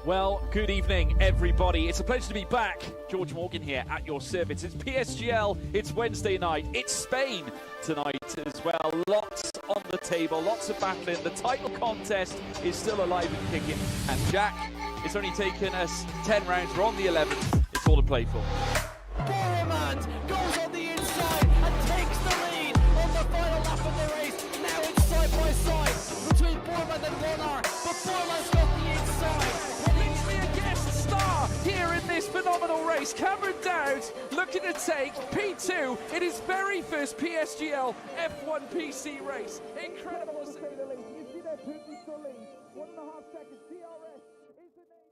Well, good evening, everybody. It's a pleasure to be back. George Morgan here at your service. It's PSGL, it's Wednesday night, it's Spain tonight as well. Lots on the table, lots of battling. The title contest is still alive and kicking. And Jack, it's only taken us 10 rounds. We're on the 11th. It's all to play for. Boromant goes on the inside and takes the lead on the final lap of the race. Now it's side by side between Boromant and Warner, but Boromant's got the inside. Literally a guest star here in this phenomenal race. Cameron Dowd looking to take P2 in his very first PSGL F1 PC race. Incredible to say the least. You see that Putin to lead. 1.5 seconds. DRS is the name.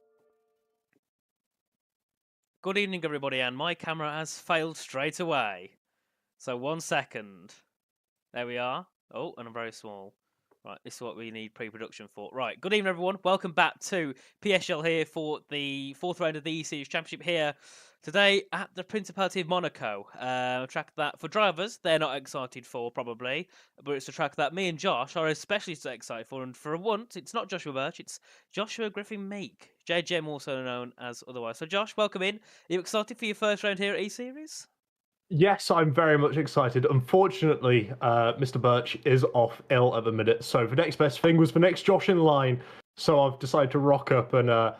Good evening, everybody, and my camera has failed straight away. So 1 second. There we are. Oh, and I'm very small. Right, this is what we need pre-production for. Right, good evening, everyone. Welcome back to PSGL here for the fourth round of the E-Series Championship here today at the Principality of Monaco. A track that, for drivers, they're not excited for, probably, but it's a track that me and Josh are especially so excited for, and for once, it's not Joshua Birch, it's Joshua Griffin-Meek, JGM also known as otherwise. So Josh, welcome in. Are you excited for your first round here at E-Series? Yes, I'm very much excited. Unfortunately, Mr. Birch is off ill at the minute, so the next best thing was the next Josh in line. So I've decided to rock up and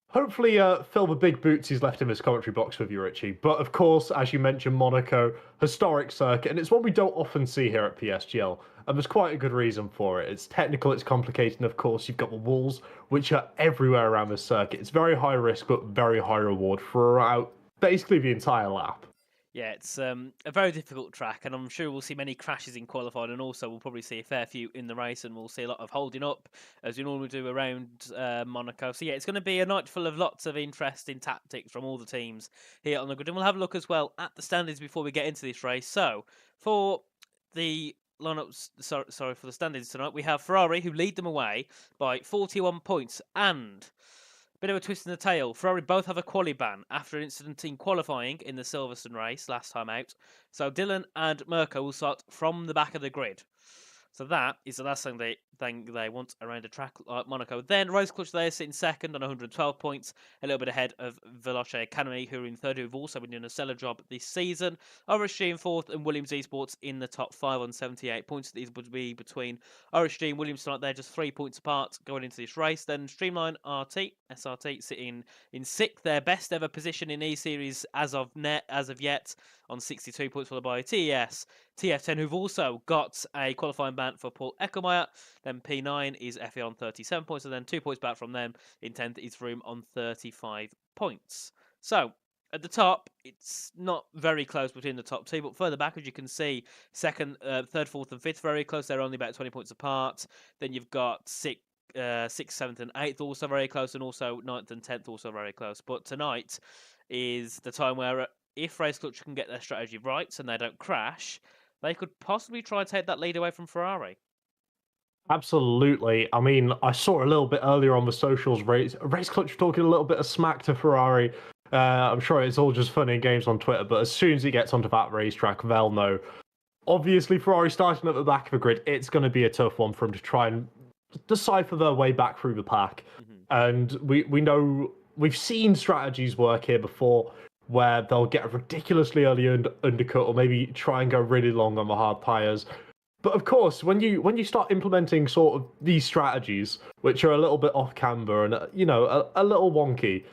hopefully fill the big boots he's left in this commentary box with you, Richie. But of course, as you mentioned, Monaco, historic circuit, and it's one we don't often see here at PSGL. And there's quite a good reason for it. It's technical, it's complicated, and of course, you've got the walls, which are everywhere around the circuit. It's very high risk, but very high reward throughout basically the entire lap. Yeah, it's a very difficult track, and I'm sure we'll see many crashes in qualifying, and also we'll probably see a fair few in the race, and we'll see a lot of holding up, as we normally do around Monaco. So yeah, it's going to be a night full of lots of interesting tactics from all the teams here on the grid, and we'll have a look as well at the standings before we get into this race. So, for the lineups, sorry, for the standings tonight, we have Ferrari, who lead them away by 41 points, and bit of a twist in the tail. Ferrari both have a quali ban after an incident in qualifying in the Silverstone race last time out. So Dylan and Mirko will start from the back of the grid. So that is the last thing they want around a track like Monaco. Then Rose Clutch there sitting second on 112 points, a little bit ahead of Veloce Academy, who are in third, who've also been doing a stellar job this season. RSG in fourth, and Williams Esports in the top five on 78 points. These would be between RSG and Williams tonight. They're just 3 points apart going into this race. Then Streamline SRT sitting in sixth, their best ever position in E-Series as of yet, on 62 points, followed by TES, TF10, who've also got a qualifying ban for Paul Eckelmeyer. Then P9 is FE on 37 points, and then 2 points back from them. In 10th is Room on 35 points. So, at the top, it's not very close between the top two, but further back, as you can see, second, third, fourth, and fifth very close. They're only about 20 points apart. Then you've got sixth, 7th, and 8th also very close, and also 9th and 10th also very close. But tonight is the time where, if Race Clutch can get their strategy right and they don't crash, they could possibly try and take that lead away from Ferrari. Absolutely. I mean, I saw a little bit earlier on the socials, Race Clutch talking a little bit of smack to Ferrari. I'm sure it's all just funny games on Twitter, but as soon as he gets onto that racetrack, they'll know. Obviously, Ferrari starting at the back of the grid, it's going to be a tough one for him to try and decipher their way back through the pack. And we know, we've seen strategies work here before, where they'll get a ridiculously early undercut, or maybe try and go really long on the hard tyres. But of course, when you start implementing sort of these strategies, which are a little bit off camber and a little wonky,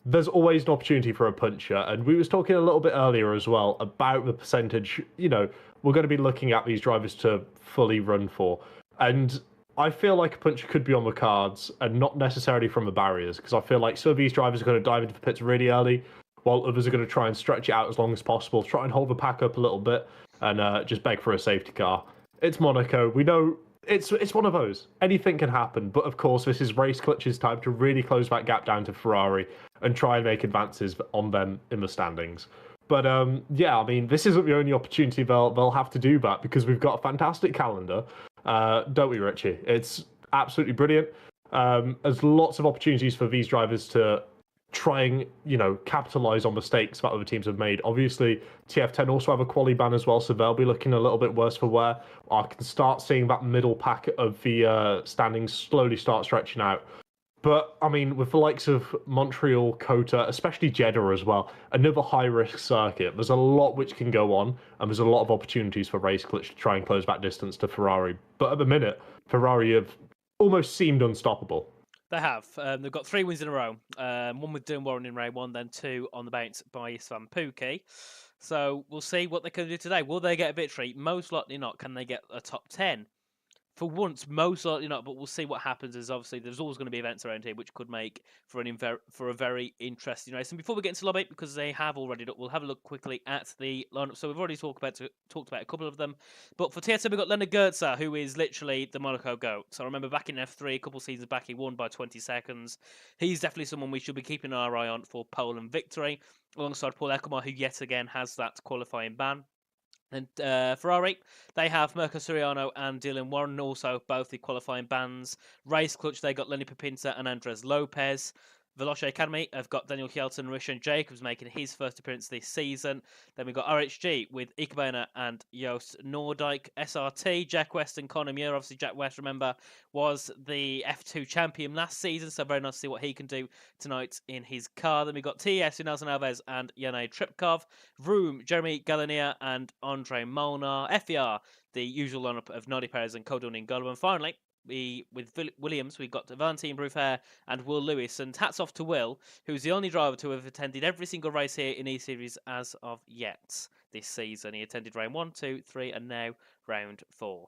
there's always an opportunity for a puncher. And we was talking a little bit earlier as well about the percentage, we're going to be looking at these drivers to fully run for. And I feel like a puncher could be on the cards, and not necessarily from the barriers, because I feel like some of these drivers are going to dive into the pits really early, while others are going to try and stretch it out as long as possible, try and hold the pack up a little bit, and just beg for a safety car. It's Monaco. We know it's one of those. Anything can happen, but of course, this is Race Clutch's time to really close that gap down to Ferrari and try and make advances on them in the standings. But yeah, I mean, this isn't the only opportunity they'll have to do that, because we've got a fantastic calendar, don't we, Richie? It's absolutely brilliant. There's lots of opportunities for these drivers to try and, capitalize on mistakes that other teams have made. Obviously, TF10 also have a quali ban as well, so they'll be looking a little bit worse for wear. I can start seeing that middle pack of the standings slowly start stretching out. But, I mean, with the likes of Montreal, Kota, especially Jeddah as well, another high-risk circuit, there's a lot which can go on, and there's a lot of opportunities for Race Clutch to try and close that distance to Ferrari. But at the minute, Ferrari have almost seemed unstoppable. They have. They've got 3 wins in a row. One with Dylan Warren in Ray 1, then 2 on the bounce by Istvan Pukki. So we'll see what they can do today. Will they get a victory? Most likely not. Can they get a top 10? For once, most likely not, but we'll see what happens. As obviously, there's always going to be events around here which could make for a very interesting race. And before we get into lobby, because they have already, we'll have a look quickly at the lineup. So we've already talked about a couple of them. But for TSM, we've got Leonard Goetzer, who is literally the Monaco GOAT. So I remember back in F3, a couple of seasons back, he won by 20 seconds. He's definitely someone we should be keeping our eye on for pole and victory, alongside Paul Eckelmar, who yet again has that qualifying ban. And Ferrari, they have Mirko Soriano and Dylan Warren, also both the qualifying bans. Race Clutch, they got Lenny Pipinta and Andres Lopez. Veloce Academy have got Daniel Hjelten and Rishan Jacobs making his first appearance this season. Then we've got RHG with Ikebana and Joost Noordijk. SRT, Jack West and Conor Muir. Obviously, Jack West, remember, was the F2 champion last season, so very nice to see what he can do tonight in his car. Then we've got TS, Nelson Alves and Yanai Tripkov. Vroom, Jeremy Galania and Andre Molnar. FER, the usual lineup of Nodi Perez and Kodun Ingolo. And finally, with Williams, we've got Valentine Bruffair and Will Lewis. And hats off to Will, who's the only driver to have attended every single race here in E-Series as of yet this season. He attended round 1, 2, 3, and now round 4.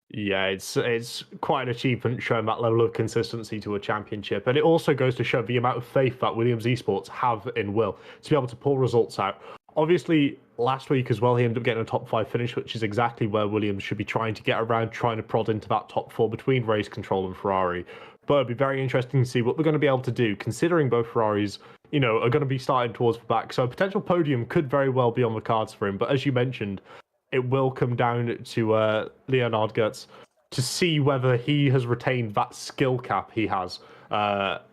Yeah, it's quite an achievement showing that level of consistency to a championship. And it also goes to show the amount of faith that Williams Esports have in Will to be able to pull results out. Obviously, last week as well, he ended up getting a top 5 finish, which is exactly where Williams should be trying to get around, trying to prod into that top 4 between Race Control and Ferrari. But it'll be very interesting to see what they're going to be able to do, considering both Ferraris, are going to be starting towards the back. So a potential podium could very well be on the cards for him. But as you mentioned, it will come down to Leonard Goetz to see whether he has retained that skill cap he has,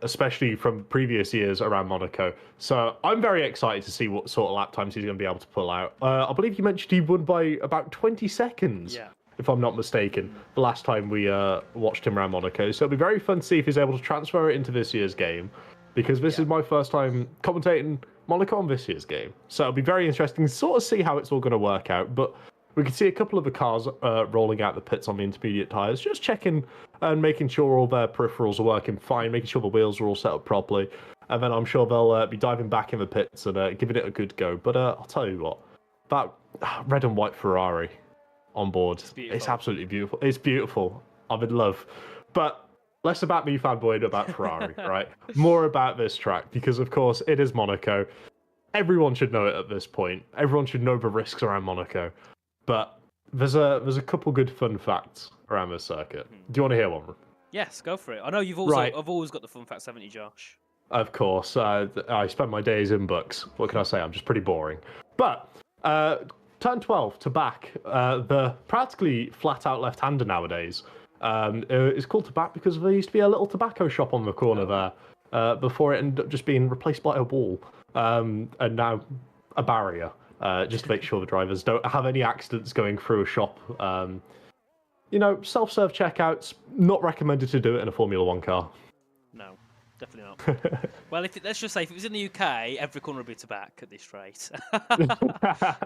especially from previous years around Monaco. So I'm very excited to see what sort of lap times he's going to be able to pull out. I believe you mentioned he won by about 20 seconds, if I'm not mistaken, the last time we watched him around Monaco. So it'll be very fun to see if he's able to transfer it into this year's game, because this is my first time commentating Monaco on this year's game. So it'll be very interesting to sort of see how it's all going to work out. But we can see a couple of the cars rolling out the pits on the intermediate tyres, just checking and making sure all their peripherals are working fine, making sure the wheels are all set up properly. And then I'm sure they'll be diving back in the pits and giving it a good go. But I'll tell you what, that red and white Ferrari on board, it's absolutely beautiful. It's beautiful. I'm in love. But less about me fanboying about Ferrari, right? More about this track, because of course it is Monaco. Everyone should know it at this point. Everyone should know the risks around Monaco. But there's a couple good fun facts around this circuit. Do you want to hear one? Yes, go for it. I know you've also I've always got the fun facts, haven't you, Josh? Of course. I spend my days in books. What can I say? I'm just pretty boring. But turn 12 to back, the practically flat-out left-hander nowadays is called to back because there used to be a little tobacco shop on the corner there before it ended up just being replaced by a wall and now a barrier. Just to make sure the drivers don't have any accidents going through a shop. Self-serve checkouts, not recommended to do it in a Formula 1 car. No, definitely not. Well, let's just say, if it was in the UK, every corner would be to back at this rate.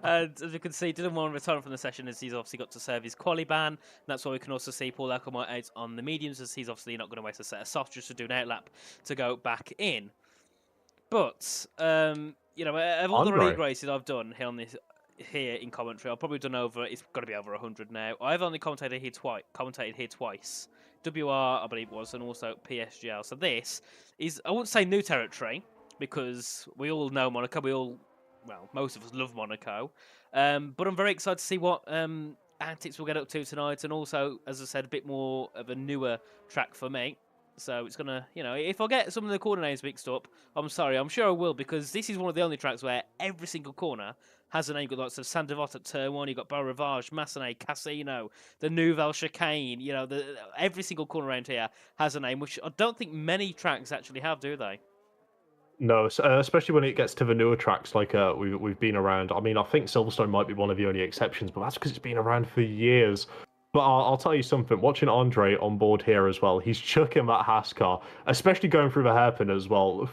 And as you can see, Dylan Warren retiring from the session as he's obviously got to serve his quali ban. That's why we can also see Paul Eckelmar out on the mediums, as he's obviously not going to waste a set of softs just to do an outlap to go back in. But of all the league races I've done here in commentary, I've probably done it's got to be over 100 now. I've only commentated here twice. WR, I believe it was, and also PSGL. So this is, I wouldn't say new territory, because we all know Monaco. Most of us love Monaco. But I'm very excited to see what antics we'll get up to tonight, and also, as I said, a bit more of a newer track for me. So it's going to, if I get some of the corner names mixed up, I'm sorry. I'm sure I will, because this is one of the only tracks where every single corner has a name. You've got lots of Saint-Devote at Turn 1, you've got Beau Rivage, Massenet, Casino, the Nouvelle Chicane. Every single corner around here has a name, which I don't think many tracks actually have, do they? No, especially when it gets to the newer tracks like we've been around. I mean, I think Silverstone might be one of the only exceptions, but that's because it's been around for years. But I'll tell you something, watching Andre on board here as well, he's chucking that Haas car, especially going through the hairpin as well,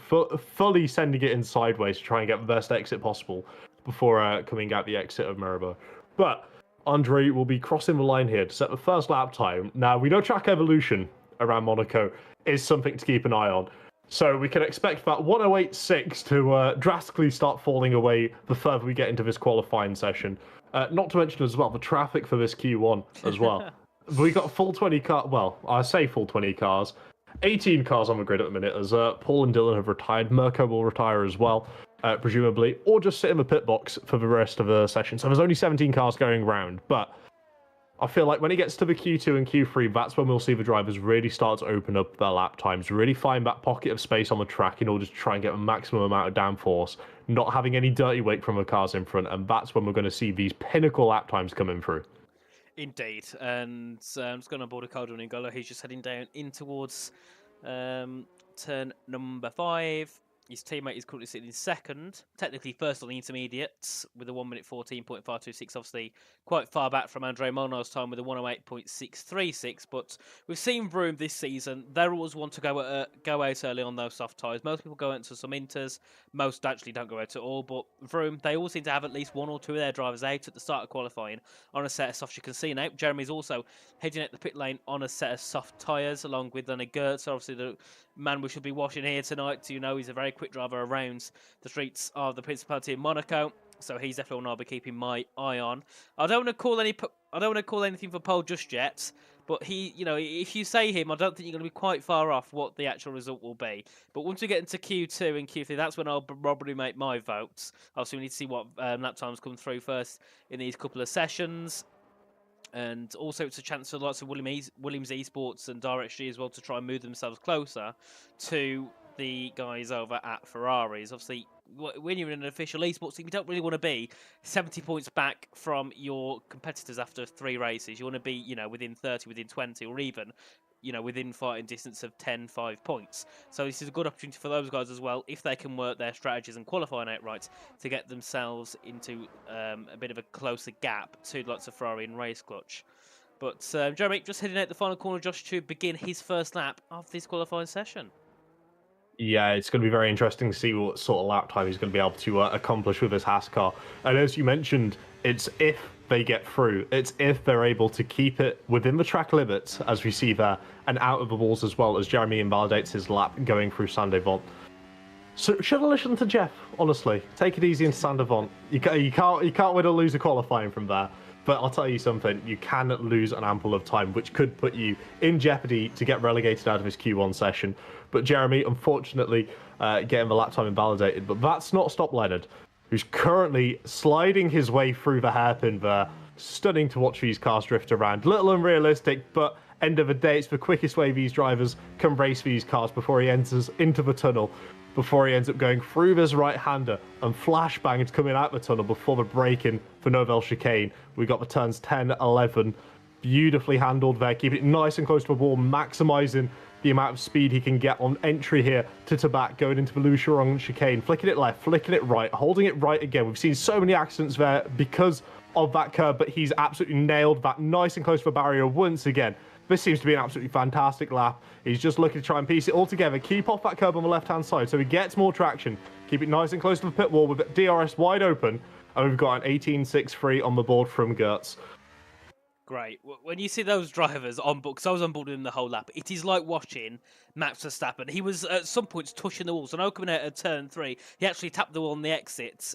fully sending it in sideways to try and get the best exit possible before coming out the exit of Maribor. But Andre will be crossing the line here to set the first lap time. Now, we know track evolution around Monaco is something to keep an eye on. So we can expect that 108.6 to drastically start falling away the further we get into this qualifying session. Not to mention as well the traffic for this Q1 as well. We got full 20 cars. Well, I say full 20 cars. 18 cars on the grid at the minute as Paul and Dylan have retired. Mirko will retire as well, presumably, or just sit in the pit box for the rest of the session. So there's only 17 cars going round. But I feel like when it gets to the Q2 and Q3, that's when we'll see the drivers really start to open up their lap times, really find that pocket of space on the track in order to try and get the maximum amount of downforce, not having any dirty wake from the cars in front, and that's when we're going to see these pinnacle lap times coming through. Indeed, and I'm just going on board a Calder and Ngolo. He's just heading down in towards turn number 5. His teammate is currently sitting in second, technically first on the intermediates with a 1 minute 14.526. Obviously, quite far back from Andre Molnar's time with a 108.636. But we've seen Vroom this season. They're always want to go out early on those soft tyres. Most people go into some inters. Most actually don't go out at all. But Vroom, they all seem to have at least 1 or 2 of their drivers out at the start of qualifying on a set of softs. You can see now Jeremy's also heading at the pit lane on a set of soft tyres along with Leonard Gertz. Obviously, the man we should be watching here tonight. You know, he's a very quick driver around the streets of the Principality in Monaco, so he's definitely one I'll be keeping my eye on. I don't want to call anything for Pole just yet, but he, you know, if you say him, I don't think you're going to be quite far off what the actual result will be. But once we get into Q2 and Q3, that's when I'll probably make my votes. Obviously, we need to see what lap times come through first in these couple of sessions. And also it's a chance for lots of Williams Esports and DirectG as well to try and move themselves closer to the guys over at Ferraris. Obviously, when you're in an official esports team, you don't really want to be 70 points back from your competitors after 3 races. You want to be, you know, within 30, within 20, or even, you know, within fighting distance of 10, 5 points. So this is a good opportunity for those guys as well, if they can work their strategies and qualifying outright to get themselves into a bit of a closer gap to lots of Ferrari and race clutch. But Jeremy, just heading out the final corner, Josh, to begin his first lap of this qualifying session. Yeah, it's going to be very interesting to see what sort of lap time he's going to be able to accomplish with his Haas car. And as you mentioned, it's if they get through. It's if they're able to keep it within the track limits, as we see there, and out of the walls as well, as Jeremy invalidates his lap going through Saint-Devant. So should I listen to Jeff, honestly? Take it easy in Saint-Devant. You can't win or lose a qualifying from there. But I'll tell you something, you can lose an ample of time, which could put you in jeopardy to get relegated out of his Q1 session. But Jeremy, unfortunately, getting the lap time invalidated. But that's not stopped Leonard, who's currently sliding his way through the hairpin there. Stunning to watch these cars drift around. Little unrealistic, but end of the day, it's the quickest way these drivers can race these cars before he enters into the tunnel. Before he ends up going through this right-hander and flashbangs coming out the tunnel before the break-in for Nouvelle Chicane. We got the turns 10, 11, beautifully handled there, keeping it nice and close to the wall, maximising the amount of speed he can get on entry here to Tabac, going into the Lucheron Chicane, flicking it left, flicking it right, holding it right again. We've seen so many accidents there because of that curve, but he's absolutely nailed that nice and close to the barrier once again. This seems to be an absolutely fantastic lap. He's just looking to try and piece it all together, keep off that curb on the left-hand side so he gets more traction, keep it nice and close to the pit wall with DRS wide open, and we've got an 18.63 on the board from Gertz. Great. When you see those drivers on board, because I was on board with him the whole lap, it is like watching Max Verstappen. He was at some points touching the walls. I know coming out at turn 3, he actually tapped the wall on the exit.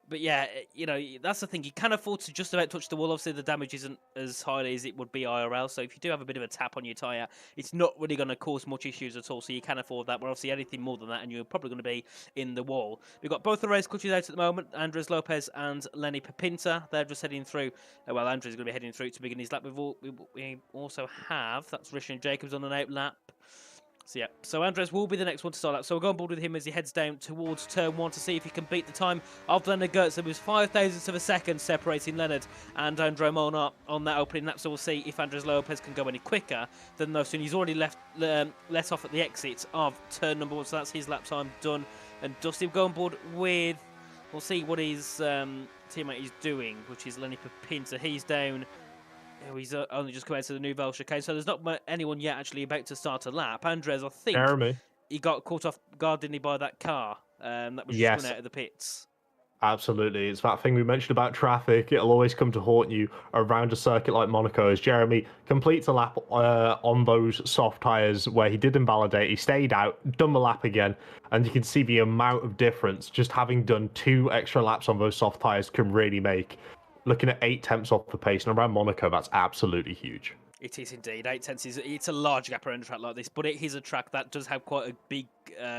But yeah, you know, that's the thing. You can afford to just about touch the wall. Obviously, the damage isn't as high as it would be IRL. So if you do have a bit of a tap on your tyre, it's not really going to cause much issues at all. So you can afford that. But obviously, anything more than that, and you're probably going to be in the wall. We've got both the race coaches out at the moment, Andres Lopez and Lenny Pepinta. They're just heading through. Well, Andres is going to be heading through to begin his lap. We also have, that's Richard Jacobs on an out lap. So yeah, so Andres will be the next one to start up. So we'll go on board with him as he heads down towards turn 1 to see if he can beat the time of Leonard Gertz. There was 5 thousandths of a second separating Leonard and Andre Molnar on that opening lap. So we'll see if Andres Lopez can go any quicker than those. And he's already let off at the exit of turn number 1. So that's his lap time done and dusted. We'll go on board with, we'll see what his teammate is doing, which is Lenny Pepinta. He's down He's only just come out to the Nouvelle chicane, so there's not anyone yet actually about to start a lap. Andres, I think Jeremy. he got caught off guard, didn't he, by that car that was just Yes. coming out of the pits. Absolutely. It's that thing we mentioned about traffic. It'll always come to haunt you around a circuit like Monaco as Jeremy completes a lap on those soft tyres where he did invalidate. He stayed out, done the lap again, and you can see the amount of difference just having done 2 extra laps on those soft tyres can really make. Looking at 8 tenths off the pace, and around Monaco, that's absolutely huge. It is indeed. 8 tenths it's a large gap around a track like this, but it is a track that does have quite a big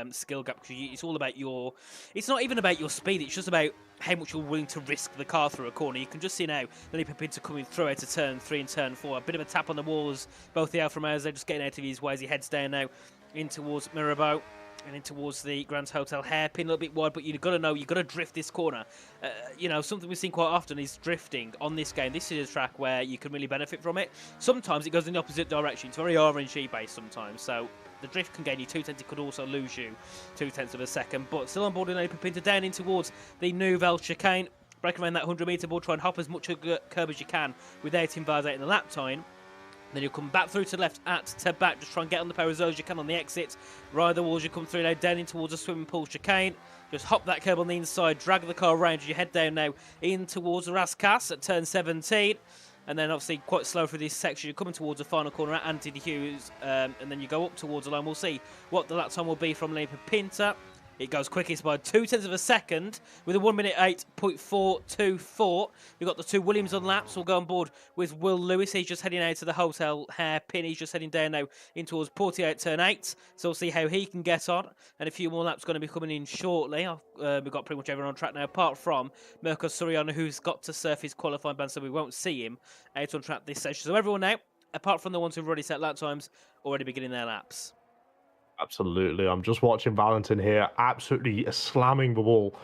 skill gap because it's all about your. It's not even about your speed. It's just about how much you're willing to risk the car through a corner. You can just see now Felipe Pinto coming through out of turn 3 and turn 4. A bit of a tap on the walls. Both the Alfa Romeos, they're just getting out of his way as he heads down now in towards Mirabeau. And in towards the Grand Hotel, hairpin a little bit wide, but you've got to know, you've got to drift this corner. Something we've seen quite often is drifting on this game. This is a track where you can really benefit from it. Sometimes it goes in the opposite direction. It's very RNG based sometimes, so the drift can gain you 2 tenths. It could also lose you 2 tenths of a second. But still on board in Open Pinto, down in towards the Nouvelle chicane. Break around that 100-metre board, try and hop as much of the curb as you can without invalidating the lap time. Then you'll come back through to left to back, just try and get on the power zones you can on the exit. Ride the walls, you come through now, down in towards the swimming pool chicane. Just hop that curb on the inside, drag the car around as you head down now in towards Rascas at turn 17. And then obviously quite slow through this section. You're coming towards the final corner at Anthony Hughes. And then you go up towards the line. We'll see what the lap time will be from Felipe Pinto. It goes quickest by 2 tenths of a second with a 1 minute 8.424. We've got the 2 Williams on laps. We'll go on board with Will Lewis. He's just heading out to the hotel hairpin. He's just heading down now in towards Portier turn 8. So we'll see how he can get on. And a few more laps going to be coming in shortly. We've got pretty much everyone on track now, apart from Mirko Soriano, who's got to surf his qualifying ban, so we won't see him out on track this session. So everyone now, apart from the ones who've already set lap times, already beginning their laps. Absolutely. I'm just watching Valentin here, absolutely slamming the wall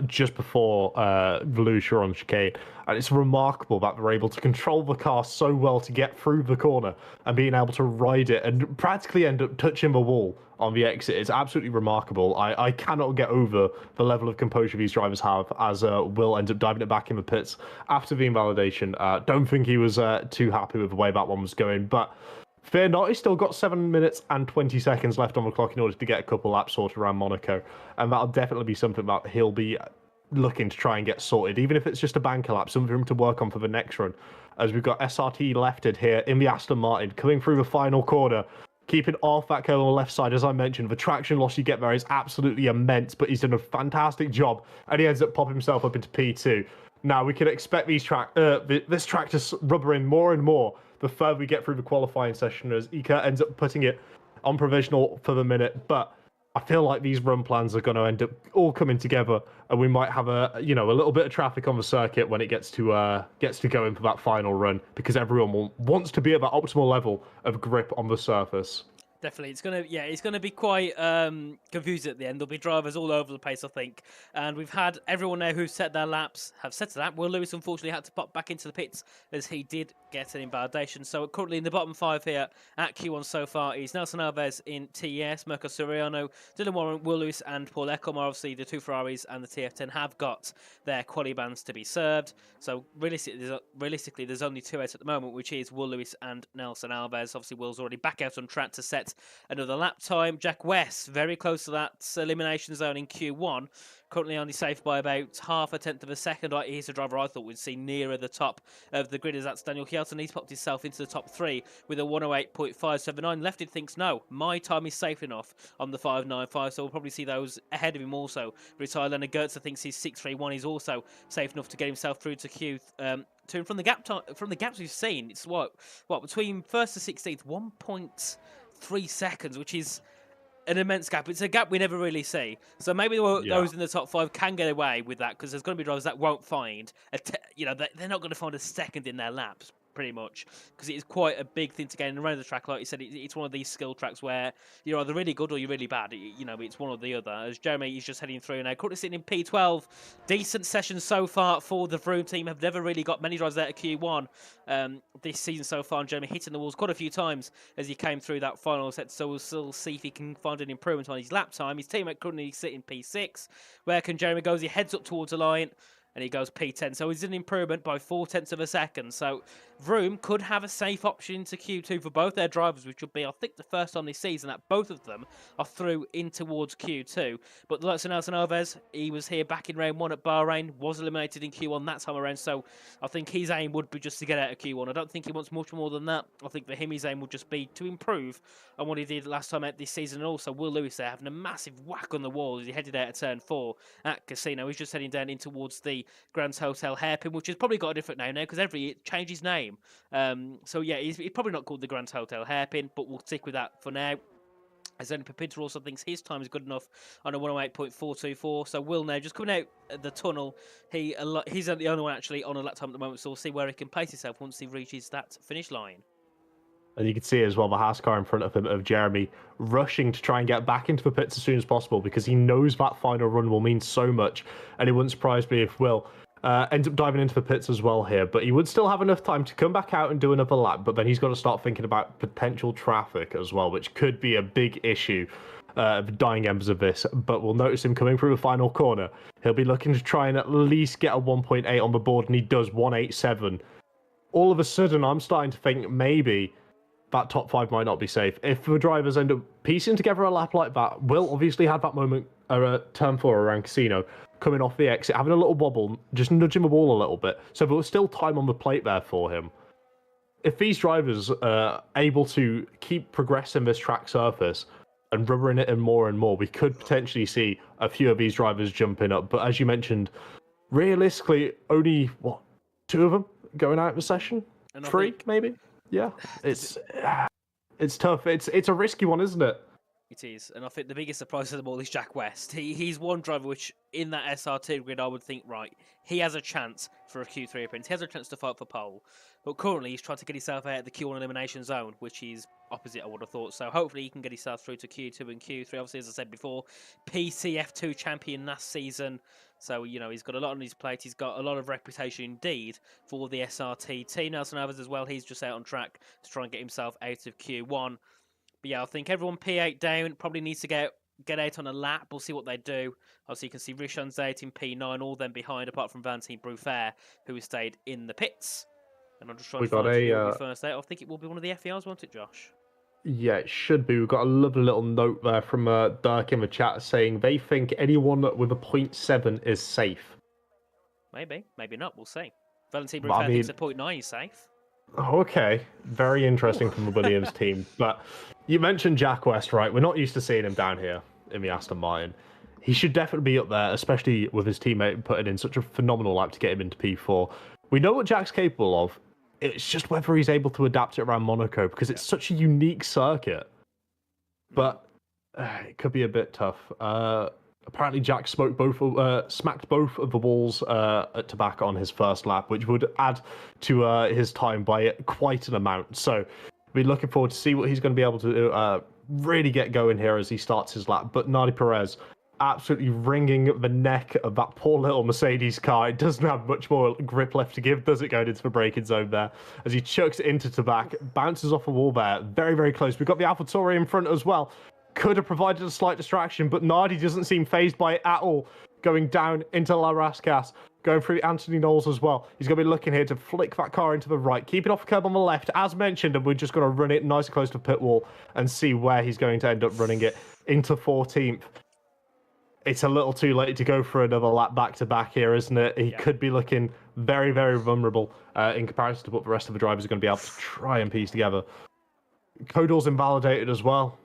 just before Volusia on chicane. And it's remarkable that they're able to control the car so well to get through the corner and being able to ride it and practically end up touching the wall on the exit. It's absolutely remarkable. I cannot get over the level of composure these drivers have as Will ends up diving it back in the pits after the invalidation. Don't think he was too happy with the way that one was going, but fear not, he's still got 7 minutes and 20 seconds left on the clock in order to get a couple laps sorted around Monaco. And that'll definitely be something that he'll be looking to try and get sorted, even if it's just a banker lap, something for him to work on for the next run. As we've got SRT lefted here in the Aston Martin, coming through the final corner, keeping off that curve on the left side. As I mentioned, the traction loss you get there is absolutely immense, but he's done a fantastic job, and he ends up popping himself up into P2. Now, we can expect this track to rubber in more and more the further we get through the qualifying session, as Ika ends up putting it on provisional for the minute. But I feel like these run plans are going to end up all coming together, and we might have a little bit of traffic on the circuit when it gets to go in for that final run, because everyone wants to be at that optimal level of grip on the surface. Definitely, it's gonna be quite confusing at the end. There'll be drivers all over the place, I think. And we've had everyone now who's set their laps have set to that. Will Lewis unfortunately had to pop back into the pits as he did get an invalidation. So currently in the bottom 5 here at Q1 so far is Nelson Alves in TS, Mirko Soriano, Dylan Warren, Will Lewis, and Paul Eckham. Obviously, the 2 Ferraris and the TF10 have got their quali bans to be served. So realistically, there's only 2 out at the moment, which is Will Lewis and Nelson Alves. Obviously, Will's already back out on track to set another lap time. Jack West very close to that elimination zone in Q1, currently only safe by about half a tenth of a second. He's a driver I thought we'd see nearer the top of the grid, as that's Daniel Kjelton. He's popped himself into the top 3 with a 108.579. Lefted thinks no, my time is safe enough on the 595, so we'll probably see those ahead of him also. Retire Leonard Goetzer thinks his 631 is also safe enough to get himself through to Q. From the gaps we've seen, it's what between first to 16th, 1.3 seconds, which is an immense gap. It's a gap we never really see. So maybe those in the top 5 can get away with that, because there's going to be drivers that won't find they're not going to find a second in their laps, pretty much, because it is quite a big thing to gain around the track. Like you said, it's one of these skill tracks where you're either really good or you're really bad. It's one or the other. As Jeremy is just heading through now, currently sitting in P12. Decent session so far for the Vroom team. Have never really got many drivers there at Q1 this season so far. And Jeremy hitting the walls quite a few times as he came through that final set. So we'll still see if he can find an improvement on his lap time. His teammate currently sitting P6. Where can Jeremy go as he heads up towards the line? and he goes P10. So he's an improvement by 0.4 of a second. So Vroom could have a safe option to Q2 for both their drivers, which would be, I think, the first time this season that both of them are through in towards Q2. But the likes of Nelson Alves, he was here back in round 1 at Bahrain, was eliminated in Q1 that time around. So I think his aim would be just to get out of Q1. I don't think he wants much more than that. I think for him, his aim would just be to improve on what he did last time out this season. And also, Will Lewis there having a massive whack on the wall as he headed out of turn 4 at Casino. He's just heading down in towards the Grand Hotel Hairpin, which has probably got a different name now because every year it changes name. So yeah, he's probably not called the Grand Hotel Hairpin, but we'll stick with that for now. As then Pepinter also thinks his time is good enough on a 108.424. So Will now just coming out the tunnel. He's the only one actually on a lap time at the moment, so we'll see where he can place himself once he reaches that finish line. And you can see as well the Haas car in front of him, of Jeremy, rushing to try and get back into the pits as soon as possible because he knows that final run will mean so much. And it wouldn't surprise me if Will ends up diving into the pits as well here. But he would still have enough time to come back out and do another lap. But then he's got to start thinking about potential traffic as well, which could be a big issue. The dying embers of this. But we'll notice him coming through the final corner. He'll be looking to try and at least get a 1.8 on the board, and he does 1.87. All of a sudden, I'm starting to think maybe that top 5 might not be safe. If the drivers end up piecing together a lap like that, Will obviously had that moment turn 4 around Casino, coming off the exit, having a little wobble, just nudging the wall a little bit. So there was still time on the plate there for him. If these drivers are able to keep progressing this track surface and rubbering it in more and more, we could potentially see a few of these drivers jumping up. But as you mentioned, realistically, only, 2 of them going out of the session? 3, maybe? Yeah, it's tough. It's a risky one, isn't it? It is, and I think the biggest surprise of them all is Jack West. He's one driver which, in that SRT grid, I would think, right, he has a chance for a Q3 appearance. He has a chance to fight for pole, but currently he's trying to get himself out of the Q1 elimination zone, which is opposite, I would have thought. So hopefully he can get himself through to Q2 and Q3. Obviously, as I said before, PCF2 champion last season. So, you know, he's got a lot on his plate. He's got a lot of reputation indeed for the SRT team. Nelson Alves as well, he's just out on track to try and get himself out of Q1. But yeah, I think everyone P8 down probably needs to get out on a lap. We'll see what they do. Obviously, you can see Rishon's out in P9, all them behind, apart from Valentine Brufair, who has stayed in the pits. And I'm just trying to find the first out. I think it will be one of the FERs, won't it, Josh? Yeah, it should be. We've got a lovely little note there from Dirk in the chat saying they think anyone with a 0.7 is safe. Maybe, maybe not. We'll see. Valentine Brufair thinks a 0.9 is safe. Okay, very interesting from the Williams team. But you mentioned Jack West, right? We're not used to seeing him down here in the Aston Martin. He should definitely be up there, especially with his teammate putting in such a phenomenal lap to get him into P4. We know what Jack's capable of. It's just whether he's able to adapt it around Monaco, because it's such a unique circuit. But it could be a bit tough. Apparently, Jack smacked both of the walls at tobacco on his first lap, which would add to his time by quite an amount. So we're looking forward to see what he's going to be able to really get going here as he starts his lap. But Nardi Perez absolutely wringing the neck of that poor little Mercedes car. It doesn't have much more grip left to give, does it, going into the braking zone there? As he chucks it into tobacco, bounces off a wall there. Very, very close. We've got the AlphaTauri in front as well. Could have provided a slight distraction, but Nardi doesn't seem phased by it at all. Going down into La Rascas, going through Anthony Knowles as well. He's going to be looking here to flick that car into the right, keep it off the curb on the left, as mentioned, and we're just going to run it nice and close to pit wall and see where he's going to end up running it into 14th. It's a little too late to go for another lap back-to-back here, isn't it? He could be looking very, very vulnerable in comparison to what the rest of the drivers are going to be able to try and piece together. Kodal's invalidated as well.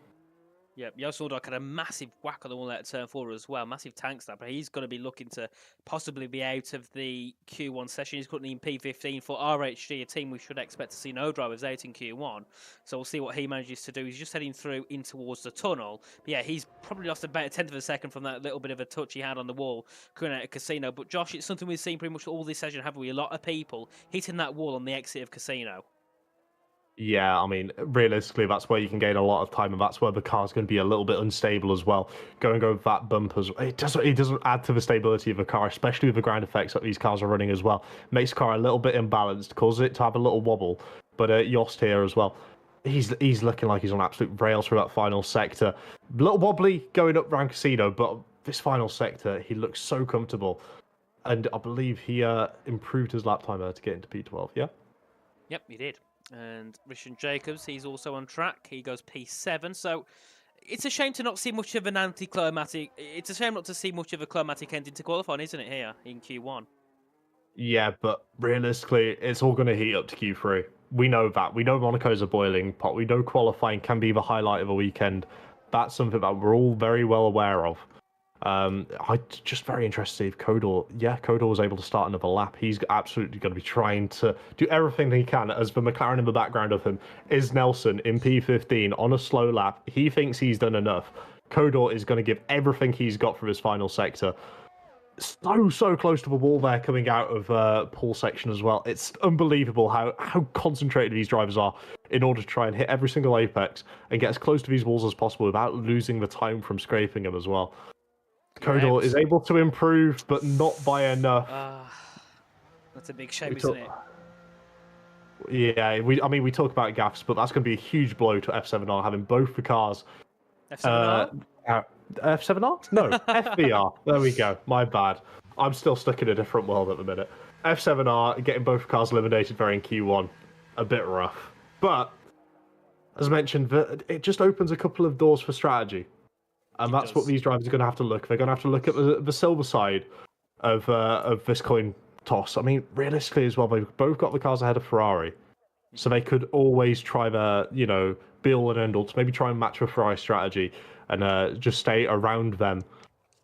Yeah, Yosordok had a massive whack on the wall at turn 4 as well. Massive tank snap, but he's going to be looking to possibly be out of the Q1 session. He's currently in P15 for RHG, a team we should expect to see no drivers out in Q1. So we'll see what he manages to do. He's just heading through in towards the tunnel. But yeah, he's probably lost about a tenth of a second from that little bit of a touch he had on the wall coming out of Casino. But Josh, it's something we've seen pretty much all this session, haven't we? A lot of people hitting that wall on the exit of Casino. Yeah, I mean, realistically, that's where you can gain a lot of time, and that's where the car's going to be a little bit unstable as well. Going over that bump as well. It doesn't add to the stability of the car, especially with the ground effects that these cars are running as well. Makes the car a little bit imbalanced, causes it to have a little wobble. But Yost here as well, he's looking like he's on absolute rails through that final sector. A little wobbly going up round Casino, but this final sector, he looks so comfortable. and I believe he improved his lap timer to get into P12. Yeah. Yep, he did. And Richard Jacobs, he's also on track. He goes P7. So it's a shame to not see much of an anticlimactic. It's a shame not to see much of a climatic ending to qualifying, isn't it? Here in Q1. Yeah, but realistically, it's all going to heat up to Q3. We know that. We know Monaco's a boiling pot. We know qualifying can be the highlight of a weekend. That's something that we're all very well aware of. I'm just very interested if Kodor was able to start another lap. He's absolutely going to be trying to do everything he can, as the McLaren in the background of him is Nelson in P15 on a slow lap. He thinks he's done enough. Kodor is going to give everything he's got for his final sector. So close to the wall there coming out of pole section as well. It's unbelievable how concentrated these drivers are in order to try and hit every single apex and get as close to these walls as possible without losing the time from scraping them as well. Kodor is able to improve, but not by enough. That's a big shame, isn't it? Yeah, we talk about gaffs, but that's going to be a huge blow to F7R having both the cars. F7R? F7R? No, FVR. There we go. My bad. I'm still stuck in a different world at the minute. F7R getting both cars eliminated there in Q1. A bit rough. But, as mentioned, it just opens a couple of doors for strategy. And that's what these drivers are going to have to look. They're going to have to look at the silver side of this coin toss. I mean, realistically as well, they've both got the cars ahead of Ferrari. So they could always try their, be all and end all to maybe try and match with Ferrari's strategy and just stay around them.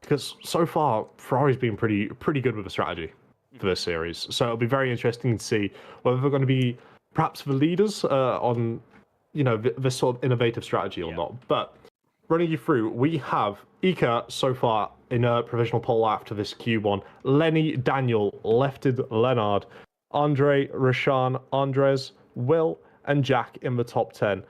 Because so far, Ferrari's been pretty good with the strategy for this series. So it'll be very interesting to see whether they're going to be perhaps the leaders on, this sort of innovative strategy or not. But running you through, we have Ika so far in a provisional pole after this Q1. Lenny, Daniel, Lefted, Leonard, Andre, Rashan, Andres, Will, and Jack in the top 10.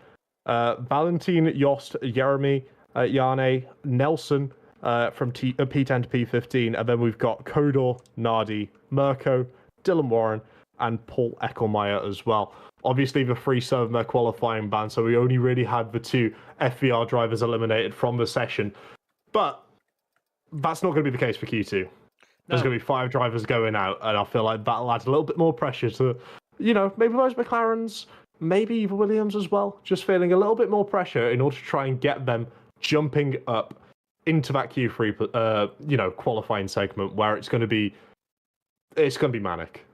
Valentin, Yost, Jeremy, Yane, Nelson from P10 to P15. And then we've got Kodor, Nardi, Mirko, Dylan Warren, and Paul Eckelmeyer as well. Obviously, the 3 served their qualifying ban, so we only really had the 2 FVR drivers eliminated from the session. But that's not going to be the case for Q2. No. There's going to be 5 drivers going out, and I feel like that'll add a little bit more pressure to, maybe those McLarens, maybe the Williams as well, just feeling a little bit more pressure in order to try and get them jumping up into that Q3, qualifying segment where it's going to be manic.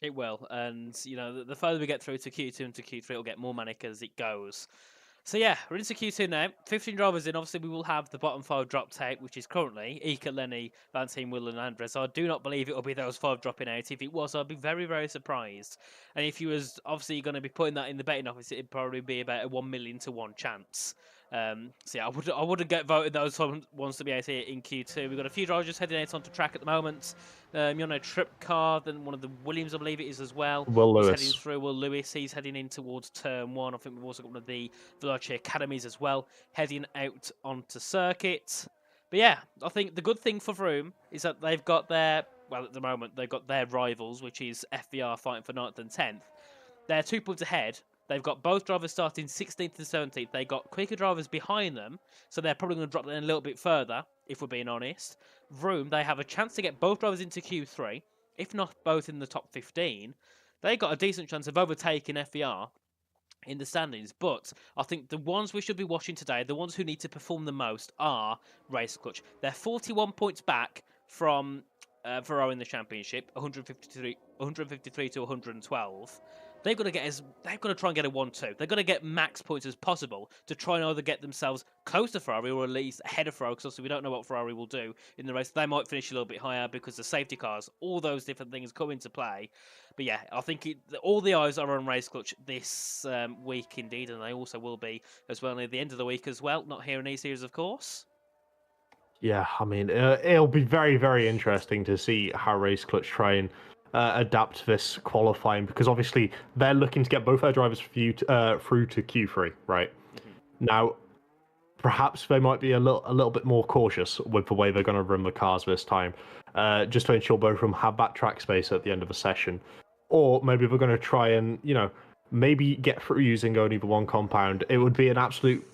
It will, and the further we get through to Q2 and to Q3, it'll get more manic as it goes. So yeah, we're into Q2 now. 15 drivers in. Obviously, we will have the bottom 5 dropped out, which is currently Ika, Lenny, Valentin, Will, and Andres. I do not believe it will be those 5 dropping out. If it was, I'd be very, very surprised. And if you was obviously going to be putting that in the betting office, it'd probably be about a 1 million to 1 chance. So yeah, I wouldn't get voted those ones to be out here in Q2. We've got a few drivers just heading out onto track at the moment. Trip car, then one of the Williams, I believe it is as well. Will Lewis. He's heading through. Will Lewis, he's heading in towards turn 1. I think we've also got one of the Veloce Academies as well, heading out onto circuit. But yeah, I think the good thing for Vroom is that they've got at the moment, they've got their rivals, which is FVR fighting for 9th and 10th. They're 2 points ahead. They've got both drivers starting 16th and 17th. They got quicker drivers behind them, so they're probably going to drop them a little bit further, if we're being honest. Vroom, they have a chance to get both drivers into Q3, if not both in the top 15. They got a decent chance of overtaking FVR in the standings, but I think the ones we should be watching today, the ones who need to perform the most, are Race Clutch. They're 41 points back from Ferrari in the championship, 153 to 112. They've got to try and get a 1-2. They've got to get max points as possible to try and either get themselves close to Ferrari or at least ahead of Ferrari, because obviously we don't know what Ferrari will do in the race. They might finish a little bit higher because the safety cars, all those different things come into play. But yeah, I think all the eyes are on Race Clutch this week indeed, and they also will be as well near the end of the week as well. Not here in E-Series, of course. Yeah, I mean, it'll be very, very interesting to see how Race Clutch try and adapt this qualifying, because obviously they're looking to get both their drivers through to Q3, right? Mm-hmm. Now, perhaps they might be a little bit more cautious with the way they're going to run the cars this time, just to ensure both of them have that track space at the end of the session. Or maybe they're going to try and, maybe get through using only the one compound. It would be an absolute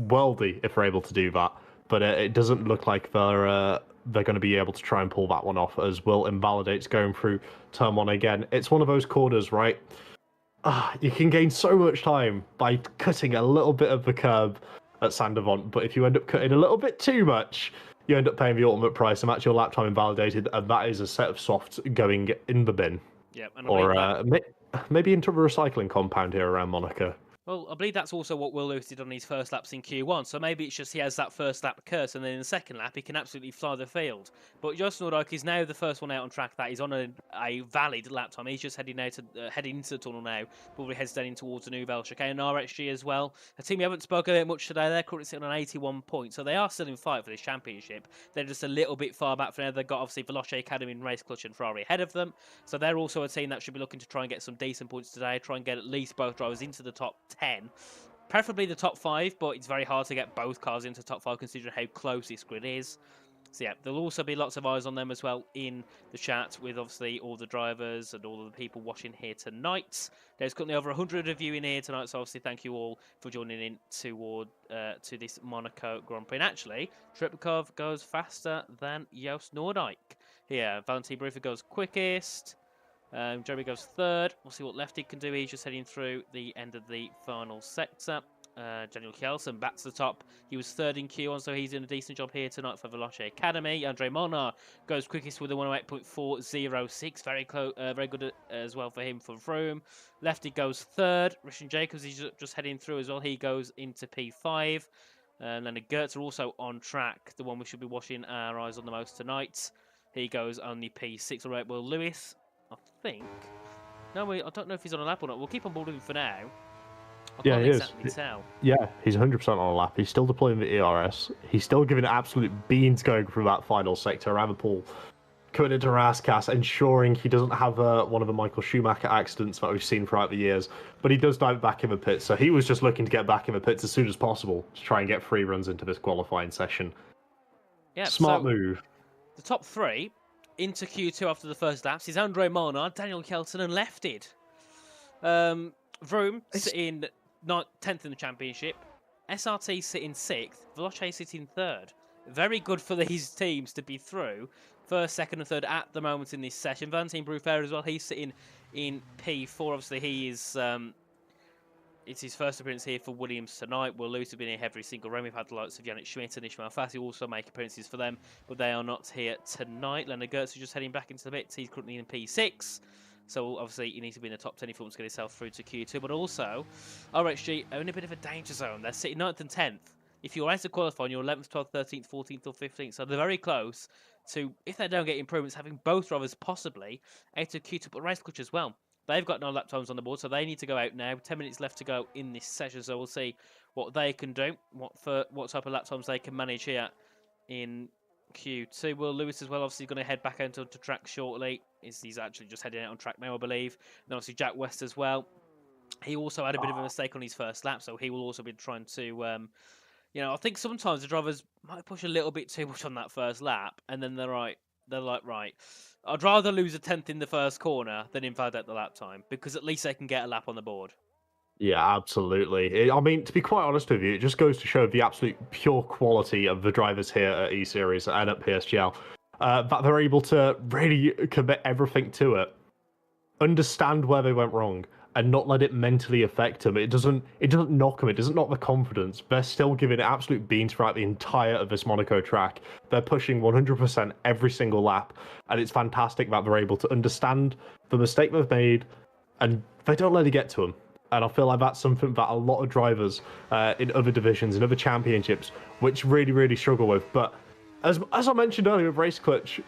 worldie if they're able to do that, but it doesn't look like they're they're going to be able to try and pull that one off, as Will invalidates going through turn 1 again. It's one of those corners, right? You can gain so much time by cutting a little bit of the curb at Sandavont, but if you end up cutting a little bit too much, you end up paying the ultimate price, and that's your lap time invalidated, and that is a set of softs going in the bin. Yep, and Or maybe into a recycling compound here around Monaco. well, I believe that's also what Will Lewis did on his first laps in Q1. So maybe it's just he has that first lap curse, and then in the second lap he can absolutely fly the field. But Jos Nordyke is now the first one out on track that is on a valid lap time. He's just heading into the tunnel now. Probably heads down towards the Nouvelle Chicane and RXG as well. A team we haven't spoken about much today. They're currently sitting on 81 points, so they are still in fight for this championship. They're just a little bit far back from there. They've got obviously Veloce Academy and Race Clutch and Ferrari ahead of them. So they're also a team that should be looking to try and get some decent points today. Try and get at least both drivers into the top 10. Preferably the top 5, but it's very hard to get both cars into top 5 considering how close this grid is. So yeah, there'll also be lots of eyes on them as well in the chat with obviously all the drivers and all of the people watching here tonight. There's currently over 100 of you in here tonight, so obviously thank you all for joining in to this Monaco Grand Prix. And actually, Tripakov goes faster than Jos Nordyke. Here, Valentin Bruffa goes quickest. Jeremy goes third. We'll see what Lefty can do. He's just heading through the end of the final sector. Daniel Kjelsen back to the top. He was third in Q1, so he's doing a decent job here tonight for Veloce Academy. Andre Molnar goes quickest with a 108.406. Very good as well for him for Vroom. Lefty goes third. Richard Jacobs is just heading through as well. He goes into P5. Leonard Gertz are also on track. The one we should be watching our eyes on the most tonight. He goes on the P6. All right, Will Lewis, I think. No, I don't know if he's on a lap or not. We'll keep on board with him for now. I can't exactly tell. Yeah, he's 100% on a lap. He's still deploying the ERS. He's still giving absolute beans going through that final sector. Ravanpool coming into Raskas, ensuring he doesn't have one of the Michael Schumacher accidents that we've seen throughout the years. But he does dive back in the pits, so he was just looking to get back in the pits as soon as possible to try and get 3 runs into this qualifying session. Yeah, Smart move. The top 3 into Q2 after the first laps is Andre Molnar, Daniel Kjelsen, and Lefted. Vroom sitting 10th in the championship. SRT sitting 6th. Veloce sitting 3rd. Very good for these teams to be through. 1st, 2nd, and 3rd at the moment in this session. Valentin Bruffa as well. He's sitting in P4. Obviously, he is. It's his first appearance here for Williams tonight. Will Lewis have been here every single round. We've had the likes of Yannick Schmidt and Ishmael Fassi also make appearances for them, but they are not here tonight. Leonard Gertz is just heading back into the pits. He's currently in P6. So obviously you need to be in the top 10 if you want to get yourself through to Q2. But also, RXG are in a bit of a danger zone. They're sitting 9th and 10th. If you're out of qualifying, you're 11th, 12th, 13th, 14th or 15th. So they're very close to, if they don't get improvements, having both drivers possibly out of Q2, but Race Clutch as well. They've got no lap times on the board, so they need to go out now. 10 minutes left to go in this session, so we'll see what they can do, what type of lap times they can manage here in Q2. Will Lewis as well, obviously going to head back onto track shortly. He's actually just heading out on track now, I believe. And obviously Jack West as well. He also had a bit of a mistake on his first lap, so he will also be trying to... I think sometimes the drivers might push a little bit too much on that first lap, and then they're like, right, I'd rather lose a 10th in the first corner than invalidate the lap time, because at least they can get a lap on the board. Yeah, absolutely. I mean, to be quite honest with you, it just goes to show the absolute pure quality of the drivers here at E-Series and at PSGL, that they're able to really commit everything to it, understand where they went wrong, and not let it mentally affect them. It doesn't knock them. It doesn't knock the confidence. They're still giving it absolute beans throughout the entire of this Monaco track. They're pushing 100% every single lap, and it's fantastic that they're able to understand the mistake they've made, and they don't let it get to them. And I feel like that's something that a lot of drivers in other divisions, in other championships, which really, really struggle with. But as I mentioned earlier with Race Clutch,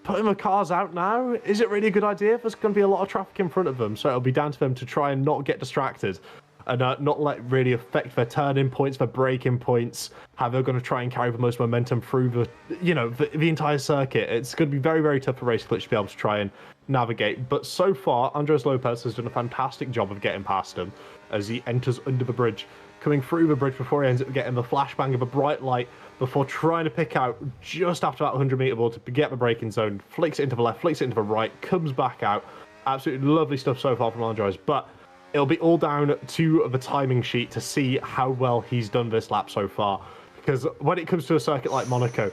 putting the cars out now, is it really a good idea? There's going to be a lot of traffic in front of them, so it'll be down to them to try and not get distracted and not let really affect their turning points, their braking points, how they're going to try and carry the most momentum through the entire circuit. It's going to be very, very tough for Race Clutch to be able to try and navigate. But so far, Andres Lopez has done a fantastic job of getting past him as he enters under the bridge, coming through the bridge before he ends up getting the flashbang of a bright light before trying to pick out just after that 100-meter board to get the braking zone, flicks it into the left, flicks it into the right, comes back out. Absolutely lovely stuff so far from Andres, but it'll be all down to the timing sheet to see how well he's done this lap so far. Because when it comes to a circuit like Monaco,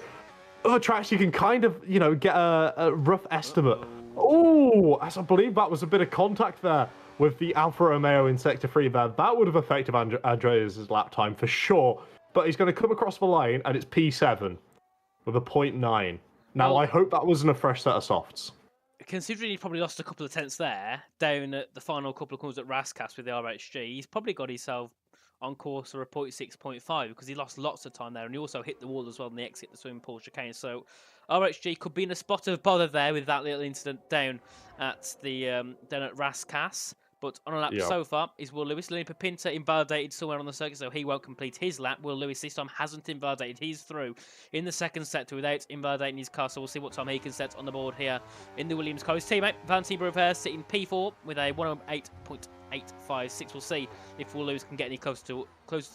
other tracks you can kind of, get a rough estimate. Oh, as I believe that was a bit of contact there with the Alfa Romeo in Sector 3 there. That would have affected Andreas' lap time for sure. But he's going to come across the line, and it's P7 with a 0.9. Now, Well, I hope that wasn't a fresh set of softs. Considering he probably lost a couple of tenths there, down at the final couple of corners at Raskas with the RHG, he's probably got himself on course for a 0.6, 0.5 because he lost lots of time there, and he also hit the wall as well in the exit the swimming pool chicane. So RHG could be in a spot of bother there with that little incident down at the down at Raskas. But on a lap so far is Will Lewis. Lenny Papinta invalidated somewhere on the circuit, so he won't complete his lap. Will Lewis this time hasn't invalidated. He's through in the second sector without invalidating his car, so we'll see what time he can set on the board here in the Williams car. His teammate, Vanity Brewer, sitting P4 with a 108.856. We'll see if Will Lewis can get any closer to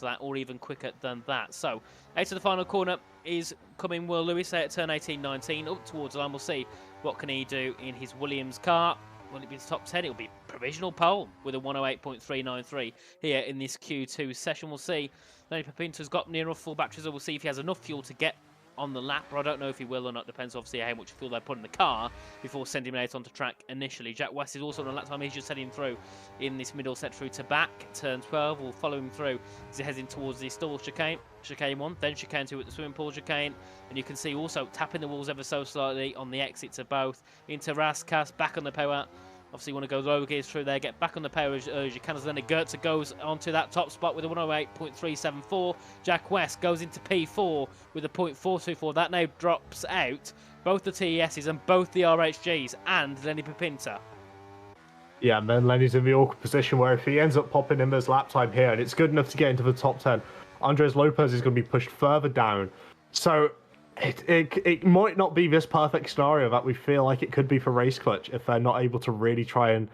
that or even quicker than that. So, out to the final corner is coming Will Lewis at turn 18-19, up towards the line. We'll see what can he do in his Williams car. Will it be the top 10? It'll be provisional pole with a 108.393 here in this Q2 session. We'll see. Lenny Papinta's got near enough full batteries, so we'll see if he has enough fuel to get on the lap, but I don't know if he will or not. Depends obviously how much fuel they put in the car before sending him out onto track initially. Jack West is also on a lap time. He's just heading through in this middle set through to back. Turn 12 will follow him through as he heads in towards the stall chicane. Chicane 1, then chicane 2 at the swimming pool chicane. And you can see also tapping the walls ever so slightly on the exits of both. Into Raskas, back on the power. Obviously, you want to go low gears through there, get back on the power as you can. As then Gertzer goes onto that top spot with a 108.374. Jack West goes into P4 with a 0.424. That now drops out both the TESs and both the RHGs and Lenny Papinta. Yeah, and then Lenny's in the awkward position where if he ends up popping in his lap time here and it's good enough to get into the top 10, Andres Lopez is going to be pushed further down. So it might not be this perfect scenario that we feel like it could be for Race Clutch if they're not able to really try and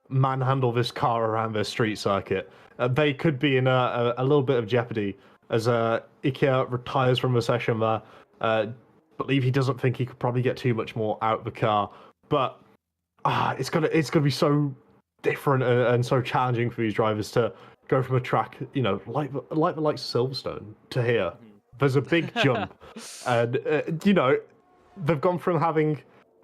manhandle this car around their street circuit. They could be in a little bit of jeopardy as Ikea retires from the session there. Believe he doesn't think he could probably get too much more out of the car, but it's gonna be so different and so challenging for these drivers to go from a track, like the likes of Silverstone to here. There's a big jump, and they've gone from having,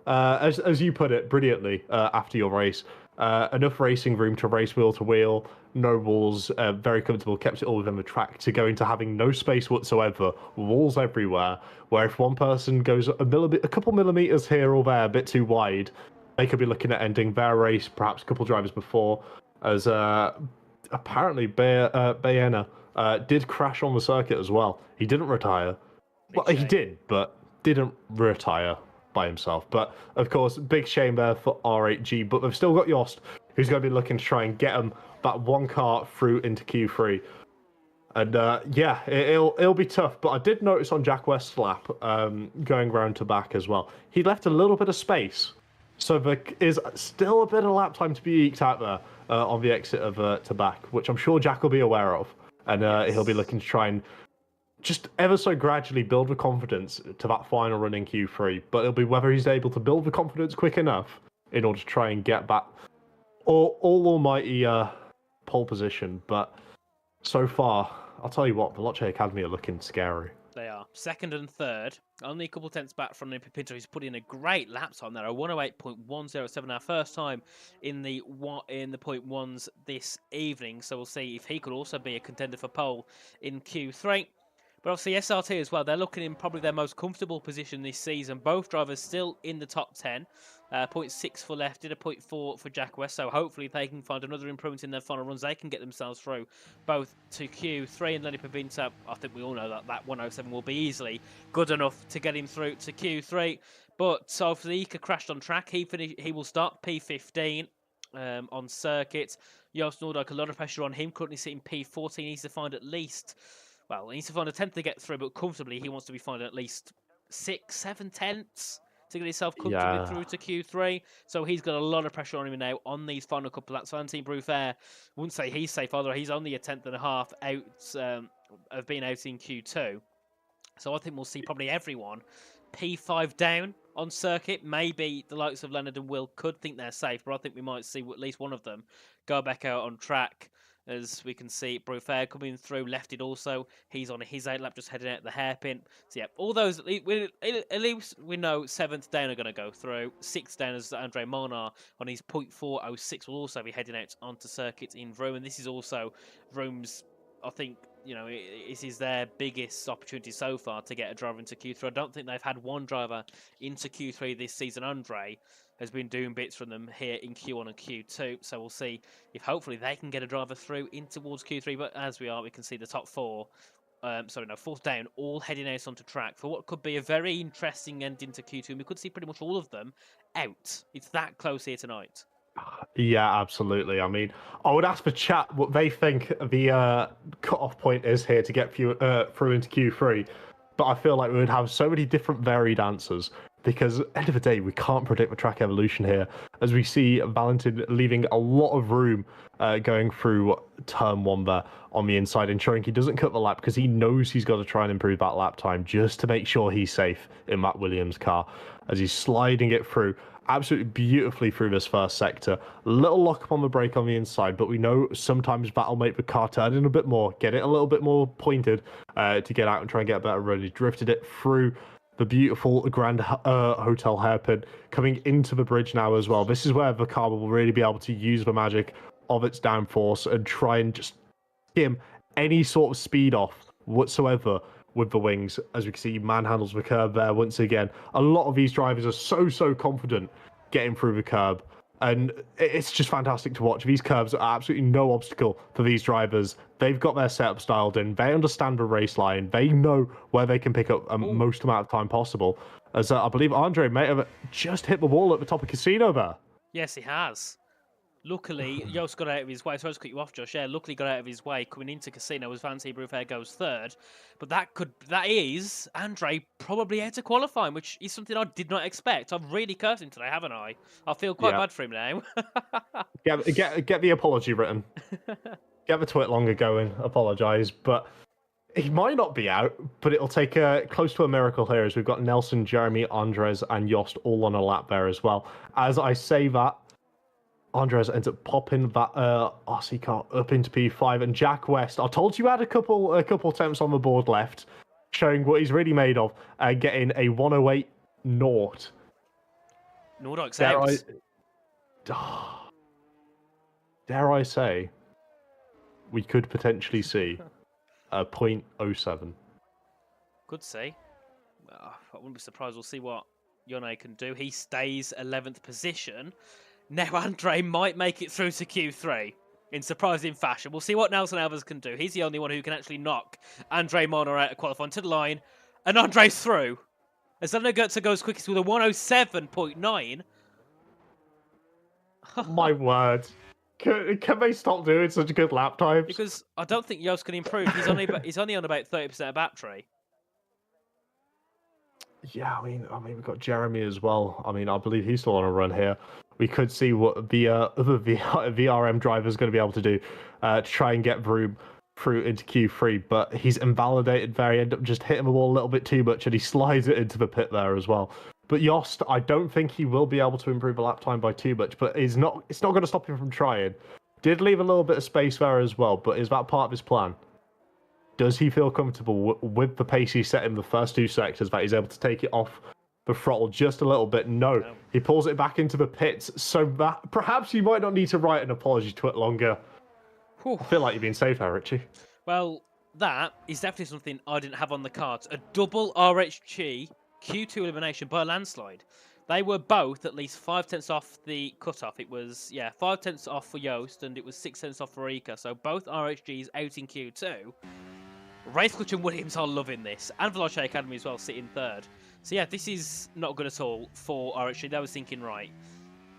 as you put it brilliantly after your race, enough racing room to race wheel to wheel, no walls, very comfortable, kept it all within the track, to going to having no space whatsoever, walls everywhere. Where if one person goes a couple millimeters here or there, a bit too wide, they could be looking at ending their race, perhaps a couple drivers before, as apparently Bayena did crash on the circuit as well. He didn't retire. Well, he did, but didn't retire by himself. But, of course, big shame there for R8G. But they've still got Yost, who's going to be looking to try and get him that one car through into Q3. And, it'll be tough. But I did notice on Jack West's lap, going round to back as well, he left a little bit of space. So there is still a bit of lap time to be eked out there on the exit of to back, which I'm sure Jack will be aware of. And he'll be looking to try and just ever so gradually build the confidence to that final run in Q3. But it'll be whether he's able to build the confidence quick enough in order to try and get back all almighty pole position. But so far, I'll tell you what, the Loche Academy are looking scary. They are. Second and third. Only a couple tenths back from Papinta. He's put in a great lap time there. A 108.107. Our first time in the point ones this evening. So we'll see if he could also be a contender for pole in Q3. But obviously SRT as well. They're looking in probably their most comfortable position this season. Both drivers still in the top 10. 0.6 for Lefty, a 0.4 for Jack West. So hopefully if they can find another improvement in their final runs, they can get themselves through both to Q3. And Lenny Papinta, I think we all know that 107 will be easily good enough to get him through to Q3. But so if the Ika crashed on track, he will start P15 on circuit. Joost Noordijk, a lot of pressure on him, currently sitting P14. He needs to find he needs to find a tenth to get through, but comfortably he wants to be finding at least 6-7 tenths to get himself comfortably through to Q3. So he's got a lot of pressure on him now on these final couple of laps. Valentine Bruffair, wouldn't say he's safe either. He's only a tenth and a half out of being out in Q2. So I think we'll see probably everyone P5 down on circuit. Maybe the likes of Leonard and Will could think they're safe, but I think we might see at least one of them go back out on track As we can see, Brufair coming through, left it also. He's on his 8 lap, just heading out the hairpin. So yeah, all those, at least we know 7th down are going to go through. 6th down is Andre Monar on his 0.406 will also be heading out onto circuit in Vroom. And this is also Vroom's, I think, this is their biggest opportunity so far to get a driver into Q3. I don't think they've had one driver into Q3 this season. Andre has been doing bits from them here in Q1 and Q2. So we'll see if hopefully they can get a driver through in towards Q3. But as we can see the top 4, 4th down, all heading out onto track for what could be a very interesting ending to Q2. And we could see pretty much all of them out. It's that close here tonight. Yeah, absolutely. I mean, I would ask for chat what they think the cut-off point is here to get through into Q3, but I feel like we would have so many different varied answers because at the end of the day, we can't predict the track evolution here, as we see Valentin leaving a lot of room going through turn 1 there on the inside, ensuring he doesn't cut the lap because he knows he's got to try and improve that lap time just to make sure he's safe in Matt Williams' car as he's sliding it through absolutely beautifully through this first sector. Little lock up on the brake on the inside, but we know sometimes that'll make the car turn in a bit more, get it a little bit more pointed to get out and try and get a better run. He drifted it through the beautiful Grand Hotel hairpin, coming into the bridge now as well. This is where the car will really be able to use the magic of its downforce and try and just skim any sort of speed off whatsoever with the wings. As we can see, he manhandles the curb there once again. A lot of these drivers are so confident getting through the curb, and it's just fantastic to watch. These curbs are absolutely no obstacle for these drivers. They've got their setup dialed in. They understand the race line. They know where they can pick up the most amount of time possible. As I believe Andre may have just hit the wall at the top of Casino there. Yes, he has. Luckily, Joost got out of his way. Sorry to cut you off, Josh. Yeah, luckily got out of his way coming into Casino as Valentin Brufair goes 3rd. But that is Andre probably out of qualifying, which is something I did not expect. I've really cursed him today, haven't I? I feel quite bad for him now. get the apology written. Get the tweet longer going. Apologise, but he might not be out, but it'll take close to a miracle here as we've got Nelson, Jeremy, Andres, and Jost all on a lap there as well. As I say that, Andres ends up popping that RC car up into P5, and Jack West, I told you had a couple attempts on the board left, showing what he's really made of, getting a 108 naught. Nordox Dare I say, we could potentially see a 0.07. Could see. I wouldn't be surprised. We'll see what Yone can do. He stays 11th position. Now Andre might make it through to Q3 in surprising fashion. We'll see what Nelson Alves can do. He's the only one who can actually knock Andre Monar out of qualifying to the line. And Andre's through. As Zeno Goetze goes quickest with a 107.9. My word. Can they stop doing such good lap times? Because I don't think Joost can improve. He's only on about 30% of battery. Yeah, I mean, we've got Jeremy as well. I mean, I believe he's still on a run here. We could see what the other VRM driver is going to be able to do to try and get Vroom through into Q3, but he's invalidated there. He ended up just hitting the wall a little bit too much, and he slides it into the pit there as well. But Jost, I don't think he will be able to improve the lap time by too much, but it's not going to stop him from trying. Did leave a little bit of space there as well, but is that part of his plan? Does he feel comfortable with the pace he set in the first 2 sectors, that he's able to take it off the throttle just a little bit? No. He pulls it back into the pits, so that perhaps you might not need to write an apology to it longer. Whew. I feel like you're being safe there, Richie. Well, that is definitely something I didn't have on the cards. A double RHG Q2 elimination by a landslide. They were both at least 5 tenths off the cutoff. It was, 5 tenths off for Joost, and it was 6 tenths off for Rika. So both RHGs out in Q2. Race Clutch and Williams are loving this. And Veloce Academy as well, sitting 3rd. So yeah, this is not good at all for RHG. They was thinking, right,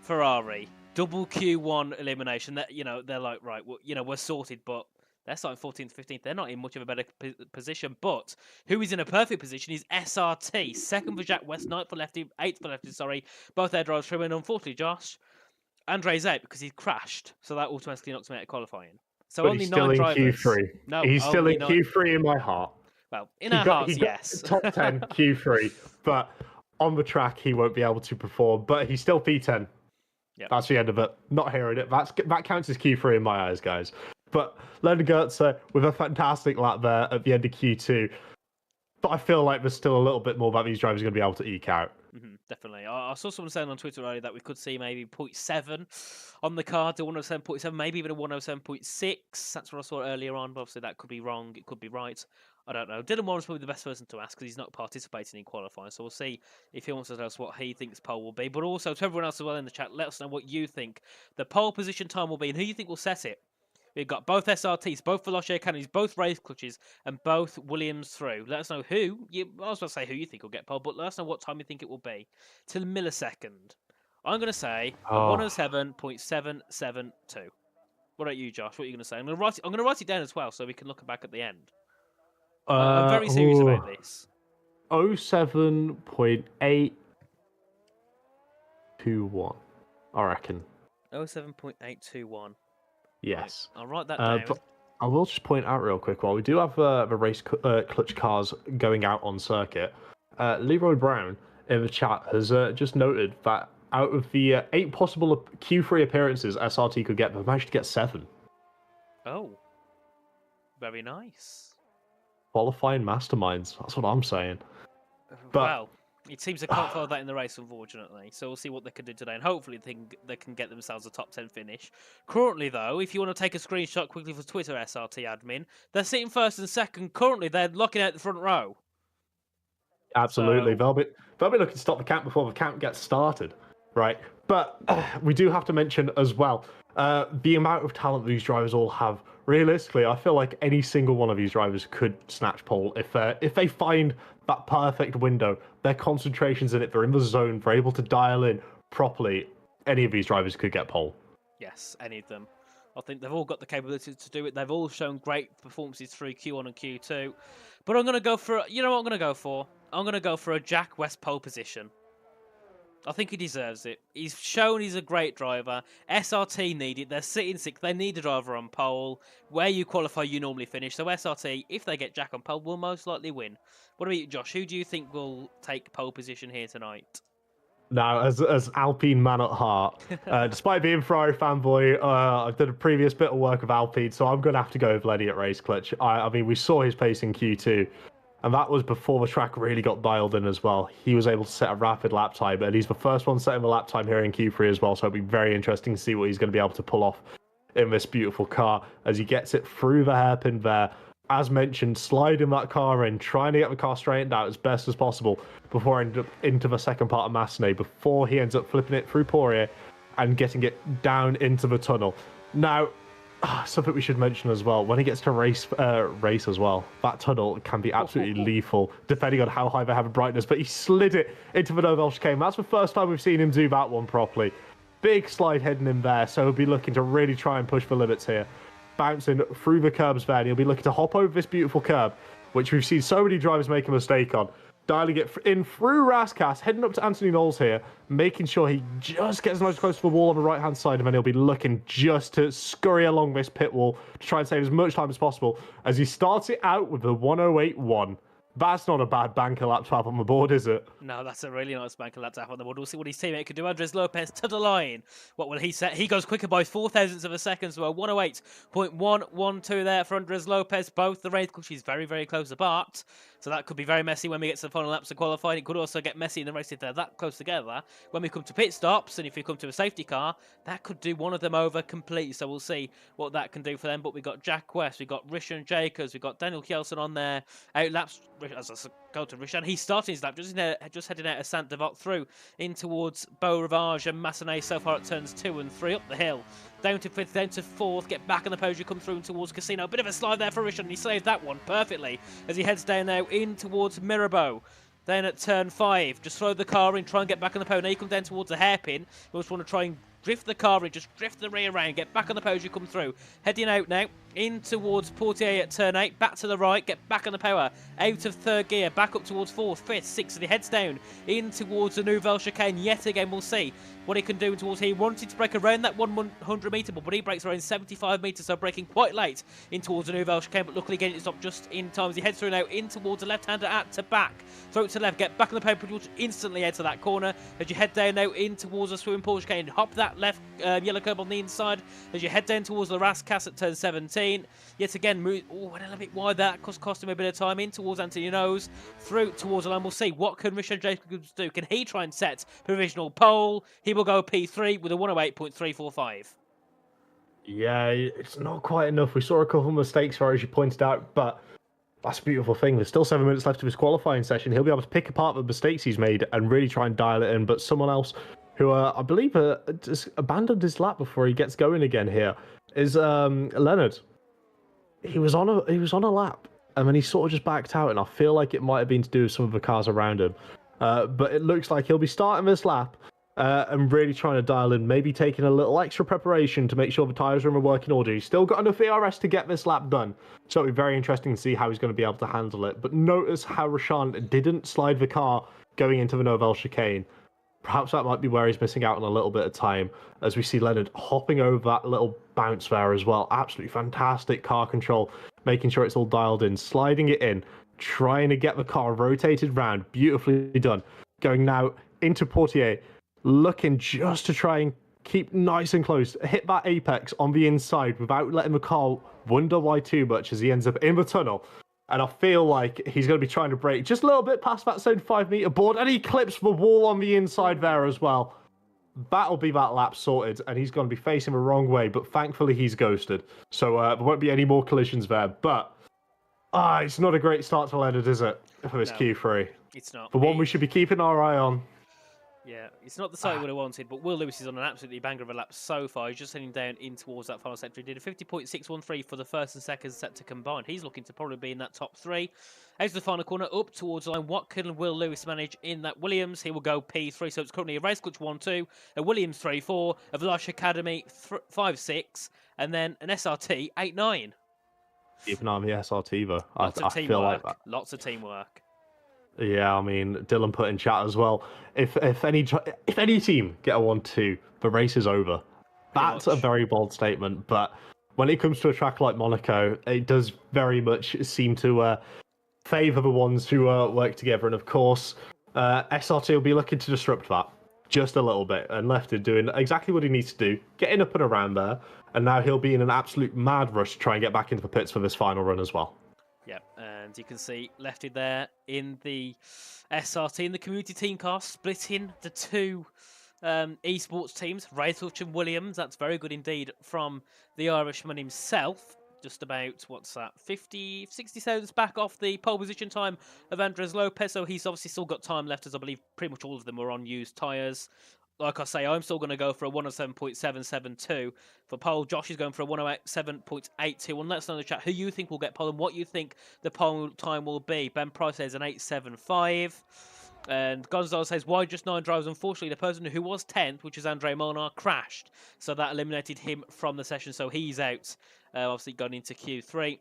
Ferrari, double Q1 elimination. That, they're like, right, well, we're sorted, but they're starting 14th, 15th. They're not in much of a better position. But who is in a perfect position is SRT. 2nd for Jack West, 9th for Lefty, 8th for Lefty, sorry. Both their drivers through, and unfortunately, Josh, Andre's out because he crashed. So that automatically knocks him out of qualifying. So but only he's still 9 in drivers. Q3. No, he's still in Q3 in my heart. Well, in our hearts, yes. Top 10 Q3, but on the track he won't be able to perform. But he's still P10. Yep. That's the end of it. Not hearing it. That counts as Q3 in my eyes, guys. But Len Goetze with a fantastic lap there at the end of Q2. But I feel like there's still a little bit more that these drivers are going to be able to eke out. Definitely. I saw someone saying on Twitter earlier that we could see maybe 0.7 on the card to 107.7, maybe even a 107.6. That's what I saw earlier on, but obviously that could be wrong. It could be right. I don't know. Dylan Warren's probably the best person to ask because he's not participating in qualifying. So we'll see if he wants to tell us what he thinks pole will be. But also to everyone else as well in the chat, let us know what you think the pole position time will be and who you think will set it. We've got both SRTs, both Veloce Academies, both race clutches, and both Williams through. Let us know who, I was about to say who you think will get pole, but let us know what time you think it will be. To the millisecond. I'm going to say 107.772. What about you, Josh? What are you going to say? I'm going to write it down as well so we can look back at the end. I'm very serious about this. 07.821, I reckon. 07.821. Yes. Right, I'll write that down. But I will just point out real quick, while we do have the race clutch cars going out on circuit, Leroy Brown in the chat has just noted that out of the 8 possible Q3 appearances SRT could get, they've managed to get 7. Oh. Very nice. Qualifying masterminds, that's what I'm saying. But, well, it seems they can't follow that in the race, unfortunately. So we'll see what they can do today, and hopefully they can get themselves a top 10 finish. Currently, though, if you want to take a screenshot quickly for Twitter, SRT admin, they're sitting first and second. Currently, they're locking out the front row. Absolutely, So... they'll be looking to stop the count before the count gets started, right? But we do have to mention as well the amount of talent these drivers all have. Realistically, I feel like any single one of these drivers could snatch pole if they find that perfect window. Their concentration's in it. They're in the zone. They're able to dial in properly. Any of these drivers could get pole. Yes, any of them. I think they've all got the capability to do it. They've all shown great performances through Q1 and Q2. But I'm going to go for... You know what I'm going to go for? I'm going to go for a Jack West pole position. I think he deserves it. He's shown he's a great driver. SRT need it. They're sitting 6th. They need a driver on pole. Where you qualify, you normally finish. So SRT, if they get Jack on pole, will most likely win. What about you, Josh? Who do you think will take pole position here tonight? Now, as Alpine man at heart, despite being Ferrari fanboy, I've done a previous bit of work with Alpine, so I'm going to have to go with Lenny at race clutch. I mean, we saw his pace in Q2. And that was before the track really got dialed in as well. He was able to set a rapid lap time, and he's the first one setting the lap time here in Q3 as well, so it'll be very interesting to see what he's going to be able to pull off in this beautiful car as he gets it through the hairpin there. As mentioned, sliding that car in, trying to get the car straightened out as best as possible before ending up into the second part of Massenet, before he ends up flipping it through Poirier and getting it down into the tunnel. Now, something we should mention as well, when he gets to race as well, that tunnel can be absolutely lethal, depending on how high they have a brightness, but he slid it into the Nouvelle chicane. That's the first time we've seen him do that one properly. Big slide heading in there, so he'll be looking to really try and push the limits here. Bouncing through the curbs there, and he'll be looking to hop over this beautiful curb, which we've seen so many drivers make a mistake on. Dialing it in through Raskas, heading up to Anthony Knowles here, making sure he just gets nice close to the wall on the right-hand side, and then he'll be looking just to scurry along this pit wall to try and save as much time as possible as he starts it out with the 108.1. That's not a bad banker lap tap on the board, is it? No, that's a really nice banker lap tap on the board. We'll see what his teammate can do. Andres Lopez to the line. What will he set? He goes quicker by 0.004 of a second, so a 108.112 there for Andres Lopez. Both the race clutches very, very close apart. So that could be very messy when we get to the final laps of qualifying. It could also get messy in the race if they're that close together. When we come to pit stops, and if we come to a safety car, that could do one of them over completely. So we'll see what that can do for them. But we've got Jack West, we've got Rishan Jacobs, we've got Daniel Kjelsen on there. Outlaps, as I go to Rishan, he's starting his lap, just heading out of Saint Devote through in towards Beau Rivage and Massenet so far at turns 2 and 3 up the hill. Down to 5th, down to 4th, get back on the podium, come through towards Casino. A bit of a slide there for Rishan, and he saved that one perfectly as he heads down now in towards Mirabeau. Then at turn 5, just throw the car in, try and get back on the podium. Now you come down towards the hairpin. You just want to try and drift the car in, just drift the rear around, get back on the podium, come through. Heading out now, in towards Portier at turn 8, back to the right, get back on the power, out of 3rd gear, back up towards 4th, 5th, 6th, and he heads down in towards the Nouvelle chicane. Yet again, we'll see what he can do towards here. He wanted to break around that 100 metre, but he breaks around 75 metres, so breaking quite late in towards the Nouvelle chicane, but luckily again, it's not just in time as he heads through now in towards the left-hander at to back. Throw it to left, get back on the power, instantly head to that corner as you head down now in towards the swimming pool chicane. Hop that that left yellow curb on the inside as you head down towards the Raskas at turn 17. Yet again, went a little bit wide. That cost him a bit of time in towards Anthony Nose, through towards the line. We'll see what can Richard Jacobs do. Can he try and set provisional pole? He will go P3 with a 108.345. Yeah, it's not quite enough. We saw a couple of mistakes, as you pointed out, but that's a beautiful thing. There's still 7 minutes left of his qualifying session. He'll be able to pick apart the mistakes he's made and really try and dial it in. But someone else who I believe just abandoned his lap before he gets going again here is Leonard. He was on a lap and then he sort of just backed out, and I feel like it might have been to do with some of the cars around him. But it looks like he'll be starting this lap and really trying to dial in, maybe taking a little extra preparation to make sure the tyres are in a working order. He's still got enough ERS to get this lap done, so it'll be very interesting to see how he's going to be able to handle it. But notice how Rashaan didn't slide the car going into the Novell chicane. Perhaps that might be where he's missing out on a little bit of time, as we see Leonard hopping over that little bounce there as well. Absolutely fantastic car control, making sure it's all dialed in, sliding it in, trying to get the car rotated round. Beautifully done. Going now into Portier, looking just to try and keep nice and close, hit that apex on the inside without letting the car wonder why too much as he ends up in the tunnel. And I feel like he's going to be trying to brake just a little bit past that zone 5 meter board, and he clips the wall on the inside there as well. That'll be that lap sorted, and he's going to be facing the wrong way, but thankfully he's ghosted. So there won't be any more collisions there. But it's not a great start to Leonard, is it, for this Q3? It's not. The one we should be keeping our eye on. Yeah, it's not the side we would have wanted, but Will Lewis is on an absolutely banger of a lap so far. He's just heading down in towards that final sector. He did a 50.613 for the first and second set to combine. He's looking to probably be in that top 3. Out to the final corner, up towards the line. What can Will Lewis manage in that Williams? He will go P3, so it's currently a Race Clutch 1-2, a Williams 3-4, a Veloce Academy 5-6, and then an SRT 8-9. Keep an eye on the SRT, though. I feel like that. Lots of teamwork. Yeah, I mean, Dylan put in chat as well. If any team get a 1-2, the race is over. That's a very bold statement, but when it comes to a track like Monaco, it does very much seem to favour the ones who work together. And of course, SRT will be looking to disrupt that just a little bit, and Lefted doing exactly what he needs to do, getting up and around there. And now he'll be in an absolute mad rush to try and get back into the pits for this final run as well. Yep, and you can see Lefted there in the SRT, in the community team car, splitting the two esports teams, Raythorch and Williams. That's very good indeed from the Irishman himself. Just about, 60 seconds back off the pole position time of Andres Lopez, so he's obviously still got time left, as I believe pretty much all of them were on used tyres. Like I say, I'm still going to go for a 107.772 for pole. Josh is going for a 107.82. And let us know in the chat who you think will get pole and what you think the pole time will be. Ben Price says an 8.75. And Gonzalo says, why just 9 drivers? Unfortunately, the person who was 10th, which is Andre Molnar, crashed. So that eliminated him from the session. So he's out. Obviously gone into Q3.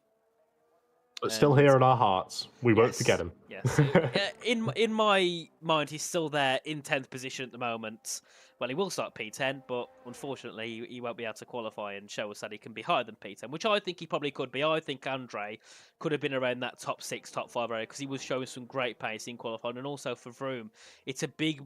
But still here in our hearts. We won't forget him. Yes. In my mind, he's still there in 10th position at the moment. Well, he will start P10, but unfortunately, he won't be able to qualify, and show us that he can be higher than P10, which I think he probably could be. I think Andre could have been around that top 6, top 5 area, because he was showing some great pace in qualifying, and also for Vroom, it's a big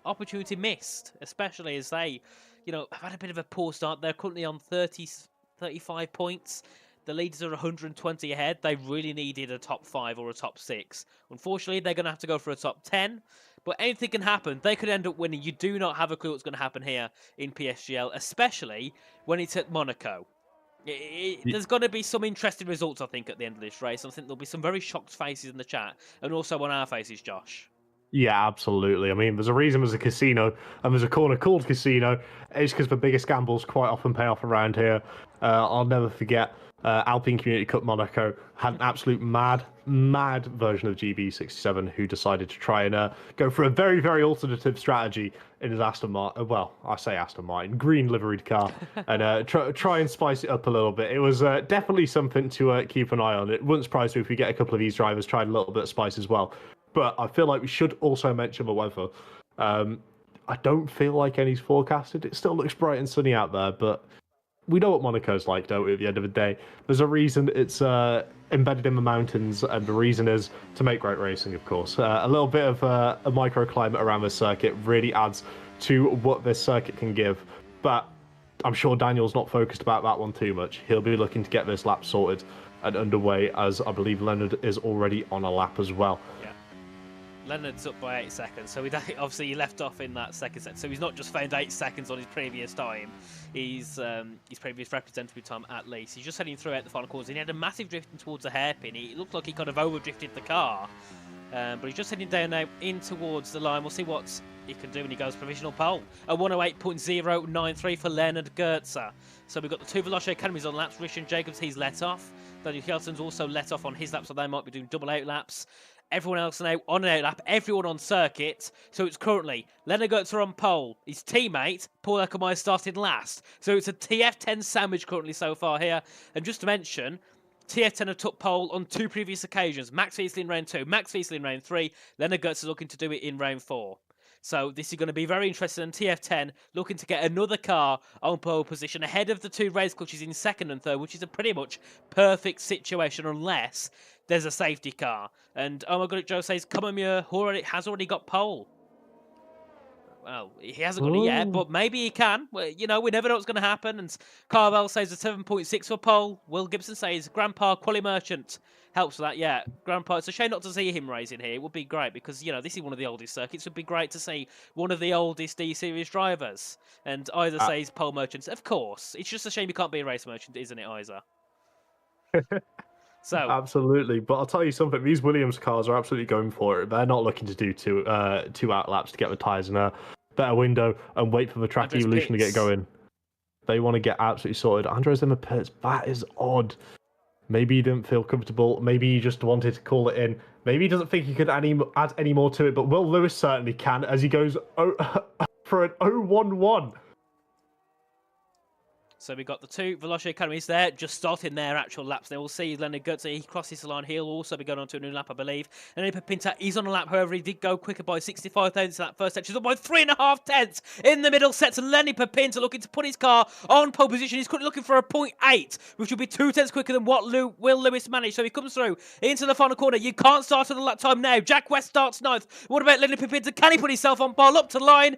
opportunity missed, especially as they, have had a bit of a poor start. They're currently on 35 points. The leaders are 120 ahead. They really needed a top 5 or a top 6. Unfortunately, they're going to have to go for a top 10. But anything can happen. They could end up winning. You do not have a clue what's going to happen here in PSGL, especially when it's at Monaco. There's going to be some interesting results, I think, at the end of this race. I think there'll be some very shocked faces in the chat, and also on our faces, Josh. Yeah, absolutely. I mean, there's a reason there's a casino, and there's a corner called Casino. It's because the biggest gambles quite often pay off around here. I'll never forget Alpine Community Cup Monaco had an absolute mad version of GB67 who decided to try and go for a very, very alternative strategy in his Aston Martin. Well, I say Aston Martin, green liveried car, and try and spice it up a little bit. It was definitely something to keep an eye on. It wouldn't surprise me if we get a couple of these drivers trying a little bit of spice as well. But I feel like we should also mention the weather. I don't feel like any's forecasted. It still looks bright and sunny out there, but we know what Monaco's like, don't we, at the end of the day? There's a reason it's embedded in the mountains, and the reason is to make great racing, of course. A little bit of a microclimate around the circuit really adds to what this circuit can give. But I'm sure Daniel's not focused about that one too much. He'll be looking to get this lap sorted and underway, as I believe Leonard is already on a lap as well. Yeah. Leonard's up by 8 seconds, so obviously he left off in that second set. So he's not just found 8 seconds on his previous time. His previous representative time at least. He's just heading through out the final corners. He had a massive drifting towards the hairpin. It looked like he kind of over-drifted the car. But he's just heading down now in towards the line. We'll see what he can do when he goes provisional pole. A 108.093 for Leonard Goetze. So we've got the 2 Veloce Academies on laps. Richard Jacobs, he's let off. Daniel Kjelson's also let off on his lap, so they might be doing double out laps. Everyone else now on an out lap, everyone on circuit. So it's currently Leonard Goetze on pole. His teammate, Paul Eckermeyer, started last. So it's a TF10 sandwich currently so far here. And just to mention, TF10 have took pole on 2 previous occasions. Max Feasley in round 2, Max Feasley in round 3. Leonard Goetze is looking to do it in round 4. So this is going to be very interesting. And TF10 looking to get another car on pole position ahead of the 2 race coaches in 2nd and 3rd, which is a pretty much perfect situation unless there's a safety car. And oh my god, Joe says Comamier has already got pole. Well, he hasn't got it yet, but maybe he can. Well, you know, we never know what's going to happen. And Carvel says a 7.6 for pole. Will Gibson says Grandpa Quali Merchant helps with that. Yeah, Grandpa. It's a shame not to see him racing here. It would be great because, you know, this is one of the oldest circuits. It would be great to see one of the oldest D-Series drivers. And Isa says pole merchants. Of course. It's just a shame you can't be a race merchant, isn't it, Isa? So absolutely, but I'll tell you something. These Williams cars are absolutely going for it. They're not looking to do two out laps to get the tyres in a better window and wait for the track Andres evolution to Pitts. get going. They want to get absolutely sorted. Andres in the pits. That is odd. Maybe he didn't feel comfortable. Maybe he just wanted to call it in. Maybe he doesn't think he could add any more to it. But Will Lewis certainly can, as he goes for an 0-1-1. So we've got the 2 Veloce Academies there, just starting their actual laps. They will see Leonard Goetze, he crosses the line. He'll also be going on to a new lap, I believe. And then Pinta, he's on a lap, however, he did go quicker by 65 thousandths in that first set. He's up by 3.5 tenths in the middle set. And Lenny Pinta looking to put his car on pole position. He's currently looking for a 0.8, which will be 2 tenths quicker than what Will Lewis managed. So he comes through into the final corner. You can't start on the lap time now. Jack West starts 9th. What about Lenny Pinta? Can he put himself on pole up to the line?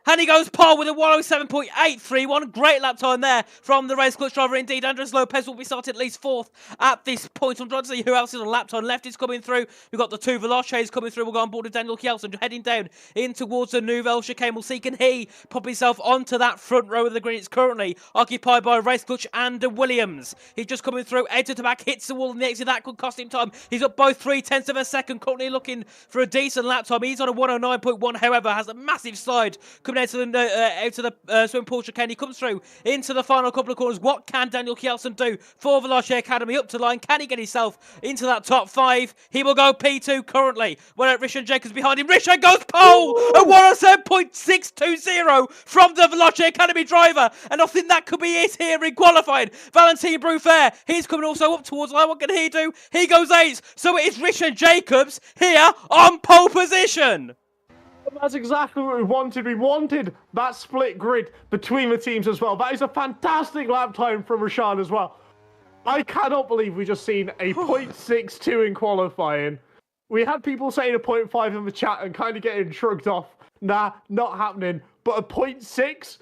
And he goes pole with a 107.831. Great lap time there from the race clutch driver indeed. Andres Lopez will be started at least 4th at this point. I'm trying to see who else is on lap time. Left is coming through. We've got the 2 Veloces coming through. We'll go on board with Daniel Kjelsson heading down in towards the Nouvelle chicane. We'll see, can he pop himself onto that front row of the green? It's currently occupied by race clutch and Williams. He's just coming through, edge to back, hits the wall, and the exit that could cost him time. He's up by 0.3 of a second. Currently looking for a decent lap time. He's on a 109.1, however, has a massive slide coming out to the swim pool chicane. He comes through into the final couple of corners. What can Daniel Kjelsson do for Veloce Academy up to line? Can he get himself into that top 5? He will go P2 currently. Well, Richard Jacobs behind him. Richard goes pole at 107.620 from the Veloce Academy driver. And I think that could be it here in qualifying. Valentin Brufair, he's coming also up towards line. What can he do? He goes 8th. So it is Richard Jacobs here on pole position. That's exactly what we wanted. We wanted that split grid between the teams as well. That is a fantastic lap time from Rashaan as well. I cannot believe we just seen a 0.62 in qualifying. We had people saying a 0.5 in the chat and kind of getting shrugged off. Nah, not happening. But a 0.6?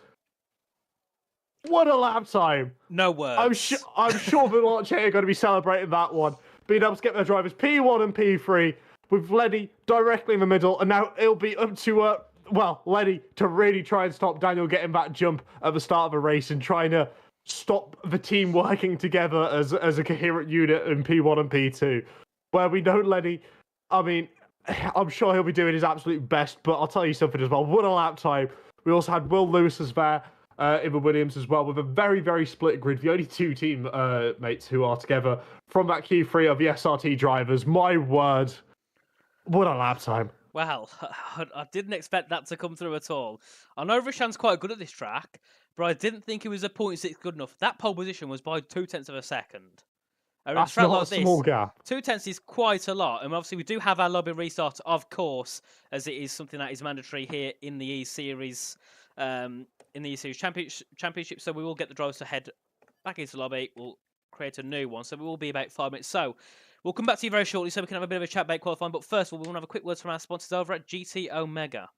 What a lap time. No words. I'm sure the launch are going to be celebrating that one. Being able to get their drivers P1 and P3. With Lenny directly in the middle, and now it'll be up to, Lenny to really try and stop Daniel getting that jump at the start of a race and trying to stop the team working together as a coherent unit in P1 and P2. Where we know Lenny, I mean, I'm sure he'll be doing his absolute best, but I'll tell you something as well. What a lap time. We also had Will Lewis as there in the Williams as well, with a very, very split grid. The only 2 team mates who are together from that Q3 of the SRT drivers. My word. What a lap time. Well, I didn't expect that to come through at all. I know Rashaan's quite good at this track, but I didn't think it was a 0.6 good enough. That pole position was by 0.2 of a second. That's not a small gap. 0.2 is quite a lot. And obviously we do have our lobby restart, of course, as it is something that is mandatory here in the E-Series Championship. So we will get the drivers to head back into the lobby. We'll create a new one. So we will be about 5 minutes. So we'll come back to you very shortly so we can have a bit of a chat about qualifying. But first of all, we want to have a quick word from our sponsors over at GT Omega.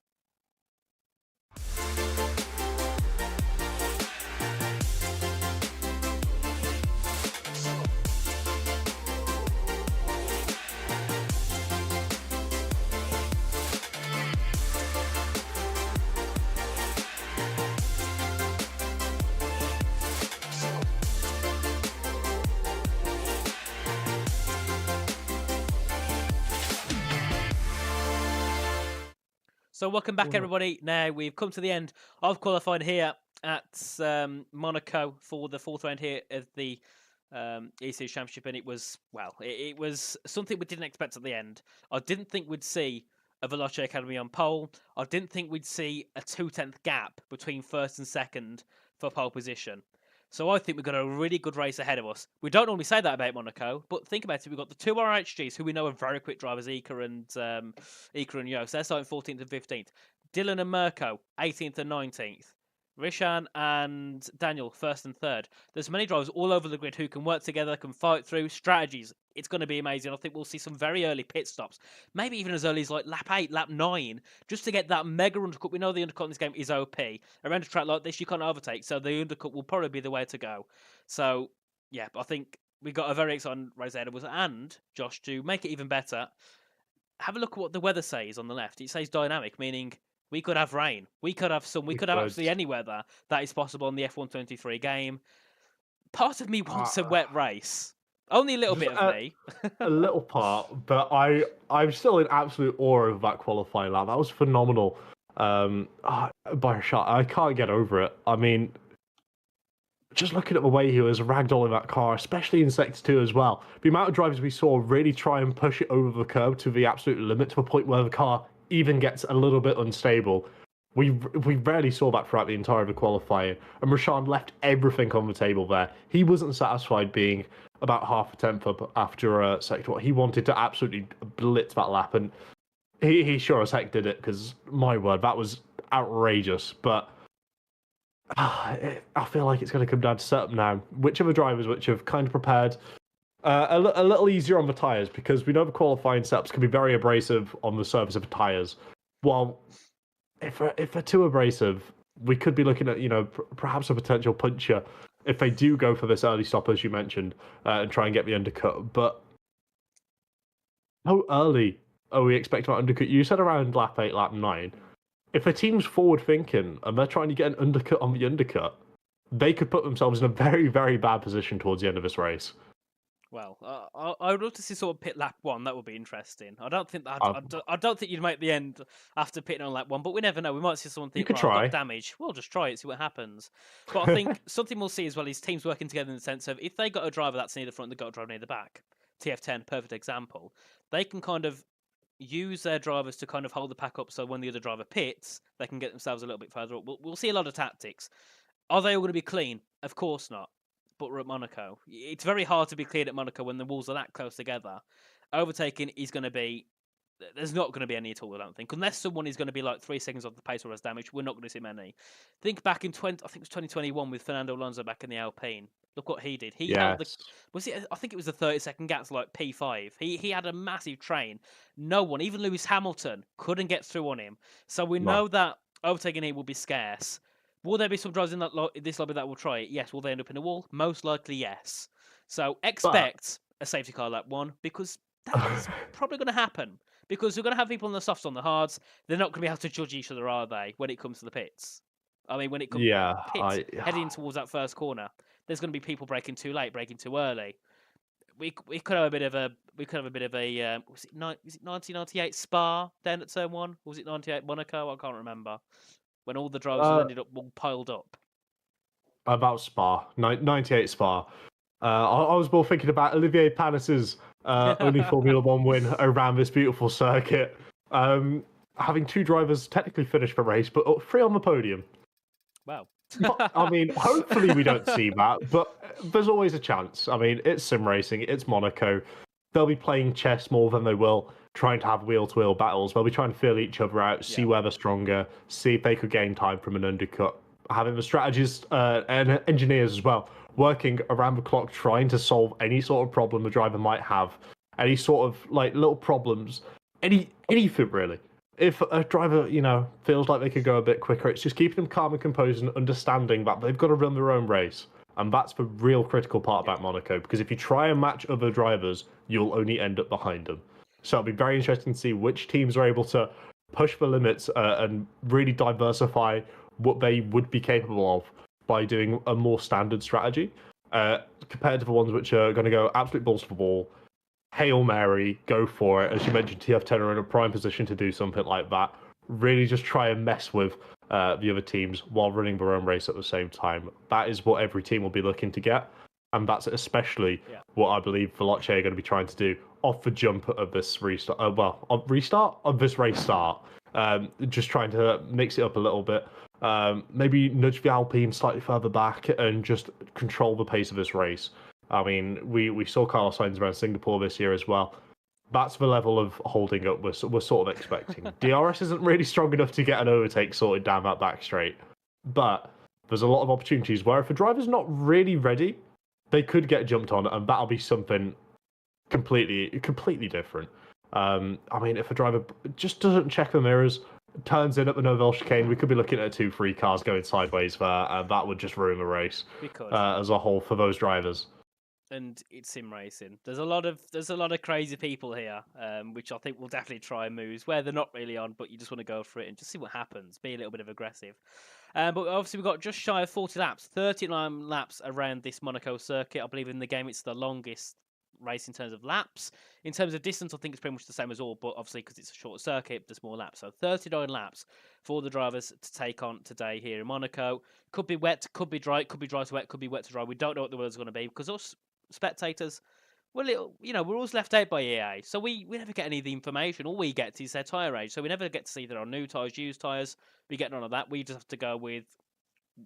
So welcome back, everybody. Now we've come to the end of qualifying here at Monaco for the fourth round here of the EC Championship, and it was it was something we didn't expect at the end. I didn't think we'd see a Veloce Academy on pole. I didn't think we'd see a 2/10 gap between first and second for pole position. So I think we've got a really good race ahead of us. We don't normally say that about Monaco, but think about it. We've got the two RHGs who we know are very quick drivers, Ika and Yo. So they're starting 14th and 15th. Dylan and Mirko, 18th and 19th. Rishan and Daniel, first and third. There's many drivers all over the grid who can work together, can fight through strategies. It's going to be amazing. I think we'll see some very early pit stops, maybe even as early as like lap 8, lap 9, just to get that mega undercut. We know the undercut in this game is OP. Around a track like this, you can't overtake, so the undercut will probably be the way to go. So, yeah, I think we got a very exciting race ahead of us. And, Josh, to make it even better, have a look at what the weather says on the left. It says dynamic, meaning we could have rain. We could have sun. We could have absolutely any weather that is possible in the F123 game. Part of me wants a wet race. Only a little bit of me. A little part, but I'm still in absolute awe of that qualifying lap. That was phenomenal. By a shot. I can't get over it. I mean, just looking at the way he was ragdolling that car, especially in Sector 2 as well. The amount of drivers we saw really try and push it over the curb to the absolute limit, to a point where the car even gets a little bit unstable. We rarely saw that throughout the entire of the qualifying, and Rashawn left everything on the table there. He wasn't satisfied being about half a tenth up after Sector 1. He wanted to absolutely blitz that lap, and he sure as heck did it, because, my word, that was outrageous. But I feel like it's going to come down to setup now. Which of the drivers which have kind of prepared a little easier on the tyres, because we know the qualifying setups can be very abrasive on the surface of the tyres. Well, if they're too abrasive, we could be looking at, perhaps a potential puncher if they do go for this early stop, as you mentioned, and try and get the undercut. But how early are we expecting that undercut? You said around lap 8, lap 9. If a team's forward thinking and they're trying to get an undercut on the undercut, they could put themselves in a very, very bad position towards the end of this race. Well, I would love to see sort of pit lap 1. That would be interesting. I don't think you'd make the end after pitting on lap 1, but we never know. We might see someone think, you could right, try. I've got damage. We'll just try it, see what happens. But I think something we'll see as well is teams working together in the sense of, if they got a driver that's near the front, they've got a driver near the back. TF10, perfect example. They can kind of use their drivers to kind of hold the pack up, so when the other driver pits, they can get themselves a little bit further up. We'll see a lot of tactics. Are they all going to be clean? Of course not. But we're at Monaco. It's very hard to be clean at Monaco when the walls are that close together. Overtaking is going to be... There's not going to be any at all, I don't think. Unless someone is going to be like 3 seconds off the pace or has damage, we're not going to see many. Think back in I think it was 2021 with Fernando Alonso back in the Alpine. Look what he did. He held I think it was the 30-second gap to like P5. He had a massive train. No one, even Lewis Hamilton, couldn't get through on him. So we know that overtaking here will be scarce. Will there be some drivers in this lobby that will try it? Yes. Will they end up in a wall? Most likely, yes. So expect a safety car lap 1, because that's probably going to happen. Because we're going to have people on the softs, on the hards. They're not going to be able to judge each other, are they, when it comes to the pits? I mean, when it comes to pits, heading towards that first corner, there's going to be people braking too late, braking too early. We could have a bit of a was it 1998 Spa down at turn 1? Or was it 98 Monaco? I can't remember. When all the drivers ended up all piled up. About Spa, 98 Spa. I was more thinking about Olivier Panis's only Formula One win around this beautiful circuit. Having 2 drivers technically finish the race, but 3 on the podium. Wow. I mean, hopefully we don't see that, but there's always a chance. I mean, it's sim racing, it's Monaco. They'll be playing chess more than they will trying to have wheel-to-wheel battles. They'll be trying to feel each other out, see where they're stronger, see if they could gain time from an undercut. Having the strategists and engineers as well working around the clock, trying to solve any sort of problem the driver might have, any sort of like little problems, anything really. If a driver, feels like they could go a bit quicker, it's just keeping them calm and composed and understanding that they've got to run their own race. And that's the real critical part about Monaco, because if you try and match other drivers, you'll only end up behind them. So it'll be very interesting to see which teams are able to push the limits and really diversify what they would be capable of by doing a more standard strategy, compared to the ones which are going to go absolute balls to the wall, Hail Mary, go for it. As you mentioned, TF10 are in a prime position to do something like that, really just try and mess with the other teams while running their own race at the same time. That is what every team will be looking to get, and that's especially what I believe Veloce are going to be trying to do off the jump of this restart. Restart of this race start. Just trying to mix it up a little bit. Maybe nudge the Alpine slightly further back and just control the pace of this race. I mean, we saw Carlos Sainz around Singapore this year as well. That's the level of holding up we're sort of expecting. DRS isn't really strong enough to get an overtake sorted down that back straight, but there's a lot of opportunities where if a driver's not really ready, they could get jumped on, and that'll be something completely different. I mean, if a driver just doesn't check the mirrors, turns in at the Novell chicane, we could be looking at 2-3 cars going sideways there, and that would just ruin the race as a whole for those drivers. And it's sim racing. There's a lot of crazy people here, which I think will definitely try moves where they're not really on, but you just want to go for it and just see what happens. Be a little bit of aggressive. But obviously we've got just shy of 40 laps, 39 laps around this Monaco circuit. I believe in the game it's the longest race in terms of laps. In terms of distance, I think it's pretty much the same as all, but obviously because it's a short circuit, there's more laps. So 39 laps for the drivers to take on today here in Monaco. Could be wet, could be dry, could be dry to wet, could be wet to dry. We don't know what the weather's going to be because us spectators, we're always left out by EA, so we never get any of the information. All we get is their tyre age, so we never get to see there are new tyres, used tyres. We get none of that. We just have to go with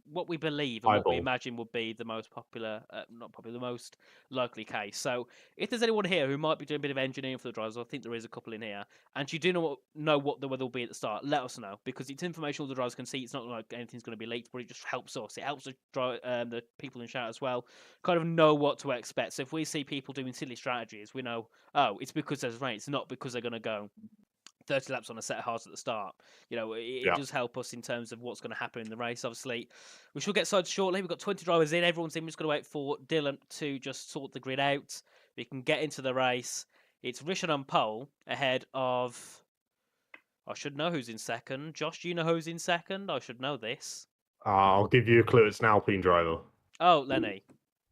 what we believe and what we imagine would be the most popular, the most likely case. So if there's anyone here who might be doing a bit of engineering for the drivers, I think there is a couple in here, and you do know what the weather will be at the start, let us know, because it's information all the drivers can see. It's not like anything's going to be leaked, but it just helps us. It helps the people in chat as well kind of know what to expect. So if we see people doing silly strategies, we know, oh, it's because there's rain. It's not because they're going to go 30 laps on a set of hards at the start. It does help us in terms of what's going to happen in the race. Obviously, we shall get started shortly. We've got 20 drivers in. Everyone's in. We're just going to wait for Dylan to just sort the grid out. We can get into the race. It's Richard on pole ahead of... I should know who's in second. Josh, do you know who's in second? I should know this. I'll give you a clue. It's an Alpine driver. Oh, Lenny.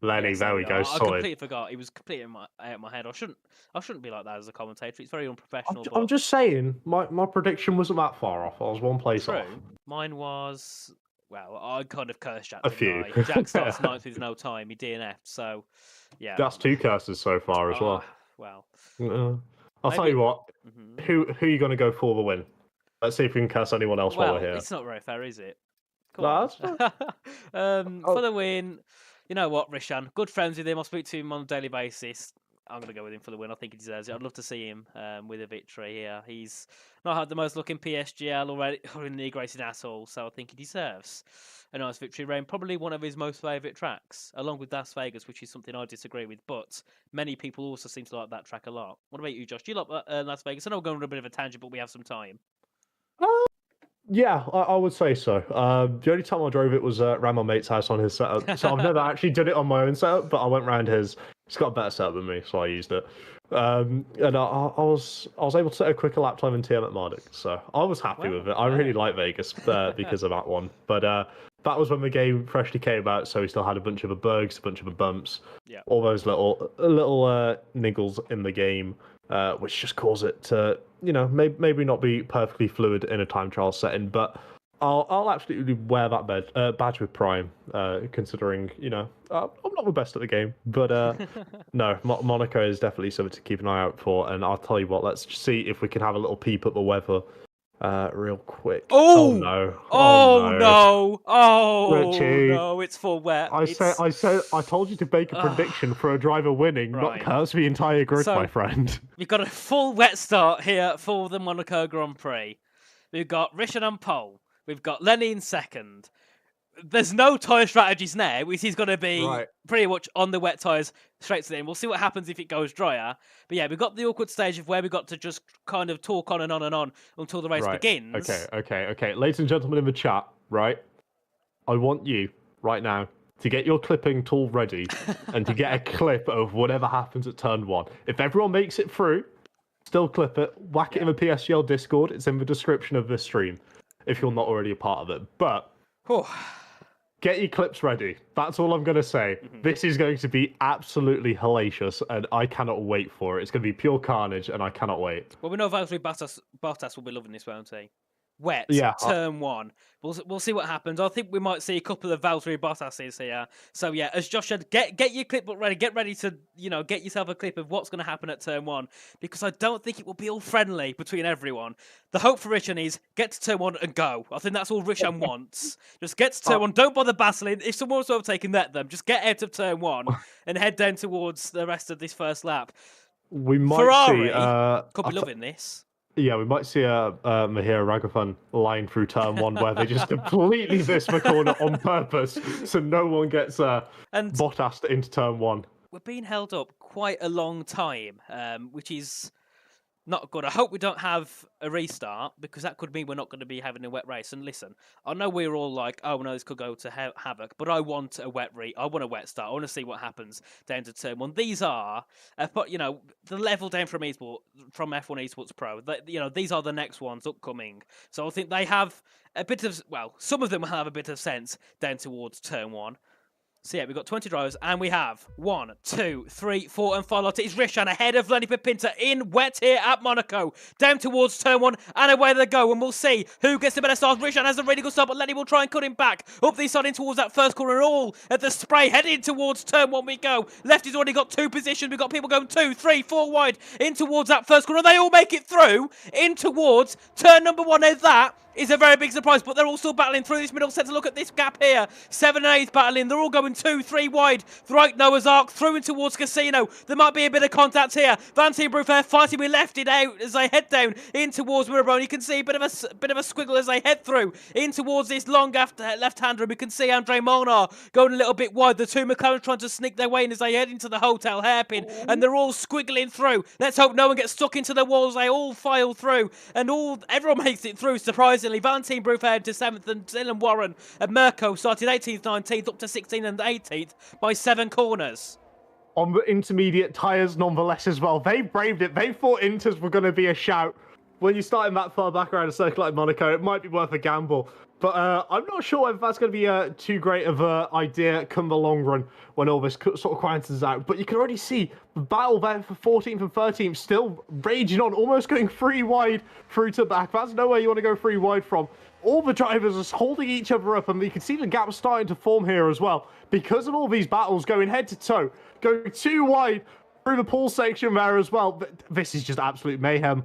Yes, there we go. I completely forgot. He was completely out of my head. I shouldn't be like that as a commentator. It's very unprofessional. I'm just saying, my prediction wasn't that far off. I was one place off. Mine was, well, I kind of cursed Jack. A few. Jack starts ninth with no time. He DNF'd, so yeah. That's 2 curses so far as well. Well, I'll tell you what. Who are you going to go for the win? Let's see if we can curse anyone else while we're here. It's not very fair, is it? For the win. You know what, Rishan? Good friends with him. I speak to him on a daily basis. I'm going to go with him for the win. I think he deserves it. I'd love to see him with a victory here. He's not had the most luck in PSGL already, or in the racing at all, so I think he deserves a nice victory reign. Probably one of his most favourite tracks, along with Las Vegas, which is something I disagree with, but many people also seem to like that track a lot. What about you, Josh? Do you like Las Vegas? I know we're going on a bit of a tangent, but we have some time. Yeah, I would say so. The only time I drove it was around my mate's house on his setup. So I've never actually done it on my own setup, but I went round his. He's got a better setup than me, so I used it. And I was able to set a quicker lap time in TM at Marduk, so I was happy with it. I really like Vegas because of that one. But that was when the game freshly came out, so we still had a bunch of bugs, a bunch of bumps, all those little niggles in the game, which just cause it to, maybe not be perfectly fluid in a time trial setting. But I'll absolutely wear that badge with Prime, considering, I'm not the best at the game. But no, Monaco is definitely something to keep an eye out for. And I'll tell you what, let's see if we can have a little peep at the weather real quick. Oh no! Oh no! Oh Richie, no! It's full wet. I told you to make a prediction for a driver winning, not curse the entire grid, my friend. We've got a full wet start here for the Monaco Grand Prix. We've got Richard on pole. We've got Lenny in second. There's no tyre strategies now, which is going to be pretty much on the wet tyres straight to the end. We'll see what happens if it goes drier. But yeah, we've got the awkward stage of where we've got to just kind of talk on and on and on until the race begins. Okay. Ladies and gentlemen in the chat, right? I want you right now to get your clipping tool ready and to get a clip of whatever happens at turn 1. If everyone makes it through, still clip it, whack it in the PSGL Discord. It's in the description of this stream if you're not already a part of it. But get your clips ready. That's all I'm going to say. This is going to be absolutely hellacious, and I cannot wait for it. It's going to be pure carnage, and I cannot wait. Well, we know Valtteri Bottas will be loving this, won't he? wet, Yeah. turn one. We'll see what happens. I think we might see a couple of Valtteri Bottas's here. So yeah, as Josh said, get your clip ready. Get ready to get yourself a clip of what's going to happen at turn one, because I don't think it will be all friendly between everyone. The hope for Rishan is get to turn one and go. I think that's all Rishan wants. Just get to turn one. Don't bother battling. If someone's overtaken, let them. Just get out of turn one and head down towards the rest of this first lap. We might Ferrari see. could be loving this. Yeah, we might see a Mahira Raghavan line through turn one where they just completely miss the corner on purpose, so no one gets Bottas into turn one. We're being held up quite a long time, which is not good. I hope we don't have a restart, because that could mean we're not going to be having a wet race. And listen, I know we're all like, oh no, this could go to havoc, but I want a wet I want a wet start. I want to see what happens down to turn one. These are, the level down from from F1 Esports Pro. These are the next ones upcoming. So I think they have a bit of, some of them have a bit of sense down towards turn one. So yeah, we've got 20 drivers, and we have 1, 2, 3, 4, and 5 lots. It's Rishan ahead of Lenny Pipinta in wet here at Monaco. Down towards turn one, and away they go, and we'll see who gets the better start. Rishan has a really good start, but Lenny will try and cut him back. Up the side in towards that first corner, and all at the spray, heading towards turn one we go. Lefty's already got 2 positions. We've got people going 2, 3, 4 wide in towards that first corner. They all make it through in towards turn number 1. Now that is a very big surprise, but they're all still battling through this middle centre. Look at this gap here. 7 and 8 battling. They're all going 2, 3 wide. Right Noah's Ark through in towards Casino. There might be a bit of contact here. Vanteen Brufair fighting with Lefty out as they head down in towards Mirabone. You can see a bit of a squiggle as they head through in towards this long left-hander. We can see Andre Molnar going a little bit wide. The 2 McLaren trying to sneak their way in as they head into the hotel hairpin, and they're all squiggling through. Let's hope no one gets stuck into the walls. They all file through, and everyone makes it through, surprisingly. Valentine Brufair to 7th, and Dylan Warren and Mirko started 18th, 19th, up to 16th and 18th by 7 corners. On the intermediate tyres, nonetheless, as well. They braved it. They thought Inters were going to be a shout. When you're starting that far back around a circuit like Monaco, it might be worth a gamble. But I'm not sure if that's going to be too great of an idea come the long run when all this sort of quietens out. But you can already see the battle there for 14th and 13th still raging on, almost going 3 wide through to back. That's nowhere you want to go 3 wide from. All the drivers are holding each other up, and you can see the gap starting to form here as well. Because of all these battles going head to toe, going 2 wide through the pool section there as well. This is just absolute mayhem.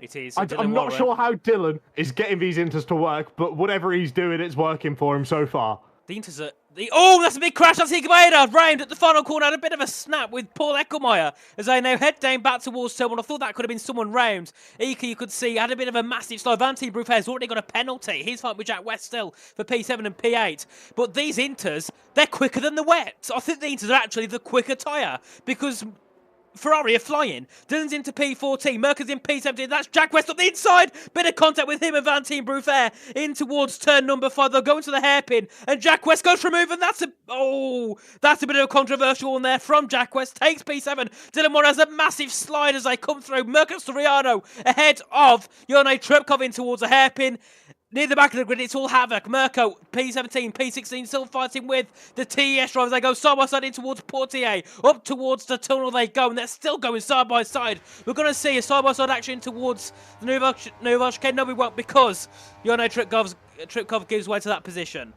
It is. I'm not sure how Dylan is getting these Inters to work, but whatever he's doing, it's working for him so far. The Inters are... Oh, that's a big crash. That's Higuaita round at the final corner. Had a bit of a snap with Paul Eckelmeyer as they now head down back towards turn one. I thought that could have been someone round. Ika, you could see, had a bit of a massive slide. Vanteen Brufair's already got a penalty. He's fighting with Jack West still for P7 and P8. But these Inters, they're quicker than the wets. I think the Inters are actually the quicker tyre, because Ferrari are flying. Dylan's into P14. Merker's in P17. That's Jack West on the inside. Bit of contact with him and Vanteen Brufair in towards turn number 5. They'll go into the hairpin, and Jack West goes for a move, and that's a bit of a controversial one there from Jack West. Takes P7. Dylan Moore has a massive slide as they come through. Merker Soriano ahead of Yone Trepkov in towards a hairpin. Near the back of the grid, it's all havoc. Mirko, P17, P16, still fighting with the TES drivers. They go side by side in towards Portier. Up towards the tunnel they go, and they're still going side by side. We're going to see a side by side action towards the Nouveau chicane. No, we won't, because Yone Tripkov gives way to that position.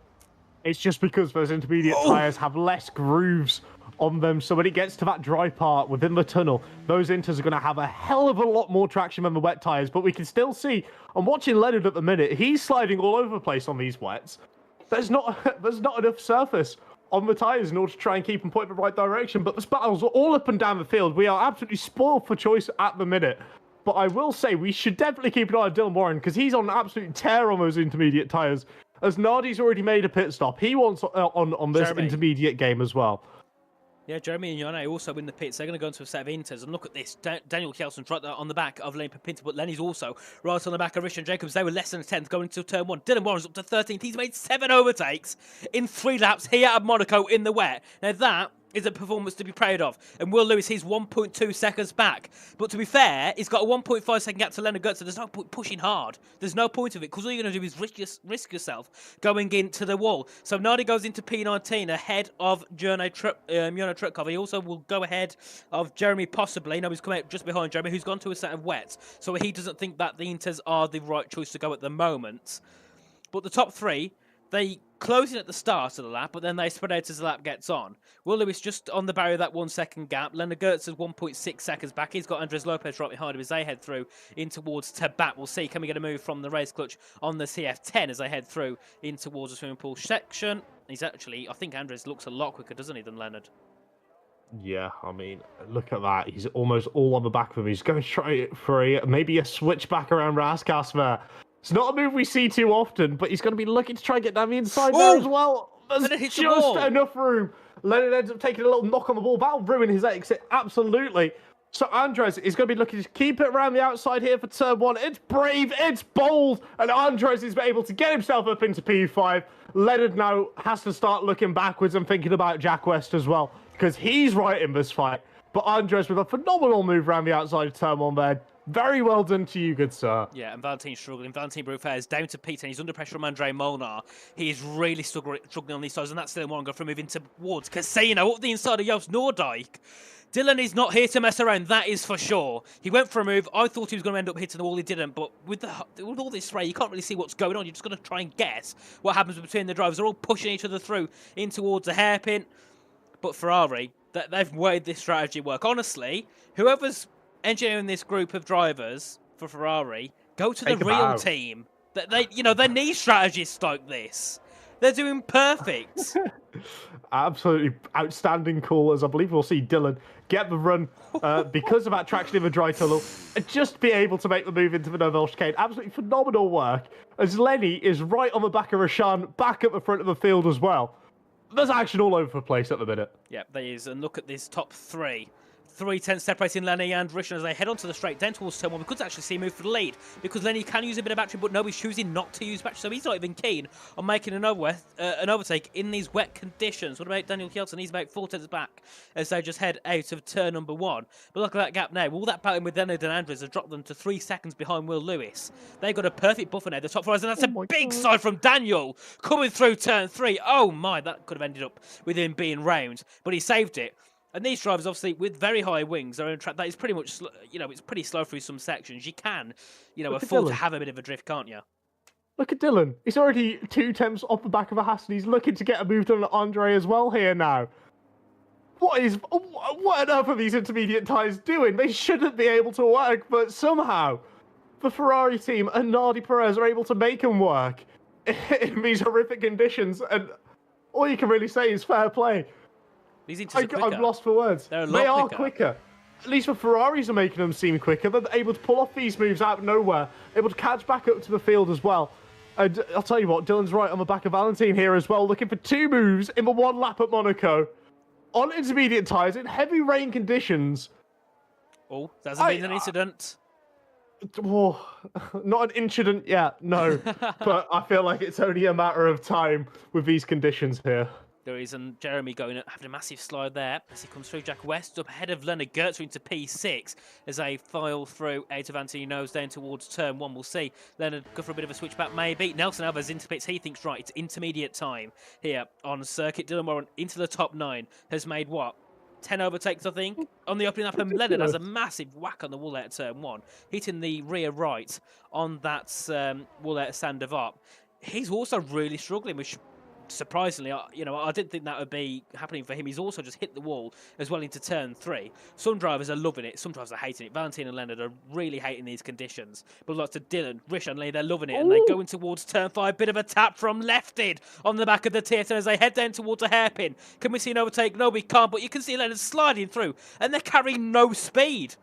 It's just because those intermediate tyres have less grooves on them, so when it gets to that dry part within the tunnel, those Inters are going to have a hell of a lot more traction than the wet tyres. But we can still see, I'm watching Leonard at the minute, he's sliding all over the place on these wets. There's not enough surface on the tyres in order to try and keep them pointing in the right direction. But the battles are all up and down the field. We are absolutely spoiled for choice at the minute. But I will say we should definitely keep an eye on Dylan Warren, because he's on an absolute tear on those intermediate tyres. As Nardi's already made a pit stop, he wants on this intermediate game as well. Yeah, Jeremy and Yone also in the pits. They're going to go into a set of Inters. And look at this. Daniel Kjelson's right there on the back of Lenny Pipinta, but Lenny's also right on the back of Richard Jacobs. They were less than a 10th going into turn 1. Dylan Warren's up to 13th. He's made 7 overtakes in 3 laps here at Monaco in the wet. Now that is a performance to be proud of. And Will Lewis, he's 1.2 seconds back. But to be fair, he's got a 1.5 second gap to Leonard Gertz, so there's no point pushing hard. There's no point of it, because all you're going to do is risk yourself going into the wall. So Nardi goes into P19 ahead of Jono Trutkov. He also will go ahead of Jeremy possibly. No, he's come out just behind Jeremy, who's gone to a set of wets. So he doesn't think that the Inters are the right choice to go at the moment. But the top three, they close in at the start of the lap, but then they spread out as the lap gets on. Will Lewis just on the barrier of that 1 second gap. Leonard Gertz is 1.6 seconds back. He's got Andres Lopez right behind him as they head through in towards Tabat. We'll see, can we get a move from the race clutch on the CF10 as they head through in towards the swimming pool section. He's actually, I think Andres looks a lot quicker, doesn't he, than Leonard? Yeah, I mean, look at that. He's almost all on the back of him. He's going straight for maybe a switch back around Raskasper. there. It's not a move we see too often, but he's going to be looking to try and get down the inside there as well. There's just enough room. Leonard ends up taking a little knock on the ball. That'll ruin his exit, absolutely. So Andres is going to be looking to keep it around the outside here for turn 1. It's brave, it's bold, and Andres is able to get himself up into P5. Leonard now has to start looking backwards and thinking about Jack West as well, because he's right in this fight. But Andres with a phenomenal move around the outside of turn 1 there. Very well done to you, good sir. Yeah, and Valentin's struggling. Valentin Brufair is down to Peter, and he's under pressure from Andre Molnar. He is really struggling on these sides, and that's still one go for moving towards Casino up the inside of Joost Noordijk. Dylan is not here to mess around, that is for sure. He went for a move. I thought he was going to end up hitting the wall. He didn't, but with all this spray, you can't really see what's going on. You're just going to try and guess what happens between the drivers. They're all pushing each other through in towards a hairpin. But Ferrari, they've made this strategy work. Honestly, whoever's engineering this group of drivers for Ferrari, go to the real team. They need strategists like this. They're doing perfect. Absolutely outstanding call, as I believe we'll see Dylan get the run because of that traction in the dry tunnel and just be able to make the move into the Novell chicane. Absolutely phenomenal work, as Lenny is right on the back of Rashan, back at the front of the field as well. There's action all over the place at the minute. Yeah, there is. And look at this top three. 3/10 separating Lenny and Rishan as they head onto the straight down towards turn 1. We could actually see him move for the lead because Lenny can use a bit of battery, but no, he's choosing not to use battery, so he's not even keen on making an overtake in these wet conditions. What about Daniel Kjelsen? He's about 4/10 back as they just head out of turn number 1. But look at that gap now. All that battling with Leonard and Andres has dropped them to 3 seconds behind Will Lewis. They've got a perfect buffer now, the top 4, and that's a big side from Daniel coming through turn 3. Oh my, that could have ended up with him being round, but he saved it. And these drivers, obviously, with very high wings, are on a track that is pretty much, it's pretty slow through some sections. You can, afford to have a bit of a drift, can't you? Look at Dylan. He's already 2 temps off the back of a Haas, and he's looking to get a move done at Andre as well here now. What on earth are these intermediate tyres doing? They shouldn't be able to work, but somehow the Ferrari team and Nardi Perez are able to make them work in these horrific conditions, and all you can really say is fair play. These Inters are quicker. I'm lost for words. They are quicker. At least the Ferraris are making them seem quicker. They're able to pull off these moves out of nowhere, able to catch back up to the field as well. And I'll tell you what, Dylan's right on the back of Valentin here as well, looking for 2 moves in the 1 lap at Monaco. On intermediate tyres, in heavy rain conditions. Oh, there hasn't been an incident. Oh, not an incident yet, no. But I feel like it's only a matter of time with these conditions here. There is, and Jeremy having a massive slide there as he comes through. Jack West up ahead of Leonard Gertz into P6 as they file through out of Anthony Nose down towards turn 1. We'll see Leonard go for a bit of a switchback maybe. Nelson Alvarez into pits. He thinks, right, it's intermediate time here on circuit. Dylan Warren into the top 9 has made what? 10 overtakes, I think, on the opening lap, and Leonard has a massive whack on the wall out turn 1, hitting the rear right on that wall out Sander Vop. He's also really struggling with surprisingly, I didn't think that would be happening for him. He's also just hit the wall as well into turn 3. Some drivers are loving it, some drivers are hating it. Valentin and Leonard are really hating these conditions. But lots of Dylan, Rish and Lee, they're loving it. And they go in towards turn 5. Bit of a tap from lefted on the back of the TSN as they head down towards a hairpin. Can we see an overtake? No, we can't. But you can see Leonard sliding through. And they're carrying no speed.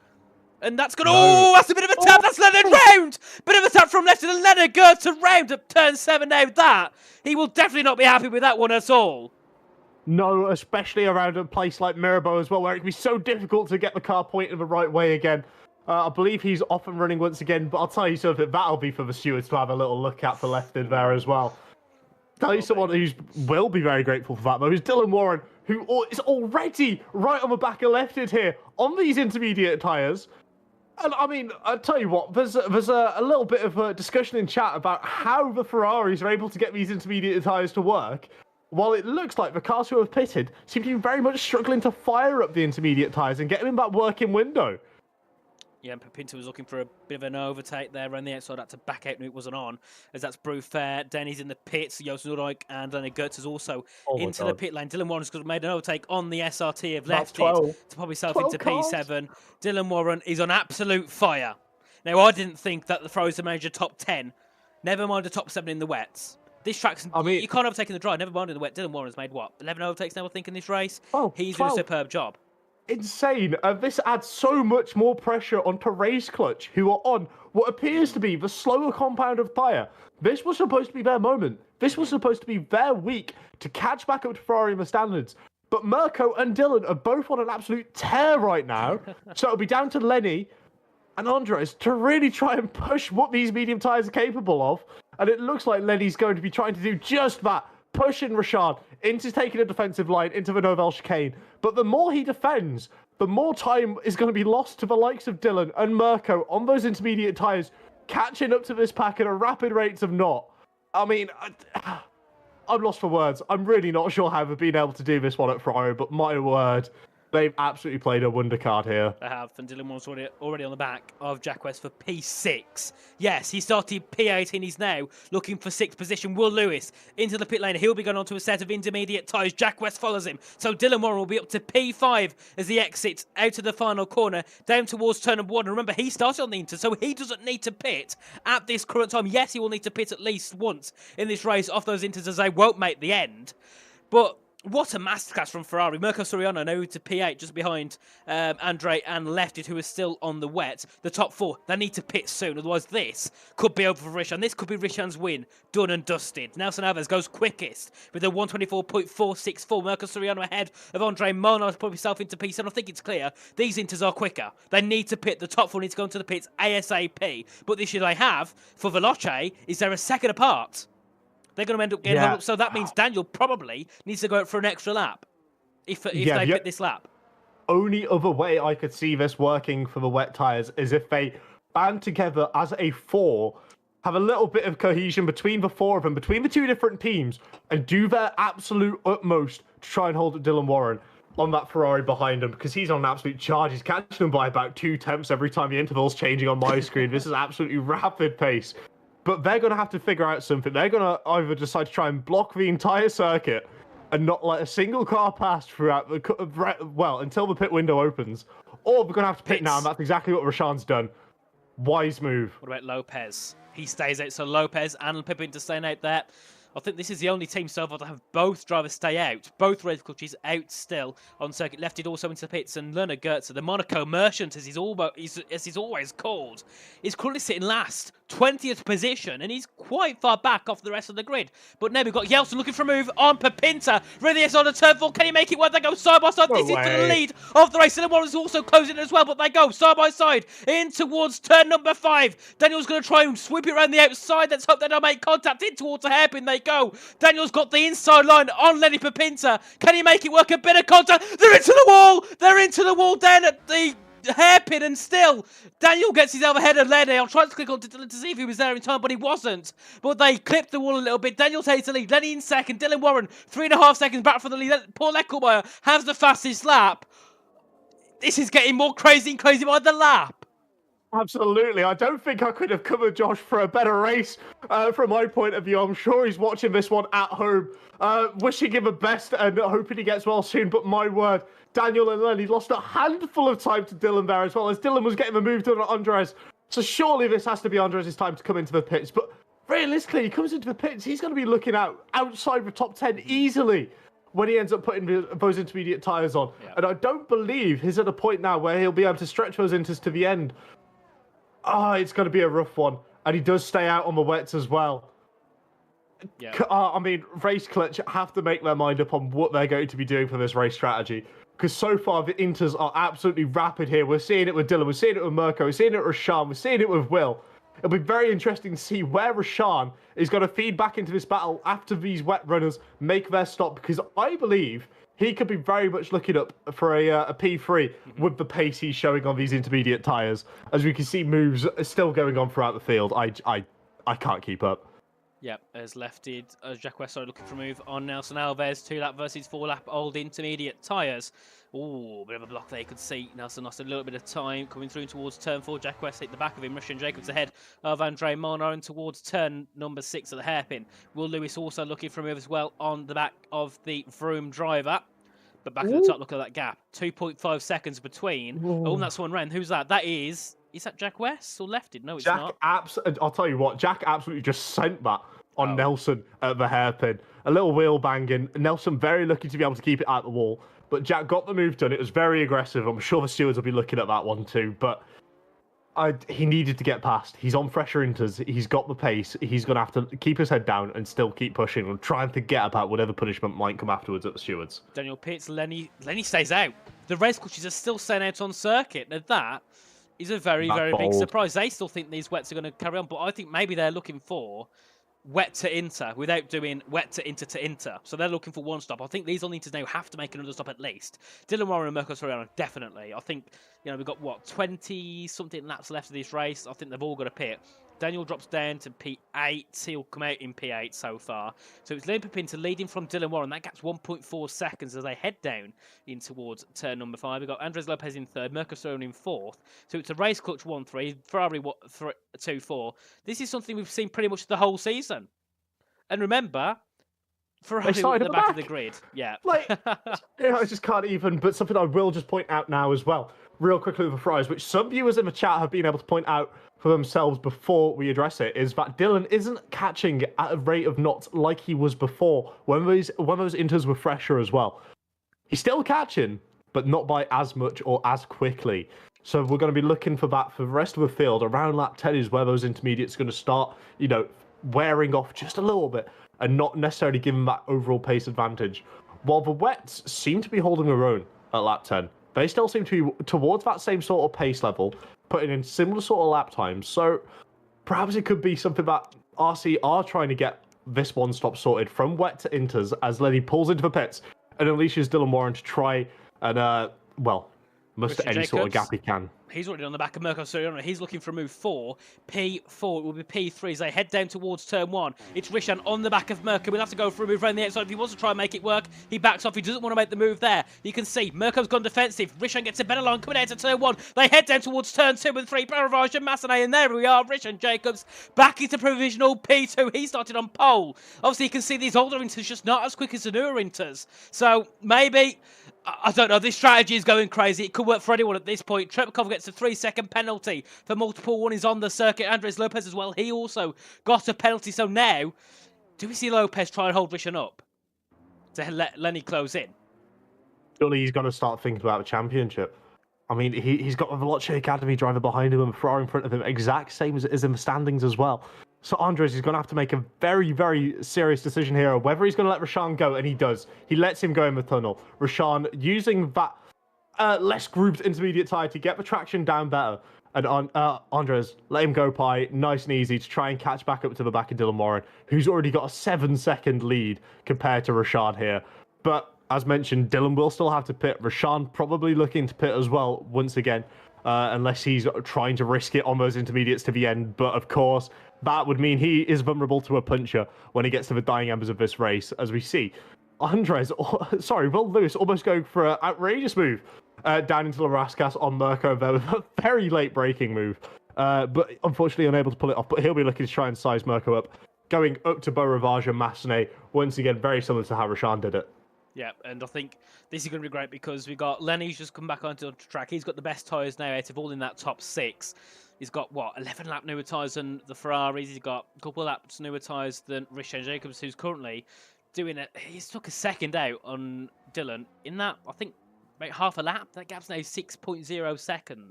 And that's going to... Oh, that's a bit of a tap. That's Leonard round. Bit of a tap from left. And Leonard Gertz around at turn 7 now. He will definitely not be happy with that one at all. No, especially around a place like Mirabeau as well, where it can be so difficult to get the car pointed the right way again. I believe he's off and running once again, but I'll tell you something, that'll be for the stewards to have a little look at for left in there as well. Tell you someone who will be very grateful for that, though, is Dylan Warren, is already right on the back of lifted here on these intermediate tyres. And I mean, I'll tell you what, there's a little bit of a discussion in chat about how the Ferraris are able to get these intermediate tyres to work, while it looks like the cars who have pitted seem to be very much struggling to fire up the intermediate tyres and get them in that working window. Yeah, and Pinto was looking for a bit of an overtake there around the outside, had to back out and it wasn't on, as that's Brew Fair. Denny's in the pits, Joost Nordijk and Lenny Gertz is also into the pit lane. Dylan Warren's made an overtake on the SRT, have left it to pop himself into P7. Dylan Warren is on absolute fire. Now, I didn't think that the Frozen Manager top 10, never mind the top 7 in the wets. This track's, you can't overtake in the dry, never mind in the wet. Dylan Warren's made, what, 11 overtakes now, I think, in this race? He's doing a superb job. Insane. This adds so much more pressure onto Race Clutch, who are on what appears to be the slower compound of tyre. This was supposed to be their moment. This was supposed to be their week to catch back up to Ferrari in the standards. But Mirko and Dylan are both on an absolute tear right now. So it'll be down to Lenny and Andres to really try and push what these medium tyres are capable of. And it looks like Lenny's going to be trying to do just that. Pushing Rashad into taking a defensive line into the Novel chicane. But the more he defends, the more time is going to be lost to the likes of Dylan and Mirko on those intermediate tyres, catching up to this pack at a rapid rates of not. I mean, I'm lost for words. I'm really not sure how they've been able to do this one at Ferrari, but my word, they've absolutely played a wonder card here. They have, and Dylan Warren's already on the back of Jack West for P6. Yes, he started P8 and he's now looking for 6th position. Will Lewis into the pit lane. He'll be going on to a set of intermediate tyres. Jack West follows him. So Dylan Warren will be up to P5 as he exits out of the final corner, down towards turn number 1. And remember, he started on the Inter, so he doesn't need to pit at this current time. Yes, he will need to pit at least once in this race off those Inters as they won't make the end. But what a masterclass from Ferrari. Mirko Soriano now to P8, just behind Andre and Lefted, who is still on the wet. The top 4, they need to pit soon, otherwise this could be over for Rishan. This could be Rishan's win, done and dusted. Nelson Alves goes quickest with a 124.464. Mirko Soriano ahead of Andre Molnar to put himself into P7. I think it's clear, these Inters are quicker. They need to pit. The top 4 need to go into the pits ASAP. But the issue they have for Veloce is they're a second apart. They're going to end up getting hung up, so that means Daniel probably needs to go out for an extra lap if they pit this lap. Only other way I could see this working for the wet tyres is if they band together as a 4, have a little bit of cohesion between the 4 of them, between the 2 different teams, and do their absolute utmost to try and hold Dylan Warren on that Ferrari behind him, because he's on an absolute charge. He's catching him by about 2 tenths every time the interval's changing on my screen. This is absolutely rapid pace. But they're going to have to figure out something. They're going to either decide to try and block the entire circuit and not let a single car pass throughout until the pit window opens, or they're going to have to pit now, and that's exactly what Rashan's done. Wise move. What about Lopez? He stays out, so Lopez and Pippin to staying out there. I think this is the only team so far to have both drivers stay out. Both race clutches out still on circuit. Lefted also into the pits, and Lerner Gertz, the Monaco merchant, as he's always called, is currently sitting last, 20th position, and he's quite far back off the rest of the grid. But now we've got Yeltsin looking for a move on Papinta. Really is on the turn 4. Can he make it work? They go side by side. This is the lead of the race. And Warren is also closing as well, but they go side by side in towards turn number 5. Daniel's going to try and sweep it around the outside. Let's hope they don't make contact. In towards the hairpin they go. Daniel's got the inside line on Lenny Papinta. Can he make it work? A bit of contact. They're into the wall. They're into the wall down at the hairpin, and still Daniel gets his other head of Lenny. I'll try to click on to see if he was there in time, but he wasn't. But they clipped the wall a little bit. Daniel takes the lead. Lenny in second. Dylan Warren 3.5 seconds back from the lead. Paul Leckelmeyer has the fastest lap. This is getting more crazy and crazy by the lap. Absolutely. I don't think I could have covered Josh for a better race from my point of view. I'm sure he's watching this one at home, wishing him the best and hoping he gets well soon. But my word, Daniel and Lenny lost a handful of time to Dylan there, as well as Dylan was getting the move done on Andres. So surely this has to be Andres' time to come into the pits. But realistically, he comes into the pits, he's going to be looking outside the top 10 easily when he ends up putting those intermediate tyres on. Yeah. And I don't believe he's at a point now where he'll be able to stretch those inters to the end. It's going to be a rough one. And he does stay out on the wets as well. Yeah. I mean, Race Clutch have to make their mind up on what they're going to be doing for this race strategy. Because so far, the inters are absolutely rapid here. We're seeing it with Dylan, we're seeing it with Mirko, we're seeing it with Rashan, we're seeing it with Will. It'll be very interesting to see where Rashan is going to feed back into this battle after these wet runners make their stop. Because I believe he could be very much looking up for a P3 with the pace he's showing on these intermediate tyres. As we can see, moves are still going on throughout the field. I can't keep up. Yep, as lefted, Jack West looking for a move on Nelson Alves, 2-lap versus 4-lap old intermediate tyres. Ooh, bit of a block there, you could see. Nelson lost a little bit of time coming through towards turn 4. Jack West hit the back of him, Russian Jacobs ahead of Andre Monar and towards turn number 6 at the hairpin. Will Lewis also looking for a move as well on the back of the Vroom driver. But back at the top, look at that gap. 2.5 seconds between. Ooh. Oh, and that's one round. Who's that? Is that Jack West or lefted? No, it's Jack not. I'll tell you what, Jack absolutely just sent that on Nelson at the hairpin. A little wheel banging. Nelson very lucky to be able to keep it at the wall. But Jack got the move done. It was very aggressive. I'm sure the stewards will be looking at that one too. But he needed to get past. He's on fresher inters. He's got the pace. He's going to have to keep his head down and still keep pushing and try and forget about whatever punishment might come afterwards at the stewards. Daniel Pitts, Lenny stays out. The race coaches are still staying out on circuit. Now that is a very, very big surprise. They still think these wets are going to carry on, but I think maybe they're looking for wet to inter without doing wet to inter. So they're looking for one stop. I think these all need to now have to make another stop at least. Dylan Warren and Mirko Soriano, definitely. I think, we've got, 20-something laps left of this race. I think they've all got to pit. Daniel drops down to P8. He'll come out in P8 so far. So it's Liam Pinto leading from Dylan Warren. That gap's 1.4 seconds as they head down in towards turn number 5. We've got Andres Lopez in 3rd, Mirko Soriano in 4th. So it's a race clutch 1-3, Ferrari 2-4. This is something we've seen pretty much the whole season. And remember, Ferrari at the back of the grid. Yeah. I just can't even. But something I will just point out now as well, real quickly with the Ferraris, which some viewers in the chat have been able to point out for themselves before we address it, is that Dylan isn't catching at a rate of knots like he was before when those inters were fresher as well. He's still catching, but not by as much or as quickly. So we're going to be looking for that for the rest of the field. Around lap 10 is where those intermediates are going to start, wearing off just a little bit and not necessarily giving that overall pace advantage. While the wets seem to be holding their own at lap 10, they still seem to be towards that same sort of pace level, putting in similar sort of lap times. So perhaps it could be something that RC are trying to get this one stop sorted from wet to inters as Lenny pulls into the pits and unleashes Dylan Warren to try and, muster any sort of gap he can. He's already on the back of Mirko Soriano. He's looking for a move 4. P4, it will be P3 as they head down towards turn 1. It's Rishan on the back of Mirko. We'll have to go for a move around the outside. If he wants to try and make it work, he backs off. He doesn't want to make the move there. You can see Mirko's gone defensive. Rishan gets a better line coming out to turn 1. They head down towards turn 2 and 3. Baravage and Massenet, and there we are. Rishan Jacobs back into provisional P2. He started on pole. Obviously, you can see these older inters just not as quick as the newer inters. So maybe, I don't know, this strategy is going crazy. It could work for anyone at this point. Trepkov gets a 3-second penalty for multiple warnings on the circuit. Andres Lopez as well. He also got a penalty. So now, do we see Lopez try and hold Rishan up to let Lenny close in? Surely he's got to start thinking about the championship. I mean, he's got a Veloce Academy driver behind him and Ferrari in front of him, exact same as it is in the standings as well. So Andres is going to have to make a very, very serious decision here whether he's going to let Rashan go, and he does. He lets him go in the tunnel. Rashan using that less grouped intermediate tyre to get the traction down better. And Andres, let him go by nice and easy to try and catch back up to the back of Dylan Warren, who's already got a 7-second lead compared to Rashan here. But as mentioned, Dylan will still have to pit. Rashan probably looking to pit as well once again, unless he's trying to risk it on those intermediates to the end. But of course, that would mean he is vulnerable to a puncher when he gets to the dying embers of this race, as we see Will Lewis almost going for an outrageous move down into the Raskas on Mirko there with a very late braking move. But unfortunately unable to pull it off. But he'll be looking to try and size Mirko up, going up to Beau Rivage and Massenet, once again, very similar to how Rashan did it. Yeah, and I think this is going to be great because we got Lenny's just come back onto the track. He's got the best tyres now out of all in that top 6. He's got, 11 lap newer tyres than the Ferraris. He's got a couple of laps newer tyres than Rishan Jacobs, who's currently doing it. He's took a second out on Dylan. In that, I think, about half a lap. That gap's now 6.0 seconds.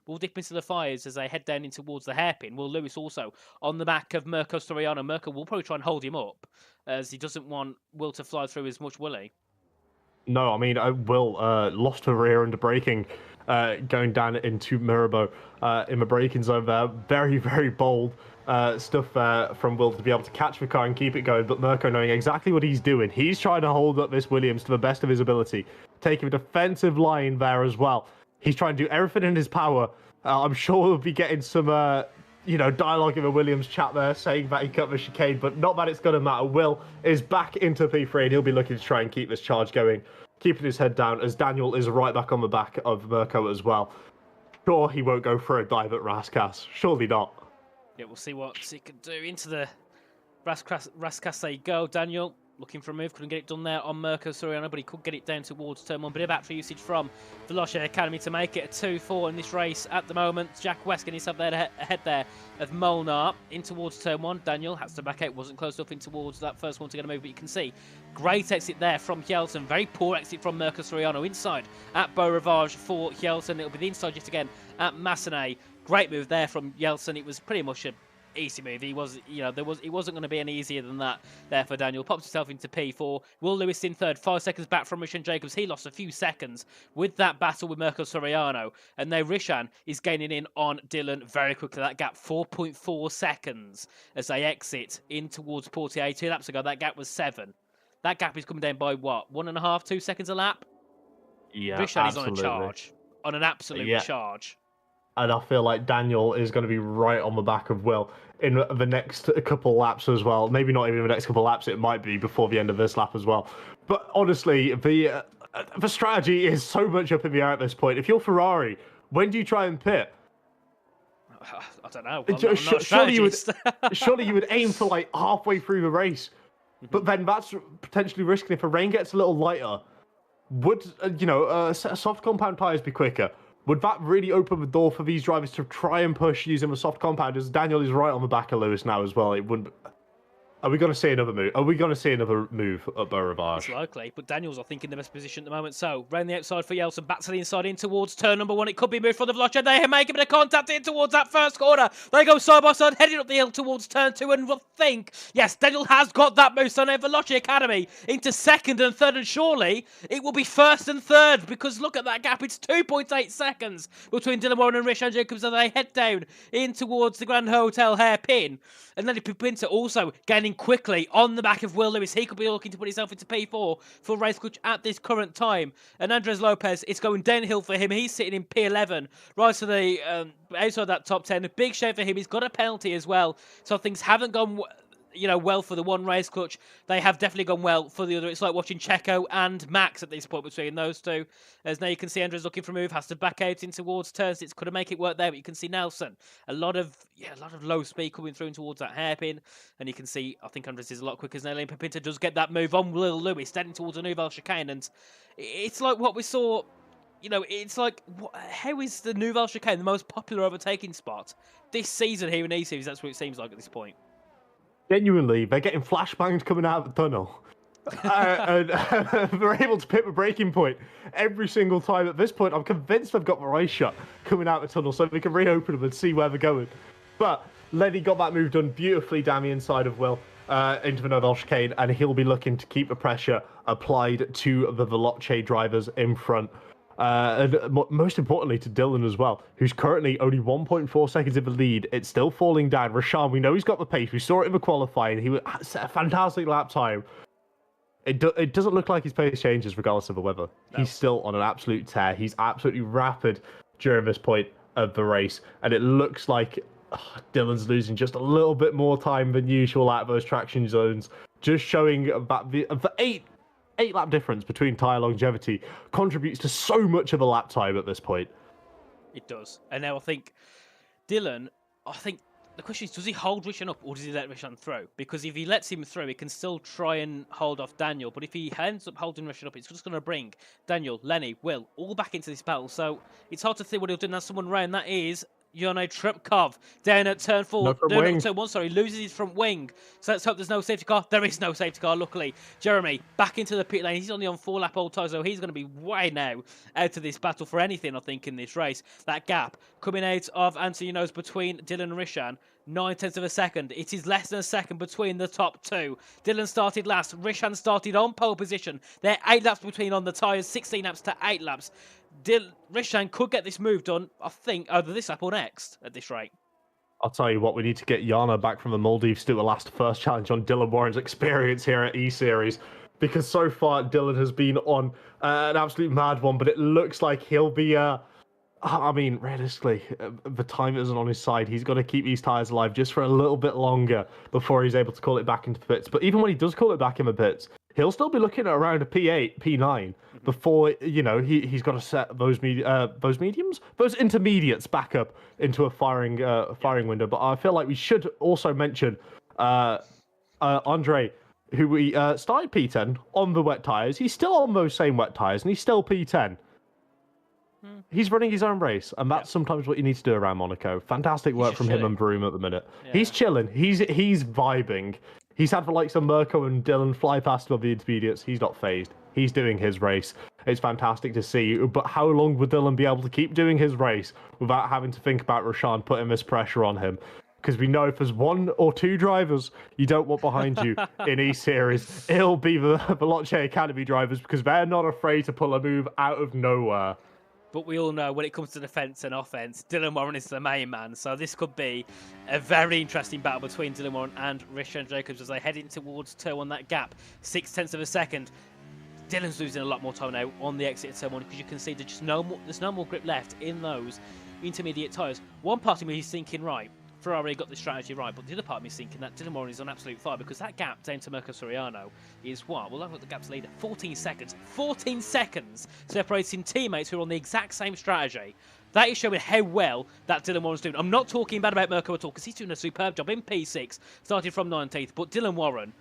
We'll dip into the fires as they head down in towards the hairpin. Will Lewis also on the back of Mirko Soriano. Mirko will probably try and hold him up as he doesn't want Will to fly through as much, will he? No, I mean, Will lost her rear under braking, going down into Mirabeau in the braking zone there. Very, very bold stuff from Will to be able to catch the car and keep it going, but Mirko knowing exactly what he's doing. He's trying to hold up this Williams to the best of his ability, taking a defensive line there as well. He's trying to do everything in his power. I'm sure we'll be getting some, dialogue in the Williams chat there saying that he cut the chicane, but not that it's going to matter. Will is back into P3 and he'll be looking to try and keep this charge going, keeping his head down as Daniel is right back on the back of Mirko as well. Sure, he won't go for a dive at Raskas. Surely not. Yeah, we'll see what he can do. Into the Raskas they go. Daniel looking for a move. Couldn't get it done there on Mirko Soriano, but he could get it down towards turn 1. Bit of battery usage from Veloce Academy to make it a 2-4 in this race at the moment. Jack West getting himself there ahead there of Molnar in towards turn 1. Daniel has to back out. Wasn't close enough in towards that first one to get a move, but you can see great exit there from Hjelsen. Very poor exit from Mirko Soriano inside at Beau Rivage for Hjelsen. It'll be the inside yet again at Massenet. Great move there from Hjelsen. It was pretty much a easy move. It wasn't going to be any easier than that there for Daniel. Pops himself into P4. Will Lewis in third, 5 seconds back from Rishan Jacobs. He lost a few seconds with that battle with Mirko Soriano, and now Rishan is gaining in on Dylan very quickly. That gap 4.4 seconds as they exit in towards Portier. 2 laps ago that gap was 7. That gap is coming down by what, 1.5, 2 seconds a lap? Yeah, Rishan absolutely. is on a charge, on an absolute charge. And I feel like Daniel is going to be right on the back of Will in the next couple laps as well. Maybe not even the next couple laps, it might be before the end of this lap as well. But honestly, the strategy is so much up in the air at this point. If you're Ferrari, when do you try and pit? I don't know. I'm not surely you would aim for like halfway through the race. But then that's potentially risking if the rain gets a little lighter. Would, soft compound tyres be quicker? Would that really open the door for these drivers to try and push using the soft compound? As Daniel is right on the back of Lewis now as well. It wouldn't. Are we going to see another move? Are we going to see another move at Beau Rivage? It's likely, but Daniel's, I think, in the best position at the moment. So, round the outside for Hjelsen, back to the inside in towards turn number 1. It could be moved for the Veloce. They make a bit of contact in towards that first corner. They go side by side, heading up the hill towards turn 2, and we'll think, yes, Daniel has got that move. So now Veloce Academy into second and third, and surely it will be first and third, because look at that gap. It's 2.8 seconds between Dylan Warren and Rishan Jacobs as they head down in towards the Grand Hotel hairpin. And then Pinto also gaining quickly on the back of Will Lewis. He could be looking to put himself into P4 for race clutch at this current time. And Andres Lopez, it's going downhill for him. He's sitting in P11, right to the outside that top 10. A big shame for him. He's got a penalty as well. So things haven't gone well for the one race clutch. They have definitely gone well for the other. It's like watching Checo and Max at this point between those two. As now you can see Andres looking for a move, has to back out in towards turn 6. Could have make it work there, but you can see Nelson. A lot of low speed coming through towards that hairpin. And you can see, I think Andres is a lot quicker as Nelly Pinto does get that move on Will Lewis, standing towards a Nouvelle chicane. And it's like what we saw. It's like, how is the Nouvelle chicane the most popular overtaking spot this season here in E-Series? That's what it seems like at this point. Genuinely, they're getting flashbangs coming out of the tunnel. And they're able to pick the braking point every single time. At this point, I'm convinced they've got the right shot coming out of the tunnel so they can reopen them and see where they're going. But Lenny got that move done beautifully down the inside of Will into the Nouvelle chicane, and he'll be looking to keep the pressure applied to the Veloce drivers in front. And most importantly to Dylan as well, who's currently only 1.4 seconds in the lead. It's still falling down. Rashan, we know he's got the pace. We saw it in the qualifying. He set a fantastic lap time. It doesn't look like his pace changes regardless of the weather. No. He's still on an absolute tear. He's absolutely rapid during this point of the race. And it looks like Dylan's losing just a little bit more time than usual out of those traction zones. Just showing that the 8-lap difference between tyre longevity contributes to so much of the lap time at this point. It does. And now I think Dylan, the question is, does he hold Rishan up or does he let Rishan through? Because if he lets him through, he can still try and hold off Daniel. But if he ends up holding Rishan up, it's just going to bring Daniel, Lenny, Will all back into this battle. So it's hard to think what he'll do. Now someone round, that is Jono Trepkov down at turn 4. Turn 1, loses his front wing. So let's hope there's no safety car. There is no safety car, luckily. Jeremy back into the pit lane. He's only on 4-lap old tyres, so he's going to be way now out of this battle for anything, I think, in this race. That gap coming out of Antonio's between Dylan and Rishan. 9/10 of a second. It is less than a second between the top two. Dylan started last. Rishan started on pole position. They're 8 laps between on the tyres. 16 laps to 8 laps. Rishan could get this move done, I think, either this lap or next at this rate. I'll tell you what, we need to get Yana back from the Maldives to do a last first challenge on Dylan Warren's experience here at E-Series. Because so far, Dylan has been on an absolute mad one, but it looks like he'll be... I mean, realistically, the time isn't on his side. He's got to keep these tyres alive just for a little bit longer before he's able to call it back into the pits. But even when he does call it back in the pits, he'll still be looking at around a P8, P9 before, you know, he's got to set those intermediates back up into a firing window. But I feel like we should also mention Andre, who we started P10 on the wet tyres. He's still on those same wet tyres, and he's still P10. He's running his own race, and that's sometimes what you need to do around Monaco. Fantastic work from him and Broom at the minute. Yeah. He's chilling. He's vibing. He's had the likes of Mirko and Dylan fly past him on the intermediates. He's not phased. He's doing his race. It's fantastic to see. But how long would Dylan be able to keep doing his race without having to think about Rashaan putting this pressure on him? Because we know if there's one or two drivers you don't want behind you in E-Series, it'll be the Veloce Academy drivers, because they're not afraid to pull a move out of nowhere. But we all know when it comes to defence and offence, Dylan Warren is the main man. So this could be a very interesting battle between Dylan Warren and Richard Jacobs as they head in towards turn one. That gap, 0.6 of a second. Dylan's losing a lot more time now on the exit of turn one, because you can see there's no more grip left in those intermediate tyres. One part of me is thinking, right, Ferrari got the strategy right, but the other part of me is thinking that Dylan Warren is on absolute fire, because that gap down to Mirko Soriano is what? Well, look at the gap's leader. 14 seconds. 14 seconds separating teammates who are on the exact same strategy. That is showing how well that Dylan Warren's doing. I'm not talking bad about Mirko at all, because he's doing a superb job in P6, starting from 19th, but Dylan Warren,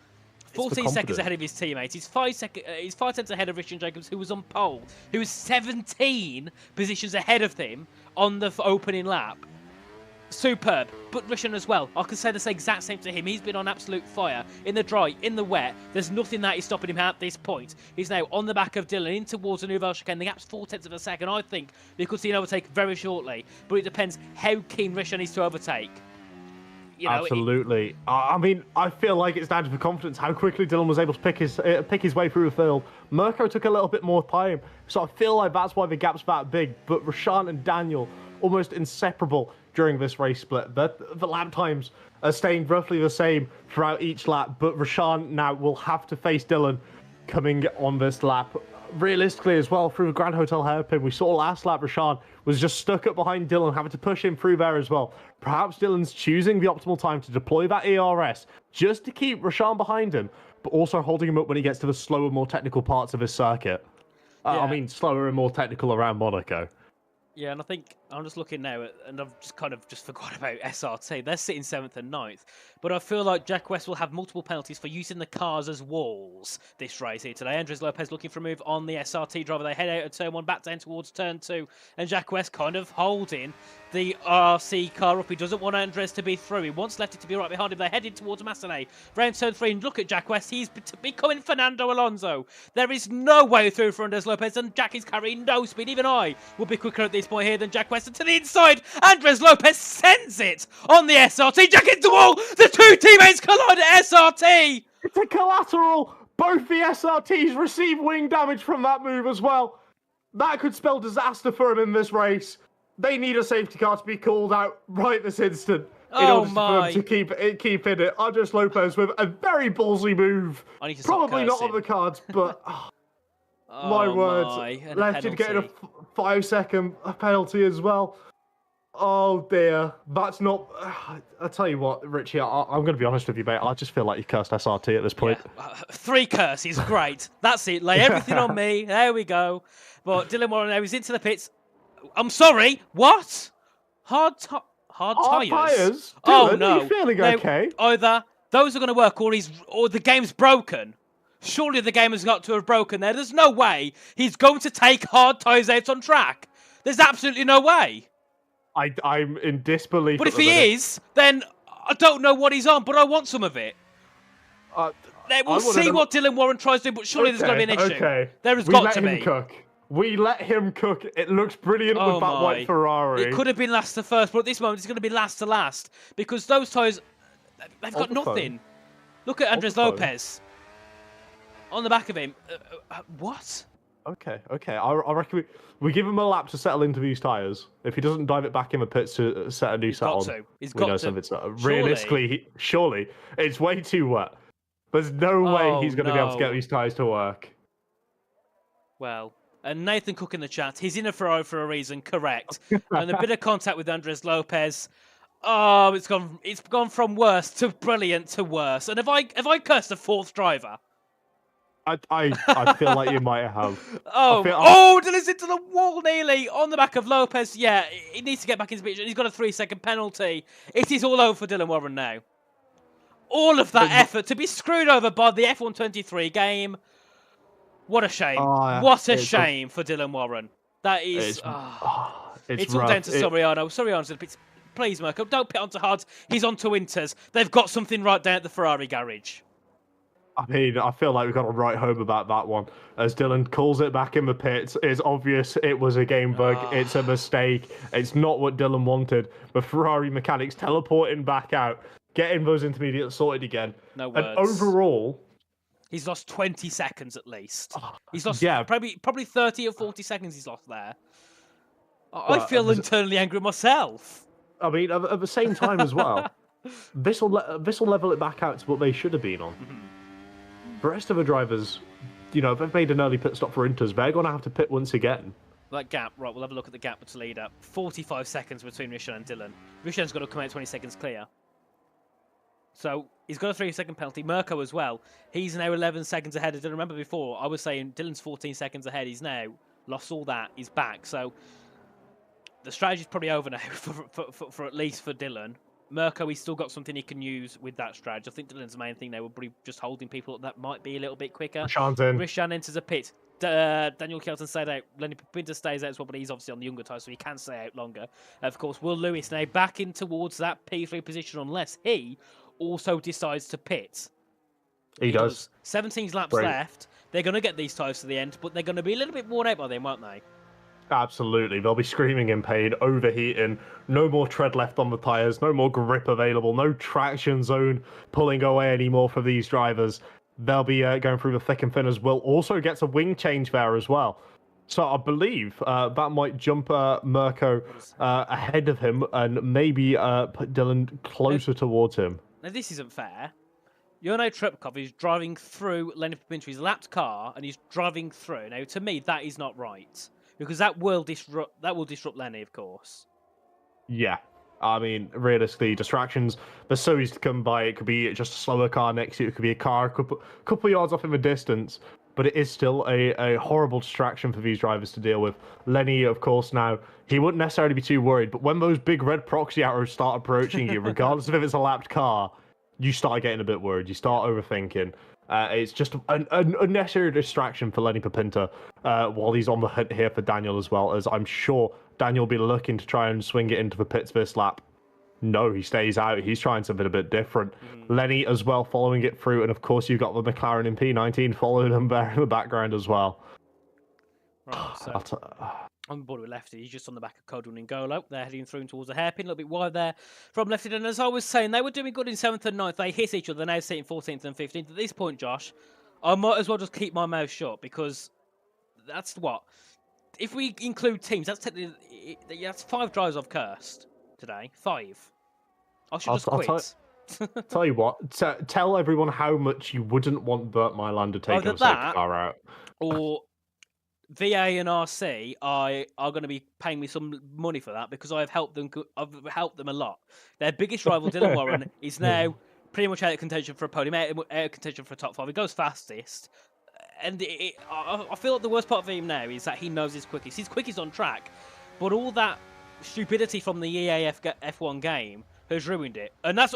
14 seconds ahead of his teammates. He's 5 tenths ahead of Richard Jacobs, who was on pole, who was 17 positions ahead of him on the opening lap. Superb. But Rishan as well. I can say the exact same to him. He's been on absolute fire. In the dry, in the wet. There's nothing that is stopping him at this point. He's now on the back of Dylan, in towards the Nouvelle Chicane. The gap's 0.4 of a second. I think we could see an overtake very shortly. But it depends how keen Rishan is to overtake. You know, absolutely. I mean, I feel like it's down to the confidence how quickly Dylan was able to pick his way through the field. Mirko took a little bit more time. So I feel like that's why the gap's that big. But Rashaan and Daniel, almost inseparable during this race split. The lap times are staying roughly the same throughout each lap, but Rashaan now will have to face Dylan coming on this lap. Realistically as well, through the Grand Hotel hairpin, we saw last lap Rashaan was just stuck up behind Dylan, having to push him through there as well. Perhaps Dylan's choosing the optimal time to deploy that ERS just to keep Rashaan behind him, but also holding him up when he gets to the slower, more technical parts of his circuit. I mean, slower and more technical around Monaco. Yeah, and I think I'm just looking now, and I've just forgot about SRT. They're sitting 7th and 9th. But I feel like Jack West will have multiple penalties for using the cars as walls this race here today. Andres Lopez looking for a move on the SRT driver. They head out of turn 1, back down towards turn 2. And Jack West kind of holding the RC car up. He doesn't want Andres to be through. He wants Lefty to be right behind him. They're heading towards Massenet. Round turn 3, and look at Jack West. He's becoming Fernando Alonso. There is no way through for Andres Lopez, and Jack is carrying no speed. Even I will be quicker at this point here than Jack West. And to the inside, Andres Lopez sends it on the SRT. Jack into the wall. The two teammates collide at SRT. It's a collateral. Both the SRTs receive wing damage from that move as well. That could spell disaster for him in this race. They need a safety car to be called out right this instant in order for them to keep in it. Andres Lopez with a very ballsy move. Probably not on the cards, but my words. Lefty getting a 5-second penalty as well. Oh dear, that's not. I tell you what, Richie, I'm going to be honest with you, mate. I just feel like you cursed SRT at this point. Yeah. 3 curses, great. That's it. Lay everything on me. There we go. But Dylan Warren now is into the pits. I'm sorry. What? Hard tires. Oh Dylan, no. Are you feeling okay? Either those are going to work, or the game's broken. Surely the game has got to have broken there. There's no way he's going to take hard tires out on track. There's absolutely no way. I'm in disbelief. But if he is, then I don't know what he's on, but I want some of it. We'll see what Dylan Warren tries to do, but surely there's got to be an issue. Okay. There has got to be. We let him cook. It looks brilliant with that white Ferrari. It could have been last to first, but at this moment it's going to be last to last because those tyres, they've got nothing. Look at Andres Lopez on the back of him. What? Okay. I reckon we give him a lap to settle into these tyres. If he doesn't dive it back in the pits to set a new set on, He's we got know to. something's Surely. realistically, surely it's way too wet. There's no way he's going to be able to get these tyres to work. Well, and Nathan Cook in the chat, he's in a Ferrari for a reason, correct. And a bit of contact with Andres Lopez. Oh, it's gone from worse to brilliant to worse. And have I cursed a fourth driver? I feel like you might have. Dylan's into the wall nearly on the back of Lopez. Yeah, he needs to get back into the picture. He's got a 3-second penalty. It is all over for Dylan Warren now. All of that effort to be screwed over by the F123 game. What a shame. What a shame for Dylan Warren. That is... It's all down to Soriano. Soriano's in the pits. Please, Mirko, don't pit onto Hards. He's onto Inters. They've got something right down at the Ferrari garage. I mean, I feel like we've got to write home about that one. As Dylan calls it back in the pits, it's obvious it was a game bug. It's a mistake. It's not what Dylan wanted. The Ferrari mechanics teleporting back out, getting those intermediates sorted again. No words. And overall... He's lost 20 seconds at least. He's lost probably 30 or 40 seconds he's lost there. I feel internally angry myself. I mean, at the same time as well, this will level it back out to what they should have been on. Mm-hmm. The rest of the drivers, if they've made an early pit stop for Inters, they're going to have to pit once again. That gap, right, we'll have a look at the gap to lead up. 45 seconds between Rishan and Dylan. Rishan's got to come out 20 seconds clear. So he's got a 3-second penalty. Mirko as well. He's now 11 seconds ahead of Dylan. Remember before, I was saying Dylan's 14 seconds ahead. He's now lost all that. He's back. So the strategy's probably over now for at least for Dylan. Mirko, he's still got something he can use with that strategy. I think Dylan's main thing now will be just holding people that might be a little bit quicker. Rishan enters a pit. Daniel Kelton stayed out. Lenny Pinter stays out as well, but he's obviously on the younger tyre, so he can stay out longer. Of course, Will Lewis now back in towards that P3 position unless he also decides to pit. He does. 17 laps left. They're going to get these tyres to the end, but they're going to be a little bit worn out by then, won't they? Absolutely. They'll be screaming in pain, overheating, no more tread left on the tyres, no more grip available, no traction zone pulling away anymore for these drivers. They'll be going through the thick and thin as well. Also gets a wing change there as well. So I believe that might jump Mirko ahead of him and maybe put Dylan closer towards him. Now, this isn't fair. Jono Trepkov is driving through Lenny Pinter's lapped car and he's driving through. Now, to me, that is not right. Because that will disrupt Lenny, of course. Yeah. I mean, realistically, distractions, they're so easy to come by. It could be just a slower car next to you. It could be a car a couple yards off in the distance. But it is still a horrible distraction for these drivers to deal with. Lenny, of course, now, he wouldn't necessarily be too worried. But when those big red proxy arrows start approaching you, regardless of if it's a lapped car, you start getting a bit worried. You start overthinking. It's just an unnecessary distraction for Lenny Papinta while he's on the hunt here for Daniel as well, as I'm sure Daniel will be looking to try and swing it into the pits this lap. No, he stays out. He's trying something a bit different. Lenny as well following it through, and of course you've got the McLaren in P19 following him there in the background as well. Right, so on board with Lefty. He's just on the back of Codwin and Golo. They're heading through towards the hairpin, a little bit wide there from Lefty. And as I was saying, they were doing good in 7th and 9th. They hit each other, now sitting 14th and 15th. At this point, Josh, I might as well just keep my mouth shut because that's what. If we include teams, that's technically that's 5 drives I've cursed today. 5. I should just quit. Tell you what, tell everyone how much you wouldn't want Bert Mylander taking a car out. Or VA and RC are going to be paying me some money for that because I've helped them a lot. Their biggest rival, Dylan Warren, is now pretty much out of contention for a podium, out of contention for a top 5. He goes fastest. And I feel like the worst part of him now is that he knows his quickies. His quickies on track, but all that stupidity from the EA F1 game has ruined it. And that's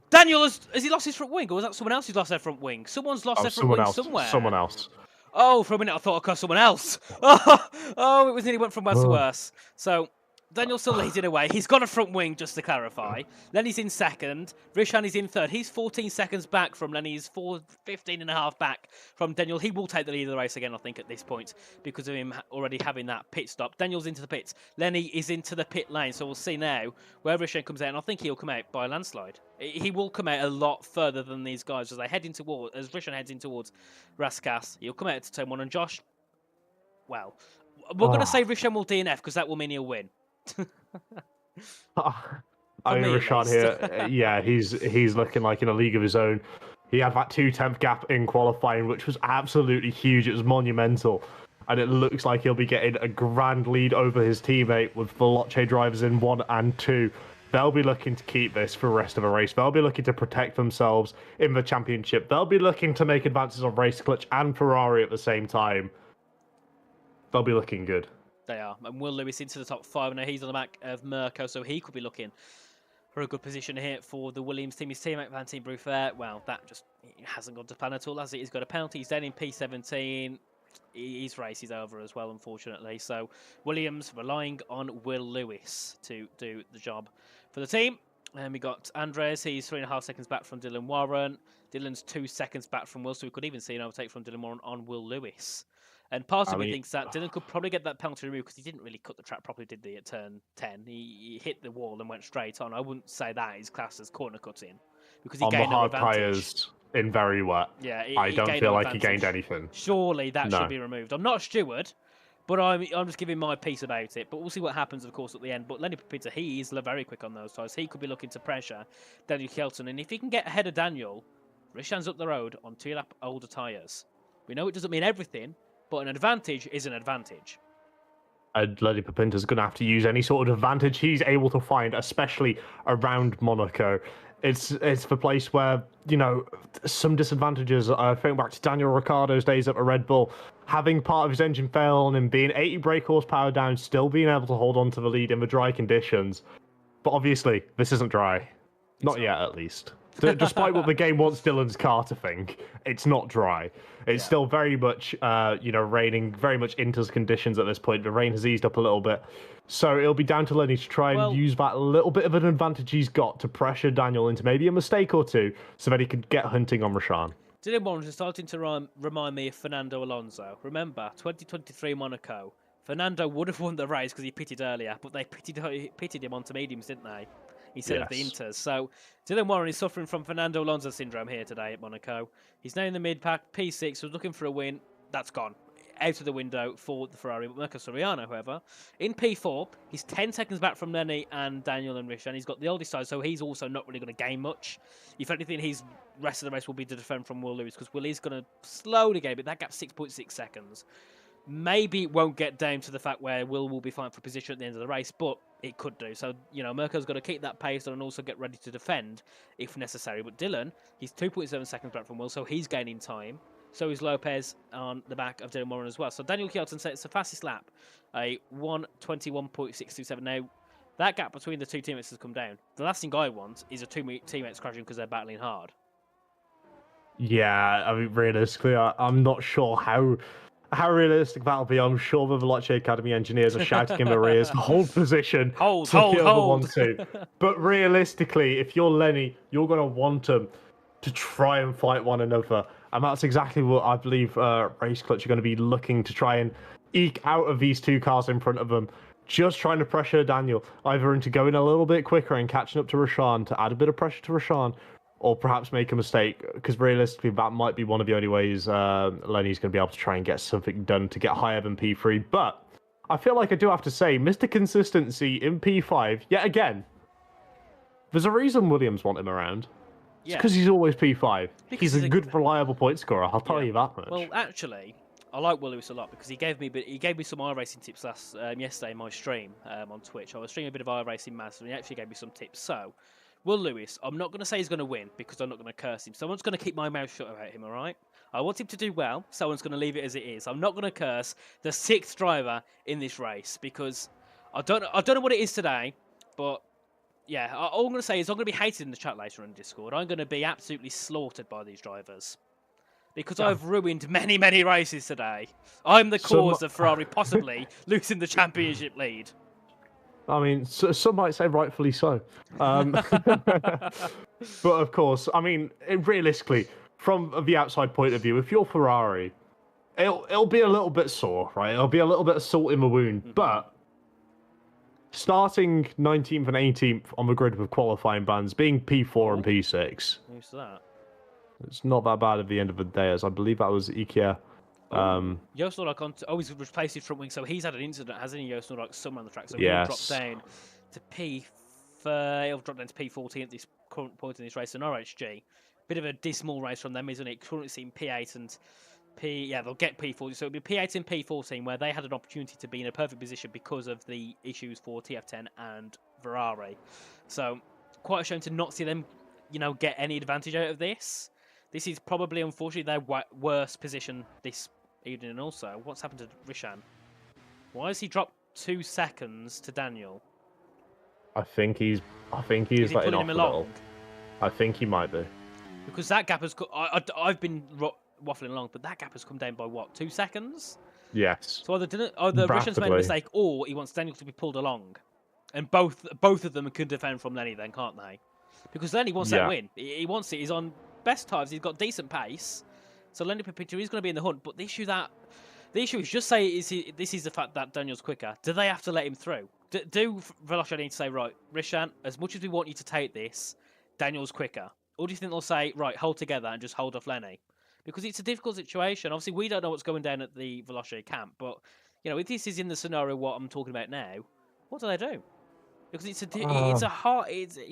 Daniel has he lost his front wing, or was that someone else who's lost their front wing? Someone's lost their front wing somewhere. Someone else. Oh, for a minute I thought I cussed someone else. Oh, it was nearly went from worse to worse. So Daniel's still leading away. He's got a front wing, just to clarify. Lenny's in second. Rishan is in third. He's 14 seconds back from Lenny. He's 15 and a half back from Daniel. He will take the lead of the race again, I think, at this point, because of him already having that pit stop. Daniel's into the pits. Lenny is into the pit lane. So we'll see now where Rishan comes out. And I think he'll come out by a landslide. He will come out a lot further than these guys as they head in towards, as Rishan heads in towards Raskas. He'll come out to turn 1. And Josh, well, we're going to say Rishan will DNF because that will mean he'll win. I mean, me, at Rashad least. here, yeah, he's looking like in a league of his own. He had that 2/10 gap in qualifying, which was absolutely huge. It was monumental. And it looks like he'll be getting a grand lead over his teammate with Veloce drivers in 1 and 2. They'll be looking to keep this for the rest of the race. They'll be looking to protect themselves in the championship. They'll be looking to make advances on Race Clutch and Ferrari at the same time. They'll be looking good. They are. And Will Lewis into the top 5. Now he's on the back of Monaco, so he could be looking for a good position here for the Williams team. His teammate Valentine Bruffaert, well, that just hasn't gone to plan at all, has it? He's got a penalty. He's down in P17. His race is over as well, unfortunately. So Williams relying on Will Lewis to do the job for the team. And we got Andres. He's 3.5 seconds back from Dylan Warren. Dylan's 2 seconds back from Will, so we could even see an overtake from Dylan Warren on Will Lewis. And part of me thinks that Dylan could probably get that penalty removed because he didn't really cut the track properly, did he, at turn 10? He hit the wall and went straight on. I wouldn't say that is classed as corner cutting because he gained no advantage. On the hard tyres in very wet, yeah, I don't feel like he gained anything. Surely that should be removed. I'm not a steward, but I'm just giving my piece about it. But we'll see what happens, of course, at the end. But Lenny Pepita, he is very quick on those tyres. He could be looking to pressure Daniel Kelton. And if he can get ahead of Daniel, Rishan's up the road on 2-lap older tyres. We know it doesn't mean everything, but an advantage is an advantage. And Lenny Pepinta's going to have to use any sort of advantage he's able to find, especially around Monaco. It's the place where, you know, some disadvantages. I think back to Daniel Ricciardo's days at the Red Bull, having part of his engine fail on him, being 80 brake horsepower down, still being able to hold on to the lead in the dry conditions. But obviously, this isn't dry. Not yet, at least. Despite what the game wants Dylan's car to think, it's not dry. It's still very much, raining, very much into conditions at this point. The rain has eased up a little bit. So it'll be down to Lenny to try and use that little bit of an advantage he's got to pressure Daniel into maybe a mistake or two so that he could get hunting on Rashan. Dylan Warren is starting to remind me of Fernando Alonso. Remember, 2023 Monaco. Fernando would have won the race because he pitted earlier, but they pitted him onto mediums, didn't they? Instead of the Inters. So Dylan Warren is suffering from Fernando Alonso syndrome here today at Monaco. He's now in the mid-pack, P6, was looking for a win. That's gone. Out of the window for the Ferrari. But Marco Soriano, however, in P4, he's 10 seconds back from Lenny and Daniel and Rishan. He's got the oldest side, so he's also not really going to gain much. If anything, his rest of the race will be to defend from Will Lewis, because Will is going to slowly gain, but that gap's 6.6 seconds. Maybe it won't get down to the fact where will be fighting for position at the end of the race, but it could do. So, Mirko's got to keep that pace and also get ready to defend if necessary. But Dylan, he's 2.7 seconds back from Will, so he's gaining time. So is Lopez on the back of Dylan Warren as well. So Daniel Kelton says it's the fastest lap, a 1:21.627. Now, that gap between the two teammates has come down. The last thing I want is a two teammates crashing because they're battling hard. Yeah, I mean, realistically, I'm not sure how realistic that'll be. I'm sure the Veloce Academy engineers are shouting in their ears, hold position, hold. But realistically, if you're Lenny, you're going to want them to try and fight one another. And that's exactly what I believe Race Clutch are going to be looking to try and eke out of these two cars in front of them. Just trying to pressure Daniel, either into going a little bit quicker and catching up to Rashan to add a bit of pressure to Rashan, or perhaps make a mistake, because realistically that might be one of the only ways Lenny's going to be able to try and get something done to get higher than P3. But I feel like I do have to say, Mr. Consistency in P5, yet again, there's a reason Williams want him around. It's because he's always P5. He's a good, reliable point scorer, I'll tell you that much. Well, actually, I like Will Lewis a lot because he gave me some iRacing tips yesterday in my stream on Twitch. I was streaming a bit of iRacing Master, and he actually gave me some tips. So, Will Lewis, I'm not going to say he's going to win because I'm not going to curse him. Someone's going to keep my mouth shut about him, all right? I want him to do well. Someone's going to leave it as it is. I'm not going to curse the 6th driver in this race because I don't know what it is today, but yeah, all I'm going to say is I'm going to be hated in the chat later on Discord. I'm going to be absolutely slaughtered by these drivers because I've ruined many, many races today. I'm the cause of Ferrari possibly losing the championship lead. I mean, some might say rightfully so. But of course, I mean, realistically, from the outside point of view, if you're Ferrari, it'll be a little bit sore, right? It'll be a little bit of salt in the wound. Mm-hmm. But starting 19th and 18th on the grid with qualifying bans, being P4 and P6. Who's that? It's not that bad at the end of the day, as I believe that was Ikea. Joost Nordijk always replaced his front wing, so he's had an incident, hasn't he, Joost Nordijk, somewhere on the track, so he'll drop down to he'll drop down to P14 at this current point in this race, and RHG. Bit of a dismal race from them, isn't it? Currently seeing P8 and they'll get P40, so it'll be P8 and P14 where they had an opportunity to be in a perfect position because of the issues for TF10 and Ferrari. So quite a shame to not see them, get any advantage out of this. This is probably, unfortunately, their worst position this evening. And also, what's happened to Rishan? Why has he dropped 2 seconds to Daniel? I think he's letting off a little. I think he might be. Because that gap has... I've been waffling along, but that gap has come down by, 2 seconds? Yes. So either Rishan's made a mistake, or he wants Daniel to be pulled along. And both of them can defend from Lenny then, can't they? Because Lenny wants that win. He wants it. He's on best times. He's got decent pace. So Lenny Pepincha is going to be in the hunt. But the issue is just say this is the fact that Daniel's quicker. Do they have to let him through? Do Veloce need to say, right, Rishan, as much as we want you to take this, Daniel's quicker? Or do you think they'll say, right, hold together and just hold off Lenny? Because it's a difficult situation. Obviously, we don't know what's going down at the Veloce camp. But, if this is in the scenario what I'm talking about now, what do they do? Because it's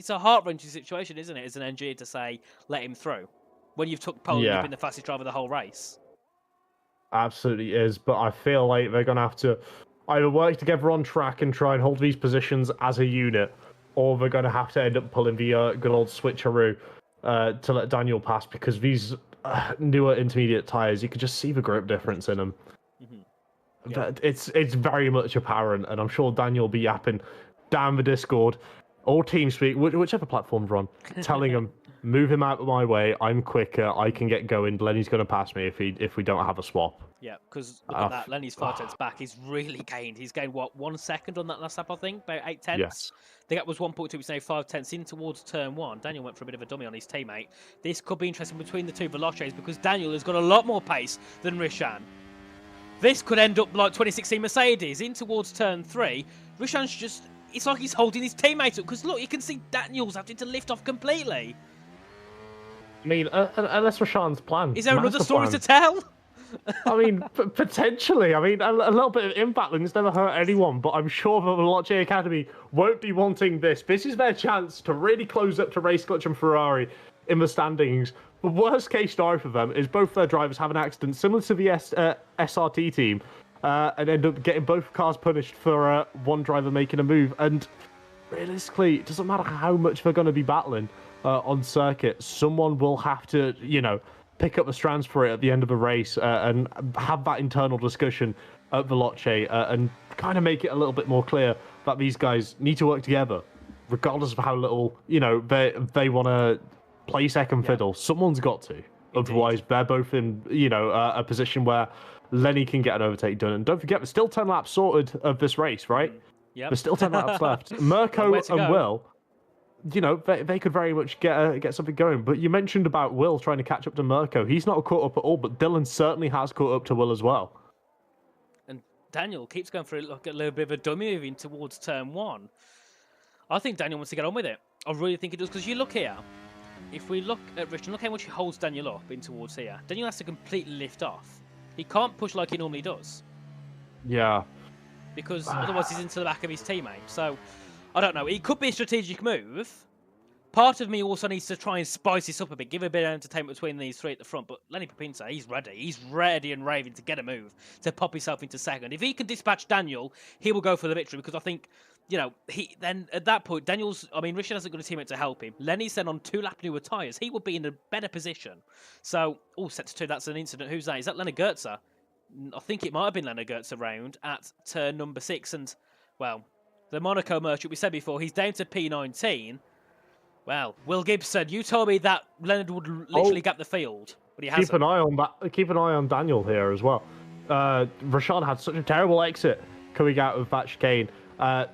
a heart-wrenching situation, isn't it, as an engineer to say, let him through, when you've took pole and you've been the fastest driver the whole race. Absolutely is, but I feel like they're going to have to either work together on track and try and hold these positions as a unit, or they're going to have to end up pulling the good old switcheroo to let Daniel pass, because these newer intermediate tyres, you can just see the grip difference in them. Mm-hmm. Yeah. It's very much apparent, and I'm sure Daniel will be yapping down the Discord or TeamSpeak, whichever platform we're on, telling him, move him out of my way, I'm quicker, I can get going, Lenny's going to pass me if we don't have a swap. Yeah, because look at that, Lenny's 5 tenths back, he's really gained. He's gained, 1 second on that last lap, I think, about 8 tenths? Yes. The gap was 1.2, he's now 5 tenths in towards turn 1. Daniel went for a bit of a dummy on his teammate. This could be interesting between the two Veloces, because Daniel has got a lot more pace than Rishan. This could end up like 2016 Mercedes, in towards turn 3. Rishan's just... It's like he's holding his teammate up, because look, you can see Daniel's having to lift off completely. I mean, unless Rashawn's plan. Is there another story to tell? I mean, potentially. I mean, a little bit of impact never hurt anyone, but I'm sure the Veloce Academy won't be wanting this. This is their chance to really close up to Race Clutch and Ferrari in the standings. The worst case scenario for them is both their drivers have an accident similar to the SRT team, and end up getting both cars punished for one driver making a move. And realistically, it doesn't matter how much they're going to be battling on circuit. Someone will have to, pick up the strands for it at the end of the race and have that internal discussion at Veloce and kind of make it a little bit more clear that these guys need to work together, regardless of how little, they want to play second fiddle. Someone's got to. Indeed. Otherwise, they're both in, a position where Lenny can get an overtake done. And don't forget, there's still 10 laps sorted of this race, right? Yep. There's still 10 laps left. Mirko and Will, they could very much get something going. But you mentioned about Will trying to catch up to Mirko. He's not caught up at all, but Dylan certainly has caught up to Will as well. And Daniel keeps going for a little bit of a dummy moving towards turn 1. I think Daniel wants to get on with it. I really think he does, because you look here. If we look at Richard, look how much he holds Daniel up in towards here. Daniel has to completely lift off. He can't push like he normally does. Yeah. Because otherwise he's into the back of his teammate. So, I don't know. It could be a strategic move. Part of me also needs to try and spice this up a bit, give a bit of entertainment between these three at the front. But Lenny Pepincha, he's ready. He's ready and raving to get a move, to pop himself into second. If he can dispatch Daniel, he will go for the victory, because I think, then at that point, Richard hasn't got a teammate to help him. Lenny's then on 2-lap newer tyres. He would be in a better position. So, set to 2, that's an incident. Who's that? Is that Leonard Goetze? I think it might have been Leonard Goetze around at turn number 6. And, well, the Monaco merchant, we said before, he's down to P19. Well, Will Gibson, you told me that Leonard would literally gap the field, but he hasn't. Keep an eye on that. Keep an eye on Daniel here as well. Rashad had such a terrible exit coming out of that chicane.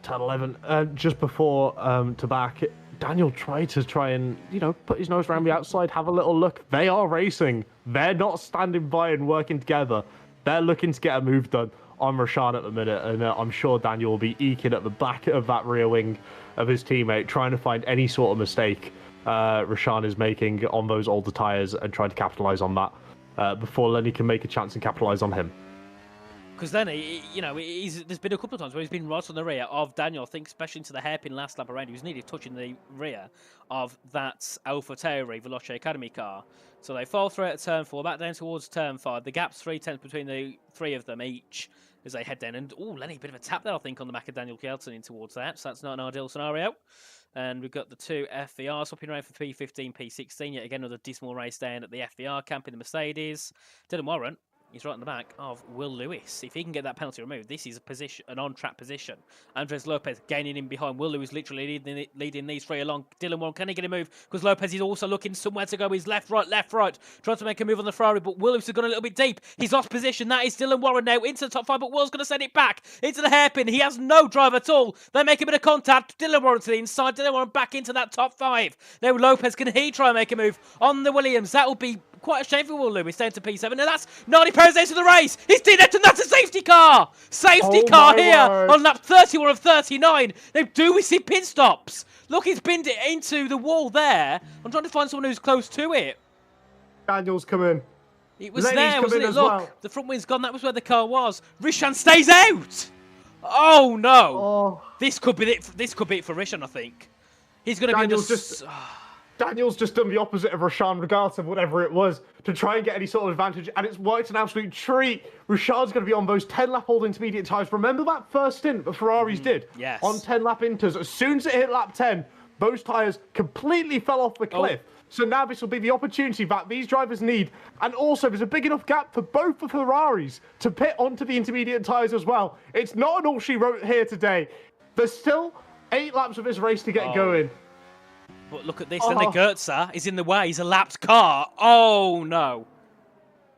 Turn 11, just before to back. Daniel tried and, put his nose around the outside, have a little look. They are racing. They're not standing by and working together. They're looking to get a move done on Rashan at the minute, and I'm sure Daniel will be eking at the back of that rear wing of his teammate, trying to find any sort of mistake Rashan is making on those older tyres and trying to capitalise on that. before Lenny can make a chance and capitalise on him. Because then, there's been a couple of times where he's been right on the rear of Daniel, I think, especially into the hairpin last lap around. He was nearly touching the rear of that AlphaTauri Veloce Academy car. So they fall through at turn 4, back down towards turn 5. The gap's 3/10 between the three of them each as they head down. And, Lenny, a bit of a tap there, I think, on the back of Daniel Kjelsen in towards that. So that's not an ideal scenario. And we've got the two FVRs swapping around for P15, P16. Yet again, another dismal race down at the FVR camp in the Mercedes. Dylan Warren. He's right in the back of Will Lewis. If he can get that penalty removed, this is an on-track position. Andres Lopez gaining in behind. Will Lewis literally leading these three along. Dylan Warren, can he get a move? Because Lopez is also looking somewhere to go. He's left, right. Trying to make a move on the Ferrari, but Will Lewis has gone a little bit deep. He's lost position. That is Dylan Warren now into the top 5, but Will's going to send it back into the hairpin. He has no drive at all. They make a bit of contact. Dylan Warren to the inside. Dylan Warren back into that top 5. Now Lopez, can he try and make a move on the Williams? That will be quite a shame for Will Lewis down to P7. Now that's Nardi Perez into the race. He's did it, and that's a safety car. Safety car here on lap 31 of 39. Now, do we see pit stops? Look, he's binned it into the wall there. I'm trying to find someone who's close to it. Daniel's coming. It was there, wasn't it? Look, well. the front wind's gone. That was where the car was. Rishan stays out. Oh no! Oh. This could be it. This could be it for Rishan, I think. He's going to be Daniel's just done the opposite of Rashan, regardless of whatever it was, to try and get any sort of advantage, and it's an absolute treat. Rashan's going to be on those 10-lap old intermediate tyres. Remember that first stint that Ferraris did? Yes. On 10-lap inters. As soon as it hit lap 10, those tyres completely fell off the cliff. So now this will be the opportunity that these drivers need. And also, there's a big enough gap for both the Ferraris to pit onto the intermediate tyres as well. It's not an all she wrote here today. There's still 8 laps of this race to get going. But look at this. Then the Goetzer is in the way. He's a lapped car. Oh, no.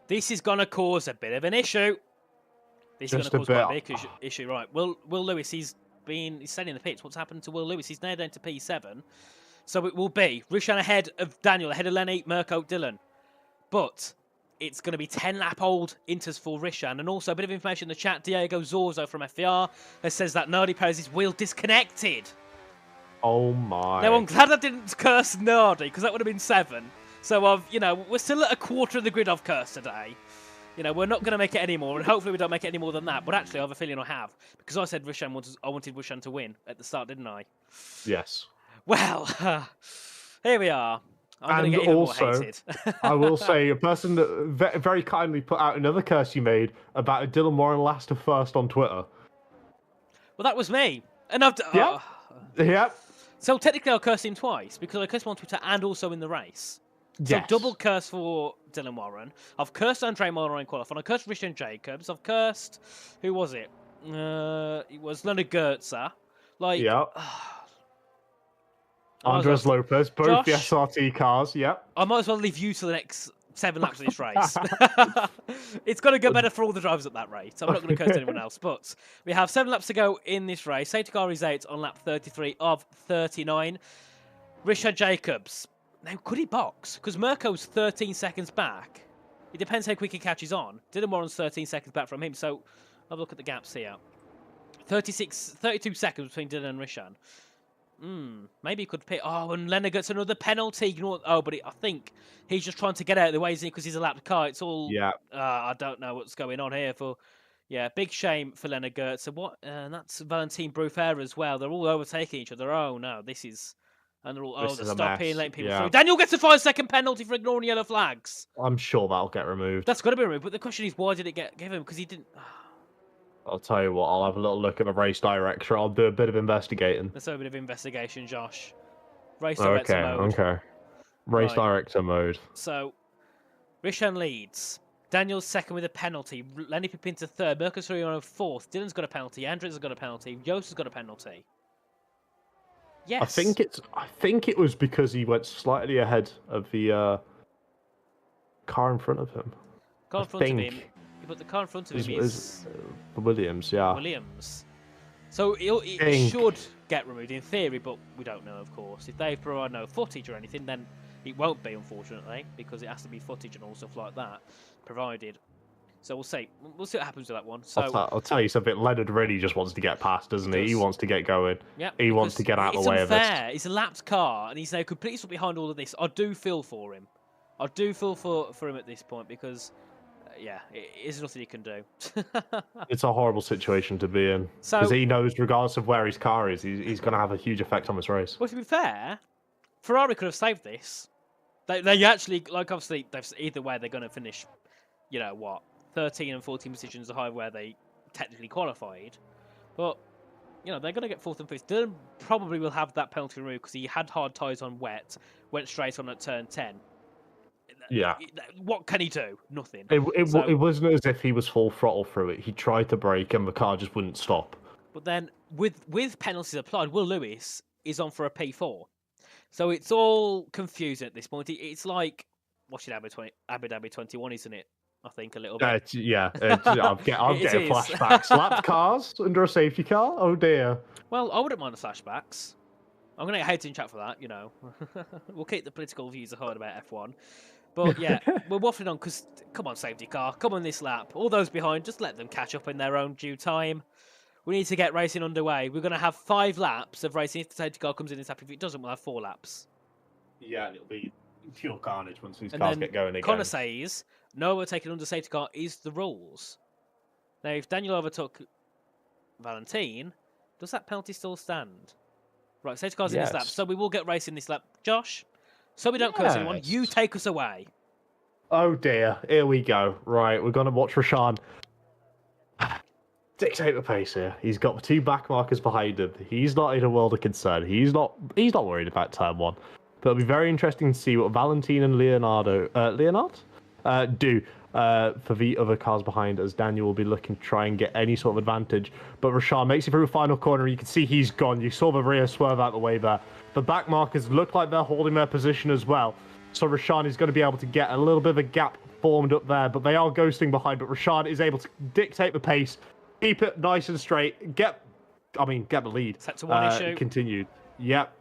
This is going to cause a bit of an issue. This is going to cause quite a big issue. Right. Will Lewis, he's staying in the pits. What's happened to Will Lewis? He's now down to P7. So it will be Rishan ahead of Daniel, ahead of Lenny, Mirko, Dylan. But it's going to be 10-lap old inters for Rishan. And also a bit of information in the chat. Diego Zorzo from FVR says that Nardi Perez's wheel disconnected. Oh my. Now, I'm glad I didn't curse Nardi, because that would have been 7. So, we're still at a quarter of the grid I've cursed today. We're not going to make it anymore, and hopefully we don't make it any more than that. But actually, I have a feeling I have, because I said I wanted Rishan to win at the start, didn't I? Yes. Well, here we are. I'm going to get even more hated. I will say, a person that very kindly put out another curse you made about a Dylan Warren last to first on Twitter. Well, that was me. And I've... Yep. So technically, I cursed him twice because I cursed him on Twitter and also in the race. So double curse for Dylan Warren. I've cursed Andre Moller in qualifying. I cursed Richard Jacobs. I've cursed... Who was it? It was Leonard Goetzer. Andres Lopez, both Josh, the SRT cars, I might as well leave you to the next 7 laps of this race. It's got to go better for all the drivers at that rate. I'm not going to curse anyone else. But we have 7 laps to go in this race. Safety car is out on lap 33 of 39. Richard Jacobs. Now, could he box? Because Mirko's 13 seconds back. It depends how quick he catches on. Dylan Warren's 13 seconds back from him. So, have a look at the gaps here. 32 seconds between Dylan and Rishan. Maybe he could pit. Oh, and Leonard gets another penalty. But I think he's just trying to get out of the way, isn't he? Because he's a lapped car. It's all... I don't know what's going on here. Big shame for Leonard Gertz. And that's Valentin Bruffair as well. They're all overtaking each other. Oh, no, this is... And they're all, they're stopping, letting people through. Daniel gets a 5-second penalty for ignoring yellow flags. I'm sure that'll get removed. That's got to be removed. But the question is, why did it get given? Because he didn't... I'll tell you what, I'll have a little look at the race director. I'll do a bit of investigating. Let's have a bit of investigation, Josh. Race director mode. Okay. Race director mode. So, Rishan leads. Daniel's second with a penalty. Lenny Pipin's third. Mirko's 4th. Dylan's got a penalty. Andres has got a penalty. Joost has got a penalty. Yes. I think it was because he went slightly ahead of the car in front of him. Car in front of him. But the car in front of him is Williams, Williams. So it should get removed in theory, but we don't know, of course. If they provide no footage or anything, then it won't be, unfortunately, because it has to be footage and all stuff like that provided. So we'll see. We'll see what happens with that one. So I'll tell you something. Leonard really just wants to get past, doesn't he? He wants to get going. Yeah. He wants to get out of the way of this. It's a lapped car, and he's now completely stuck behind all of this. I do feel for him. I do feel for him at this point because, yeah, it is nothing he can do. It's a horrible situation to be in. So- Because he knows, regardless of where his car is, he's going to have a huge effect on this race. Well, to be fair, Ferrari could have saved this. They actually, like, obviously, either way, they're going to finish, 13 and 14 positions high where they technically qualified. But, they're going to get 4th and 5th. Dylan probably will have that penalty removed because he had hard tyres on wet, went straight on at turn 10. Yeah. What can he do? Nothing. It wasn't as if he was full throttle through it. He tried to brake and the car just wouldn't stop. But then, with penalties applied, Will Lewis is on for a P4. So it's all confusing at this point. It's like watching Abu Dhabi 21, isn't it? I think a little bit. I'm getting flashbacks. Lapped cars under a safety car? Oh dear. Well, I wouldn't mind the flashbacks. I'm going to get hated in chat for that, We'll keep the political views aside about F1. But yeah, we're waffling on because, come on, safety car, come on this lap. All those behind, just let them catch up in their own due time. We need to get racing underway. We're going to have 5 laps of racing if the safety car comes in this lap. If it doesn't, we'll have 4 laps. Yeah, and it'll be pure carnage once these And cars then get going again. Connor says, no overtaking under safety car is the rules. Now, if Daniel overtook Valentine, does that penalty still stand? Right, safety car's in this lap, so we will get racing this lap. Josh, so we don't curse anyone, you take us away. Oh dear, here we go. Right, we're going to watch Rashaan dictate the pace here. He's got 2 back markers behind him. He's not in a world of concern. He's not worried about turn 1. But it'll be very interesting to see what Valentine and Leonard do for the other cars behind, as Daniel will be looking to try and get any sort of advantage. But Rashaan makes it through the final corner. You can see he's gone. You saw the rear swerve out the way there. The back markers look like they're holding their position as well. So Rashaan is going to be able to get a little bit of a gap formed up there, but they are ghosting behind. But Rashaan is able to dictate the pace, keep it nice and straight, get the lead. Set to 1 issue. Continued. Yep.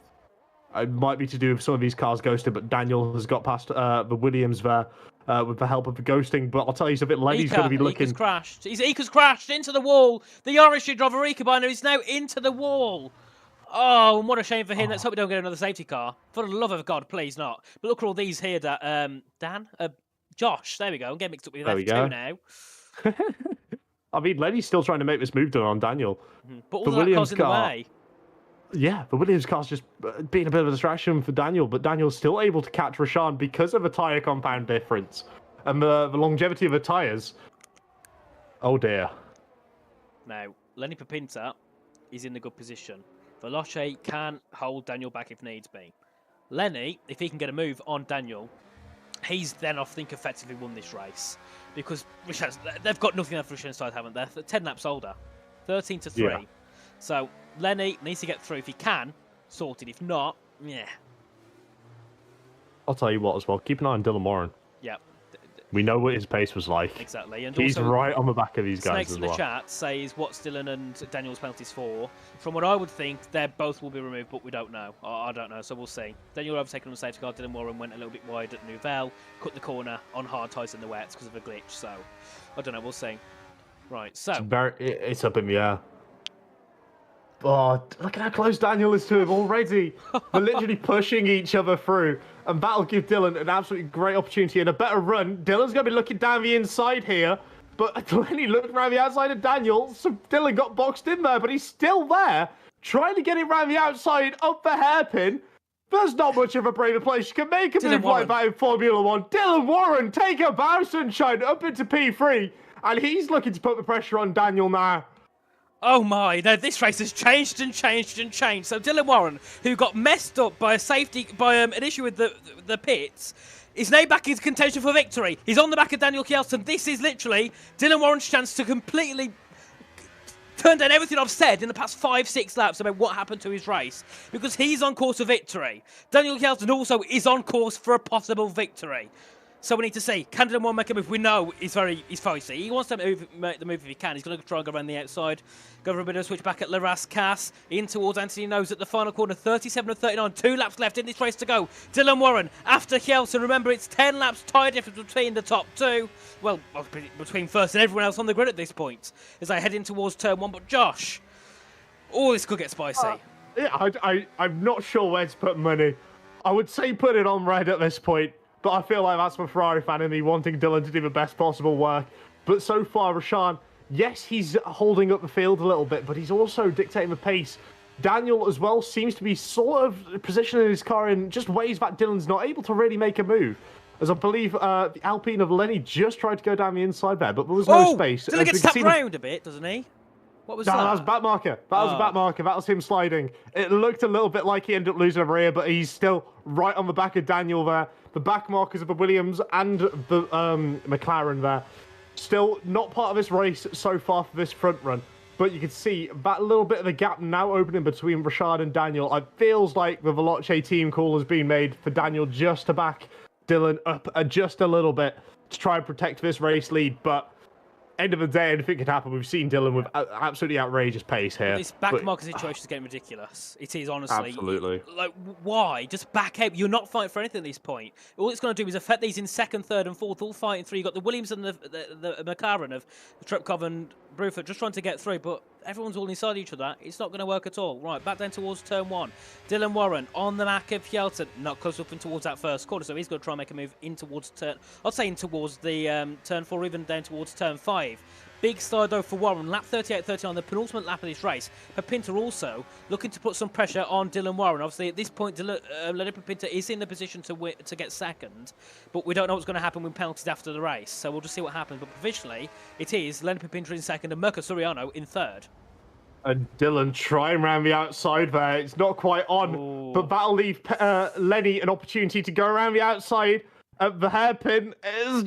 It might be to do with some of these cars ghosted, but Daniel has got past the Williams there with the help of the ghosting. But I'll tell you something, Lenny's going to be looking... Ika's crashed. Ika's crashed into the wall. The Irish driver Ika by now is now into the wall. Oh, and what a shame for him. Let's hope we don't get another safety car. For the love of God, please not. But look at all these here, Josh, there we go. I'm getting mixed up with F2 now. I mean, Lenny's still trying to make this move done on Daniel. But all the cars in the way. Yeah, the Williams car's just being a bit of a distraction for Daniel, but Daniel's still able to catch Rashaan because of a tyre compound difference and the longevity of the tyres. Oh dear. Now, Lenny Papinta is in a good position. Veloce can hold Daniel back if needs be. Lenny, if he can get a move on Daniel, he's then, I think, effectively won this race. Because they've got nothing left for Rashaan's side, haven't they? 10 laps older. 13-3. Yeah. So, Lenny needs to get through. If he can, sorted. If not, yeah. I'll tell you what as well. Keep an eye on Dylan Warren. Yeah. We know what his pace was like. Exactly. And he's also, right on the back of these guys Snakes as in well. the chat says what's Dylan and Daniel's penalties for. From what I would think, they both will be removed, but we don't know. I don't know, so we'll see. Daniel overtaken on the safety car. Dylan Warren went a little bit wide at Nouvelle, cut the corner on hard tyres in the wets because of a glitch. So, I don't know. We'll see. Right, so. It's up in the air. Oh, look at how close Daniel is to him already. They're literally pushing each other through. And that'll give Dylan an absolutely great opportunity and a better run. Dylan's going to be looking down the inside here. But when he looked around the outside of Daniel, so Dylan got boxed in there, but he's still there, trying to get it around the outside up the hairpin. There's not much of a braver place you can make a move like that in Formula 1. Dylan Warren, take a bow, sunshine, up into P3. And he's looking to put the pressure on Daniel now. Oh my, no, this race has changed and changed and changed. So Dylan Warren, who got messed up by an issue with the pits, is now back in contention for victory. He's on the back of Daniel Kjellson. This is literally Dylan Warren's chance to completely turn down everything I've said in the past 5-6 laps about what happened to his race, because he's on course for victory. Daniel Kjellson also is on course for a possible victory. So we need to see, can Dylan Warren make a move? We know he's feisty. He wants to make the move if he can. He's going to try and go around the outside. Go for a bit of a switch back at Laras Cass. In towards Anthony Nose at the final corner. 37 of 39. 2 laps left in this race to go. Dylan Warren after Kjellson. Remember, it's 10 laps tyre difference between the top 2. Well, between first and everyone else on the grid at this point. As they head in towards turn 1. But Josh, this could get spicy. I'm not sure where to put money. I would say put it on red at this point. but I feel like that's my Ferrari fan in me wanting Dylan to do the best possible work. But so far, Rashaan, yes, he's holding up the field a little bit, but he's also dictating the pace. Daniel as well seems to be sort of positioning his car in just ways that Dylan's not able to really make a move. As I believe the Alpine of Lenny just tried to go down the inside there, but there was no space. Dylan gets tapped round a bit, doesn't he? What was that? That was back marker. That was a back marker. That was him sliding. It looked a little bit like he ended up losing a rear, but he's still right on the back of Daniel there. The back markers of the Williams and the McLaren there. Still not part of this race so far for this front run. But you can see that little bit of a gap now opening between Rashad and Daniel. It feels like the Veloce team call has been made for Daniel just to back Dylan up just a little bit to try and protect this race lead. But end of the day, anything could happen. We've seen Dylan with absolutely outrageous pace here. This back marker situation is getting ridiculous. It is, honestly. Absolutely. Like, why? Just back out. You're not fighting for anything at this point. All it's going to do is affect these in second, third, and fourth, all fighting through. You've got the Williams and the McLaren of Trepkov and Bruford just trying to get through, but everyone's all inside each other. It's not going to work at all. Right, back down towards turn one. Dylan Warren on the back of Yelton, not close up and towards that first corner, so he's going to try and make a move in towards turn. I'd say in towards the turn four, even down towards turn five. Big start though for Warren, lap 38-39, the penultimate lap of this race. Papinta also looking to put some pressure on Dylan Warren. Obviously at this point, Lenny Papinta is in the position to get second, but we don't know what's going to happen with penalties after the race, so we'll just see what happens. But provisionally, it is Lenny Papinta in second and Mirko Soriano in third. And Dylan trying around the outside there. It's not quite on, but that'll leave Lenny an opportunity to go around the outside. The hairpin is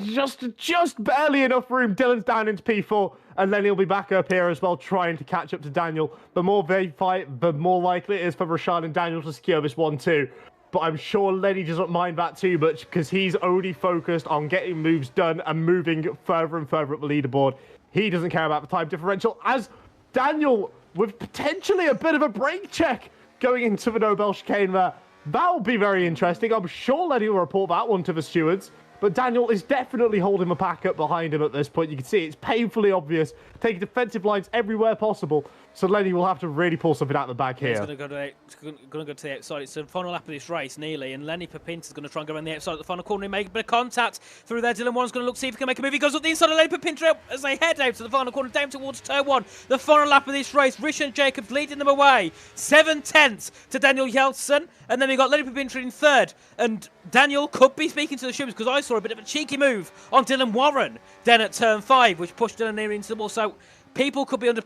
just barely enough room. Dylan's down into P4, and Lenny will be back up here as well, trying to catch up to Daniel. The more they fight, the more likely it is for Rashad and Daniel to secure this 1-2. But I'm sure Lenny doesn't mind that too much because he's only focused on getting moves done and moving further and further up the leaderboard. He doesn't care about the time differential, as Daniel, with potentially a bit of a brake check going into the Nobel chicane there. That'll be very interesting. I'm sure Lenny will report that one to the stewards. But Daniel is definitely holding the pack up behind him at this point. You can see it's painfully obvious. Taking defensive lines everywhere possible. So Lenny will have to really pull something out of the bag here. He's going to go to the outside. It's the final lap of this race, nearly. And Lenny Papinta is going to try and go around the outside at the final corner and make a bit of contact through there. Dylan Warren's going to look, see if he can make a move. He goes up the inside of Lenny Papinta as they head out to the final corner, down towards turn one. The final lap of this race. Rich and Jacobs leading them away. 7/10 to Daniel Yeltsin. And then we got Lenny Papinta in third. And Daniel could be speaking to the stewards because I saw a bit of a cheeky move on Dylan Warren down at turn 5, which pushed Dylan near into the wall. So people could be under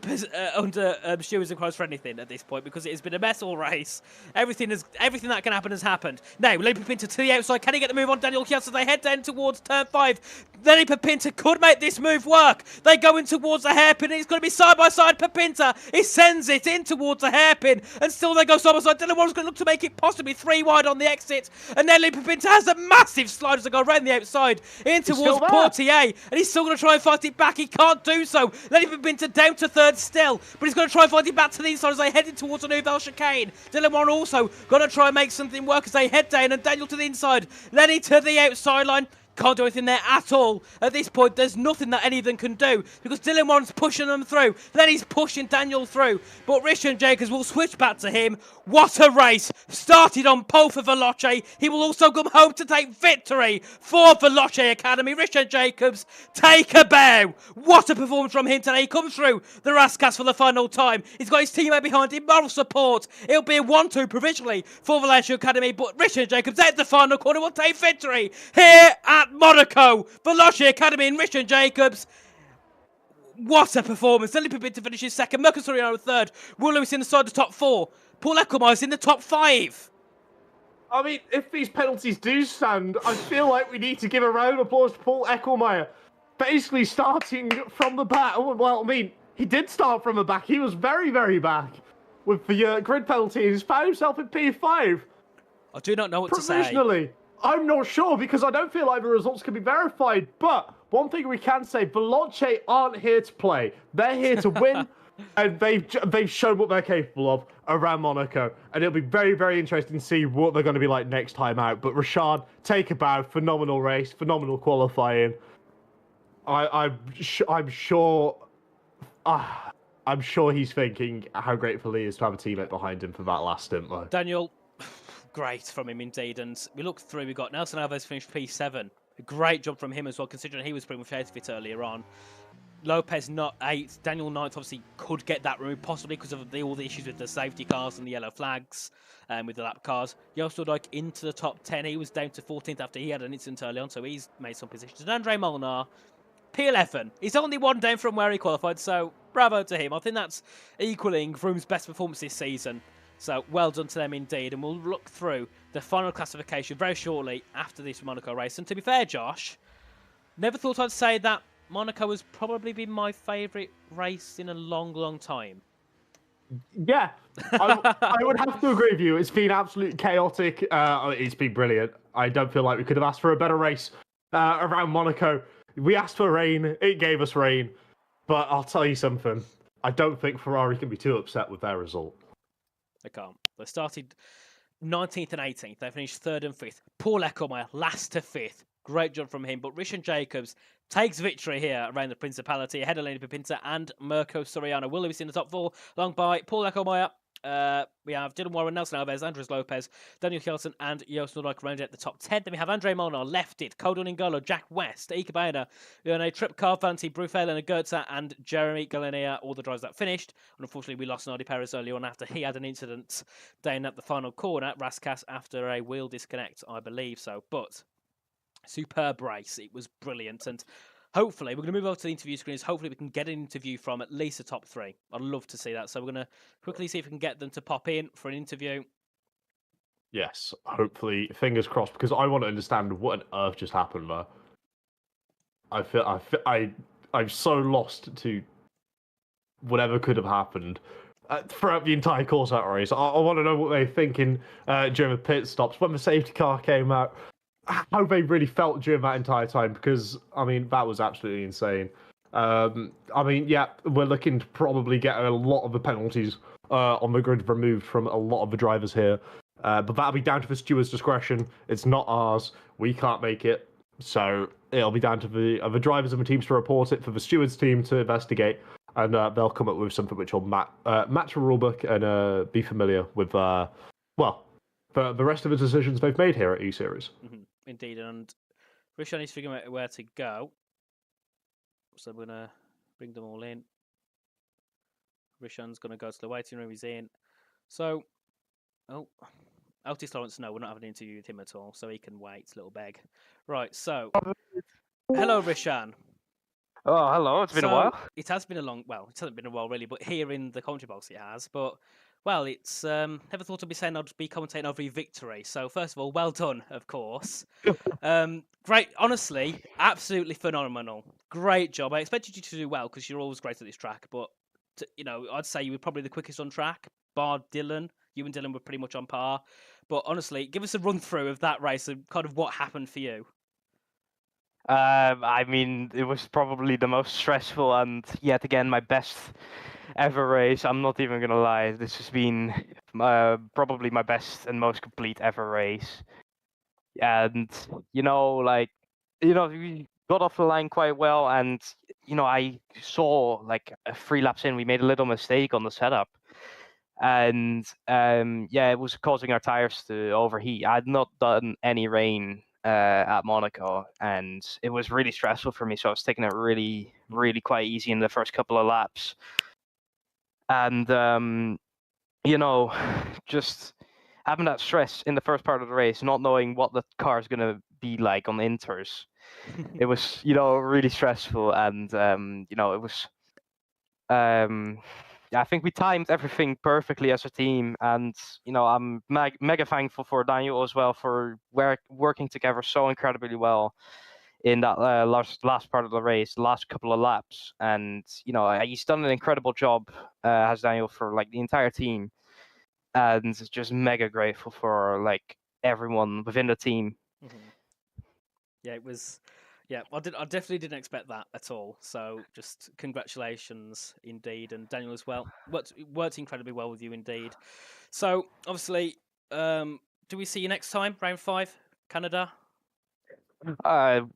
stewards and crows for anything at this point because it has been a mess all race. Everything that can happen has happened. Now, Lenny Papinta to the outside. Can he get the move on Daniel Chiesa? They head down towards turn 5. Lenny Papinta could make this move work. They go in towards the hairpin. It's going to be side by side. Papinta, he sends it in towards the hairpin, and still they go side by side. Dylan Warren's going to look to make it possibly 3 wide on the exit, and then Lenny Papinta has a massive slide as they go around the outside in towards Portier, and he's still going to try and fight it back. He can't do so. Lenny Papinta down to third still, but he's going to try and fight it back to the inside as they head in towards the Nouvelle chicane. Dylan Warren also going to try and make something work as they head down, and Daniel to the inside. Lenny to the outside line. Can't do anything there at all. At this point, there's nothing that any of them can do because Dylan Warren's pushing them through. Then he's pushing Daniel through. But Richard Jacobs will switch back to him. What a race. Started on pole for Veloce. He will also come home to take victory for Veloce Academy. Richard Jacobs, take a bow. What a performance from him today. He comes through the Rascas for the final time. He's got his teammate behind him, moral support. It'll be a 1-2 provisionally for Veloce Academy. But Richard Jacobs at the final corner will take victory here at Monaco. Veloce Academy and Richard Jacobs. What a performance. Lenny Papinta finishes second. Mirko Soriano third. Will Lewis inside the top 4. Paul Eckelmeyer's in the top 5. I mean, if these penalties do stand, I feel like we need to give a round of applause to Paul Eckelmeyer. Basically starting from the back. Well, I mean, he did start from the back. He was very, very back with the grid penalty. He's found himself in P5. I do not know what to say. Provisionally. I'm not sure because I don't feel like the results can be verified. But one thing we can say, Veloce aren't here to play. They're here to win. And they've shown what they're capable of around Monaco. And it'll be very, very interesting to see what they're going to be like next time out. But Rashad, take a bow. Phenomenal race. Phenomenal qualifying. I'm sure he's thinking how grateful he is to have a teammate behind him for that last stint, though. Daniel, Great from him indeed. And we look through, we got Nelson Alves finished P7. A great job from him as well, considering he was pretty much out of it earlier on. Lopez not 8th. Daniel Knight obviously could get that removed, possibly because of all the issues with the safety cars and the yellow flags with the lap cars. Josterdijk into the top 10. He was down to 14th after he had an incident early on, so he's made some positions. And Andre Molnar, P11. He's only one down from where he qualified, so bravo to him. I think that's equaling Vroome's best performance this season. So well done to them indeed. And we'll look through the final classification very shortly after this Monaco race. And to be fair, Josh, never thought I'd say that Monaco has probably been my favourite race in a long, long time. Yeah, I would have to agree with you. It's been absolutely chaotic. It's been brilliant. I don't feel like we could have asked for a better race around Monaco. We asked for rain. It gave us rain. But I'll tell you something. I don't think Ferrari can be too upset with their result. They can't. They started 19th and 18th. They finished 3rd and 5th. Paul Leclerc, last to 5th. Great job from him. But Richard Jacobs takes victory here around the Principality ahead of Lenny Pipinta and Mirko Soriano. Will Lewis in the top 4, along by Paul Leclerc. We have Dylan Warren, Nelson Alves, Andres Lopez, Daniel Kjelsen, and Joost Noordijk rounded at the top 10. Then we have Andre Molnar, left it, Codon Ingolo, Jack West, Ike Baena, Yone Trip, Carl Vanti, Brufel, and Goetze, and Jeremy Galenia, all the drivers that finished. And unfortunately, we lost Nardi Perez early on after he had an incident down at the final corner at Raskas after a wheel disconnect, I believe so. But superb race. It was brilliant. And hopefully, we're going to move over to the interview screens. Hopefully, we can get an interview from at least the top 3. I'd love to see that. So we're going to quickly see if we can get them to pop in for an interview. Yes, hopefully, fingers crossed, because I want to understand what on earth just happened there. I'm so lost to whatever could have happened throughout the entire course out race. I want to know what they're thinking during the pit stops, when the safety car came out, how they really felt during that entire time, because, I mean, that was absolutely insane. I mean, yeah, we're looking to probably get a lot of the penalties on the grid removed from a lot of the drivers here, but that'll be down to the steward's discretion. It's not ours. We can't make it, so it'll be down to the drivers and the teams to report it, for the steward's team to investigate, and they'll come up with something which will match the rulebook and be familiar with, well, the rest of the decisions they've made here at E-Series. Mm-hmm. Indeed, and Rishan is figuring out where to go. So we're going to bring them all in. Rishan's going to go to the waiting room he's in. So, Altis Lawrence, no, we're not having an interview with him at all, so he can wait, little beg. Right, so, hello, Rishan. Oh, hello, it's been a while. It has been a long, well, it hasn't been a while really, but here in the commentary box it has, but well, it's never thought I'd be saying I'd be commentating over your victory. So first of all, well done, of course. Great, honestly, absolutely phenomenal. Great job. I expected you to do well because you're always great at this track, but I'd say you were probably the quickest on track, bar Dylan. You and Dylan were pretty much on par. But honestly, give us a run through of that race and kind of what happened for you. I mean, it was probably the most stressful and yet again my best ever race. I'm not even gonna lie. This has been probably my best and most complete ever race. And we got off the line quite well. And I saw like 3 laps in, we made a little mistake on the setup, and it was causing our tires to overheat. I had not done any rain at Monaco, and it was really stressful for me, so I was taking it really, really quite easy in the first couple of laps. And just having that stress in the first part of the race, not knowing what the car is going to be like on the inters, it was really stressful. And it was I think we timed everything perfectly as a team, and I'm mega thankful for Daniel as well for working together so incredibly well in that last part of the race, the last couple of laps. And he's done an incredible job, has Daniel, for like the entire team, and just mega grateful for like everyone within the team. Mm-hmm. Yeah, it was. Yeah, I definitely didn't expect that at all. So just congratulations indeed, and Daniel as well. Worked incredibly well with you indeed. So obviously, do we see you next time, round 5, Canada?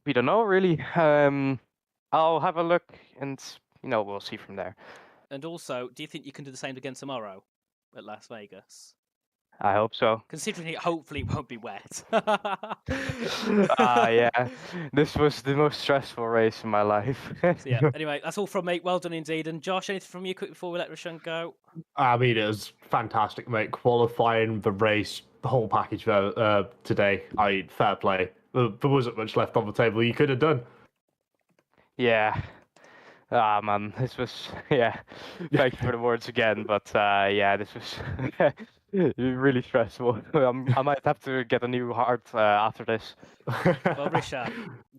We don't know really. I'll have a look, and we'll see from there. And also, do you think you can do the same again tomorrow at Las Vegas? I hope so. Considering it hopefully won't be wet. Yeah, this was the most stressful race in my life. So yeah, anyway, that's all from me. Well done indeed. And Josh, anything from you quick before we let Roshan go? I mean, it was fantastic, mate. Qualifying, the race, the whole package there today. I mean, fair play. There wasn't much left on the table you could have done. Yeah. Ah, man, this was yeah. Thank you for the words again, but yeah, this was really stressful. I might have to get a new heart after this. Well, Rishan,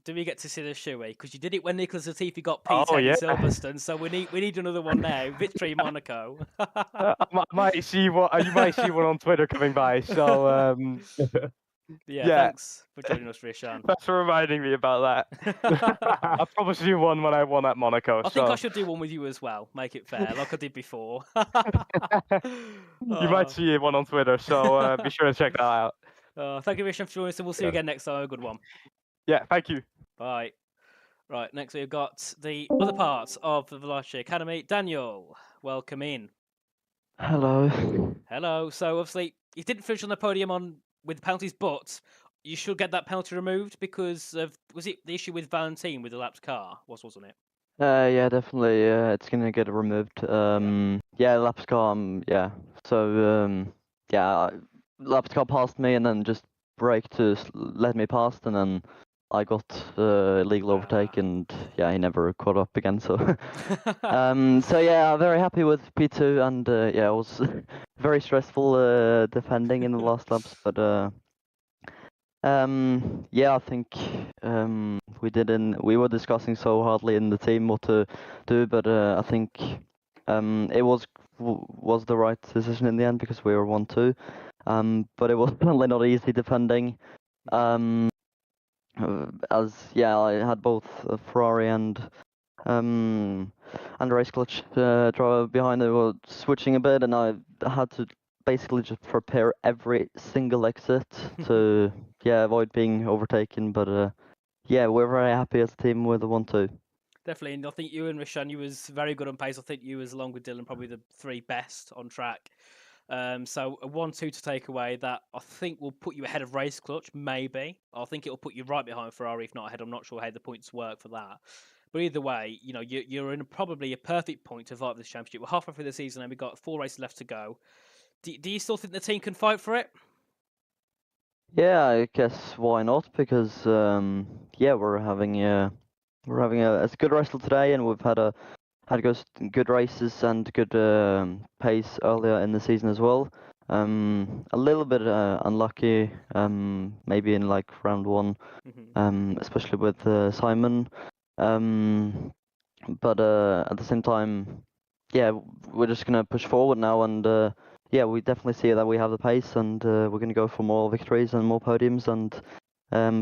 do we get to see the shoey? Because you did it when Nicholas Latifi got Oh, P10 yeah. in Silverstone, so we need another one now. Victory Monaco. I might see you might see one on Twitter coming by. So Yeah, yeah. thanks for joining us, Rishan. Thanks for reminding me about that. I'll probably do one when I won at Monaco. I think I should do one with you as well. Make it fair, like I did before. You might see one on Twitter, so be sure to check that out. Thank you, Rishan, for joining us, and we'll see you again next time. Have a good one. Yeah, thank you. Bye. Right, next we've got the other part of the Veloci Academy. Daniel, welcome in. Hello. Hello. So obviously you didn't finish on the podium with penalties, but you should get that penalty removed because of was it the issue with Valentine with the lapped car? Wasn't it? Yeah, definitely. It's gonna get removed. Yeah, lapsed car. Yeah. So yeah, lapsed car passed me and then just braked to let me past, and then I got illegal overtake, and yeah, he never caught up again. So so yeah, very happy with P2, and yeah, it was very stressful defending in the last laps, but yeah, I think we were discussing so hardly in the team what to do, but I think it was the right decision in the end because we were 1-2. But it was certainly not easy defending. As yeah, I had both a Ferrari and race clutch driver behind. They were switching a bit, and I had to basically just prepare every single exit to avoid being overtaken. But yeah, we're very happy as a team with the 1-2. Definitely, and I think you and Rishan, you was very good on pace. I think you was along with Dylan probably the three best on track. So a 1-2 to take away that I think will put you ahead of race clutch. Maybe I think it will put you right behind Ferrari, if not ahead. I'm not sure how the points work for that. But either way, you know you're in probably a perfect point to fight for this championship. We're halfway through the season and we've got 4 races left to go. Do you still think the team can fight for it? Yeah, I guess why not? Because yeah, we're having a good wrestle today, and we've had good races and good pace earlier in the season as well. A little bit unlucky, maybe in like round 1, especially with Simon. But at the same time, yeah, we're just gonna push forward now, and yeah, we definitely see that we have the pace, and we're gonna go for more victories and more podiums and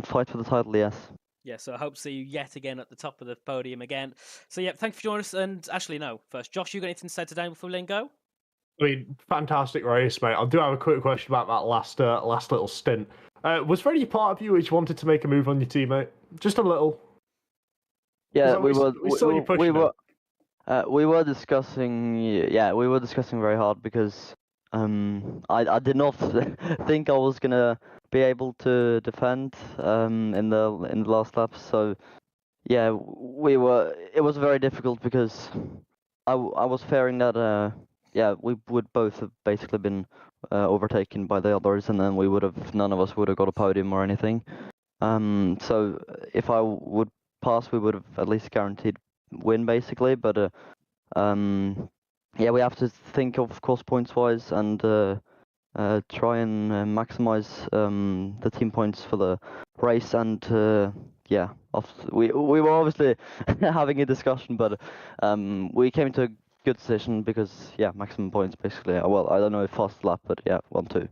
fight for the title. Yes. Yeah, so I hope to see you yet again at the top of the podium again. So yeah, thank you for joining us. And actually, no, first, Josh, you got anything to say today before we let go? I mean, fantastic race, mate. I do have a quick question about that last little stint. Was there any part of you which wanted to make a move on your teammate? Just a little. Yeah, we saw you pushing we were discussing. Yeah, we were discussing very hard because I did not think I was gonna be able to defend in the last lap. So yeah, It was very difficult because I was fearing that yeah, we would both have basically been overtaken by the others, and then none of us would have got a podium or anything. So if I would pass, we would have at least guaranteed win basically. But yeah, we have to think of course points wise and try and maximize the team points for the race. And yeah, we were obviously having a discussion, but we came to a good decision because yeah, maximum points basically. Well, I don't know if fast lap, but yeah, 1-2.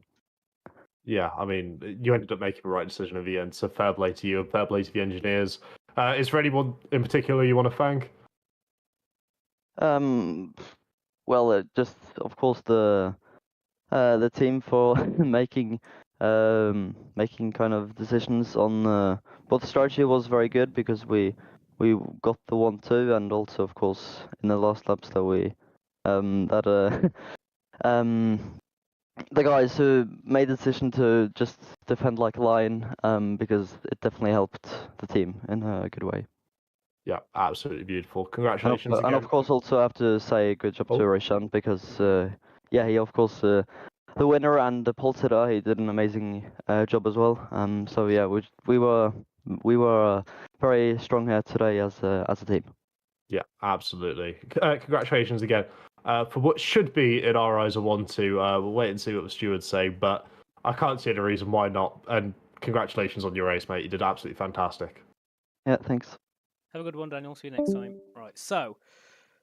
Yeah, I mean, you ended up making the right decision at the end, so fair play to you and fair play to the engineers. Is there anyone in particular you want to thank? Well, just of course the team for making kind of decisions on. But the strategy was very good because we got the 1-2, and also of course in the last laps that we that the guys who made the decision to just defend like a lion, because it definitely helped the team in a good way. Yeah, absolutely beautiful. And Congratulations of again. course, also have to say good job to Oh. Roshan because, yeah, he of course the winner and the pole sitter, he did an amazing job as well. So yeah, we were very strong here today as a team. Yeah, absolutely. Congratulations again. For what should be, in our eyes, a 1-2. We'll wait and see what the stewards say, but I can't see any reason why not. And congratulations on your race, mate. You did absolutely fantastic. Yeah, thanks. Have a good one, Daniel. See you next time. Right, so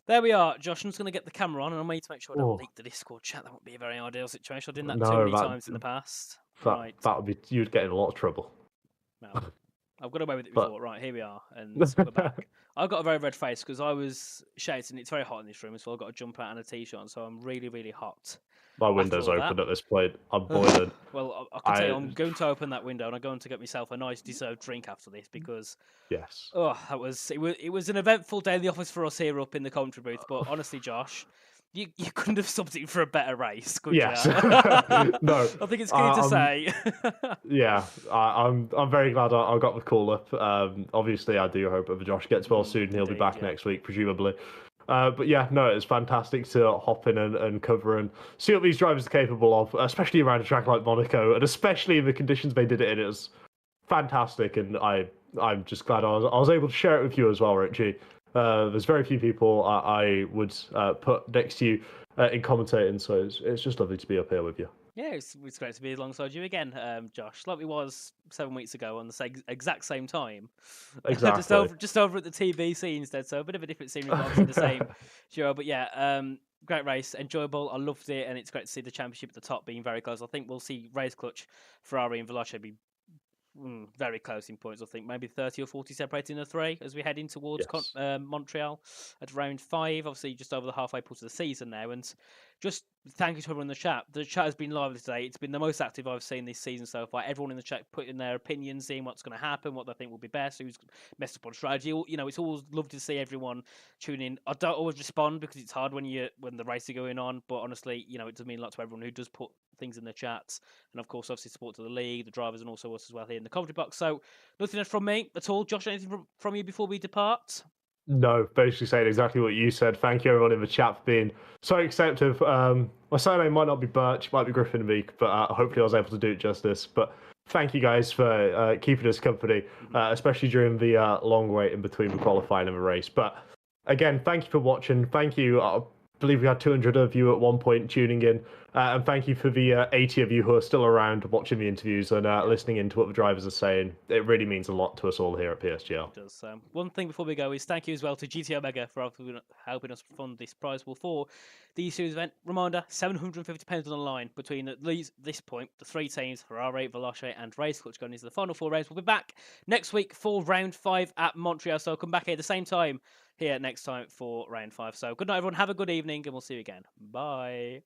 there we are. Josh, I'm just going to get the camera on, and I need to make sure I don't Oh. leak the Discord chat. That would be a very ideal situation. I've done that too No, many times in the past. Right. that would be, you'd get in a lot of trouble. No, I've got away with it But- before. Right, here we are, and we're back. I've got a very red face because I was shouting. It's very hot in this room, so I've got a jumper and a t-shirt on, so I'm really, really hot. My window's all open that- at this point. I'm boiling. Well, I can tell you, I'm going to open that window and I'm going to get myself a nice deserved drink after this because Yes. it was an eventful day in the office for us here up in the commentary booth. But honestly, Josh, you couldn't have subbed it for a better race, could Yes. you? No. I think it's clear to say. Yeah, I'm very glad I got the call up. Obviously, I do hope that Josh gets well soon. He'll be indeed, back yeah. next week, presumably. But yeah, no, it's fantastic to hop in and cover and see what these drivers are capable of, especially around a track like Monaco, and especially in the conditions they did it in. It was fantastic, and I'm just glad I was able to share it with you as well, Richie. There's very few people I would put next to you in commentating, so it's just lovely to be up here with you. Yeah, it's great to be alongside you again, Josh, like we was 7 weeks ago on the exact same time. Exactly. just over at the TBC instead, so a bit of a different scene, obviously the same show. But yeah, great race, enjoyable. I loved it, and it's great to see the championship at the top being very close. I think we'll see Race Clutch, Ferrari, and Veloce be very close in points. I think maybe 30 or 40 separating the three as we head in towards Yes. Montreal at round 5. Obviously, just over the halfway point of the season now. And just thank you to everyone in the chat. The chat has been lively today. It's been the most active I've seen this season so far. Everyone in the chat putting their opinions, seeing what's going to happen, what they think will be best, who's messed up on strategy. You know, it's always lovely to see everyone tune in. I don't always respond because it's hard when the race is going on. But honestly, you know, it does mean a lot to everyone who does put things in the chats, and of course, obviously, support to the league, the drivers, and also us as well here in the commentary box. So, nothing else from me at all. Josh, anything from you before we depart? No, basically saying exactly what you said. Thank you, everyone in the chat, for being so acceptive. My surname might not be Birch, might be Griffin Meek, but hopefully I was able to do it justice. But thank you guys for keeping us company, especially during the long wait in between the qualifying and the race. But again, thank you for watching. Thank you. I believe we had 200 of you at one point tuning in. And thank you for the 80 of you who are still around watching the interviews and listening into what the drivers are saying. It really means a lot to us all here at PSGL. It does. One thing before we go is thank you as well to GT Omega for helping us fund this prize pool for the series event. Reminder, £750 on the line between at least this point, the 3 teams, Ferrari, Veloce and Race Clutch going into the final 4 rounds. We'll be back next week for round 5 at Montreal. So come back here at the same time here next time for round 5. So good night, everyone. Have a good evening and we'll see you again. Bye.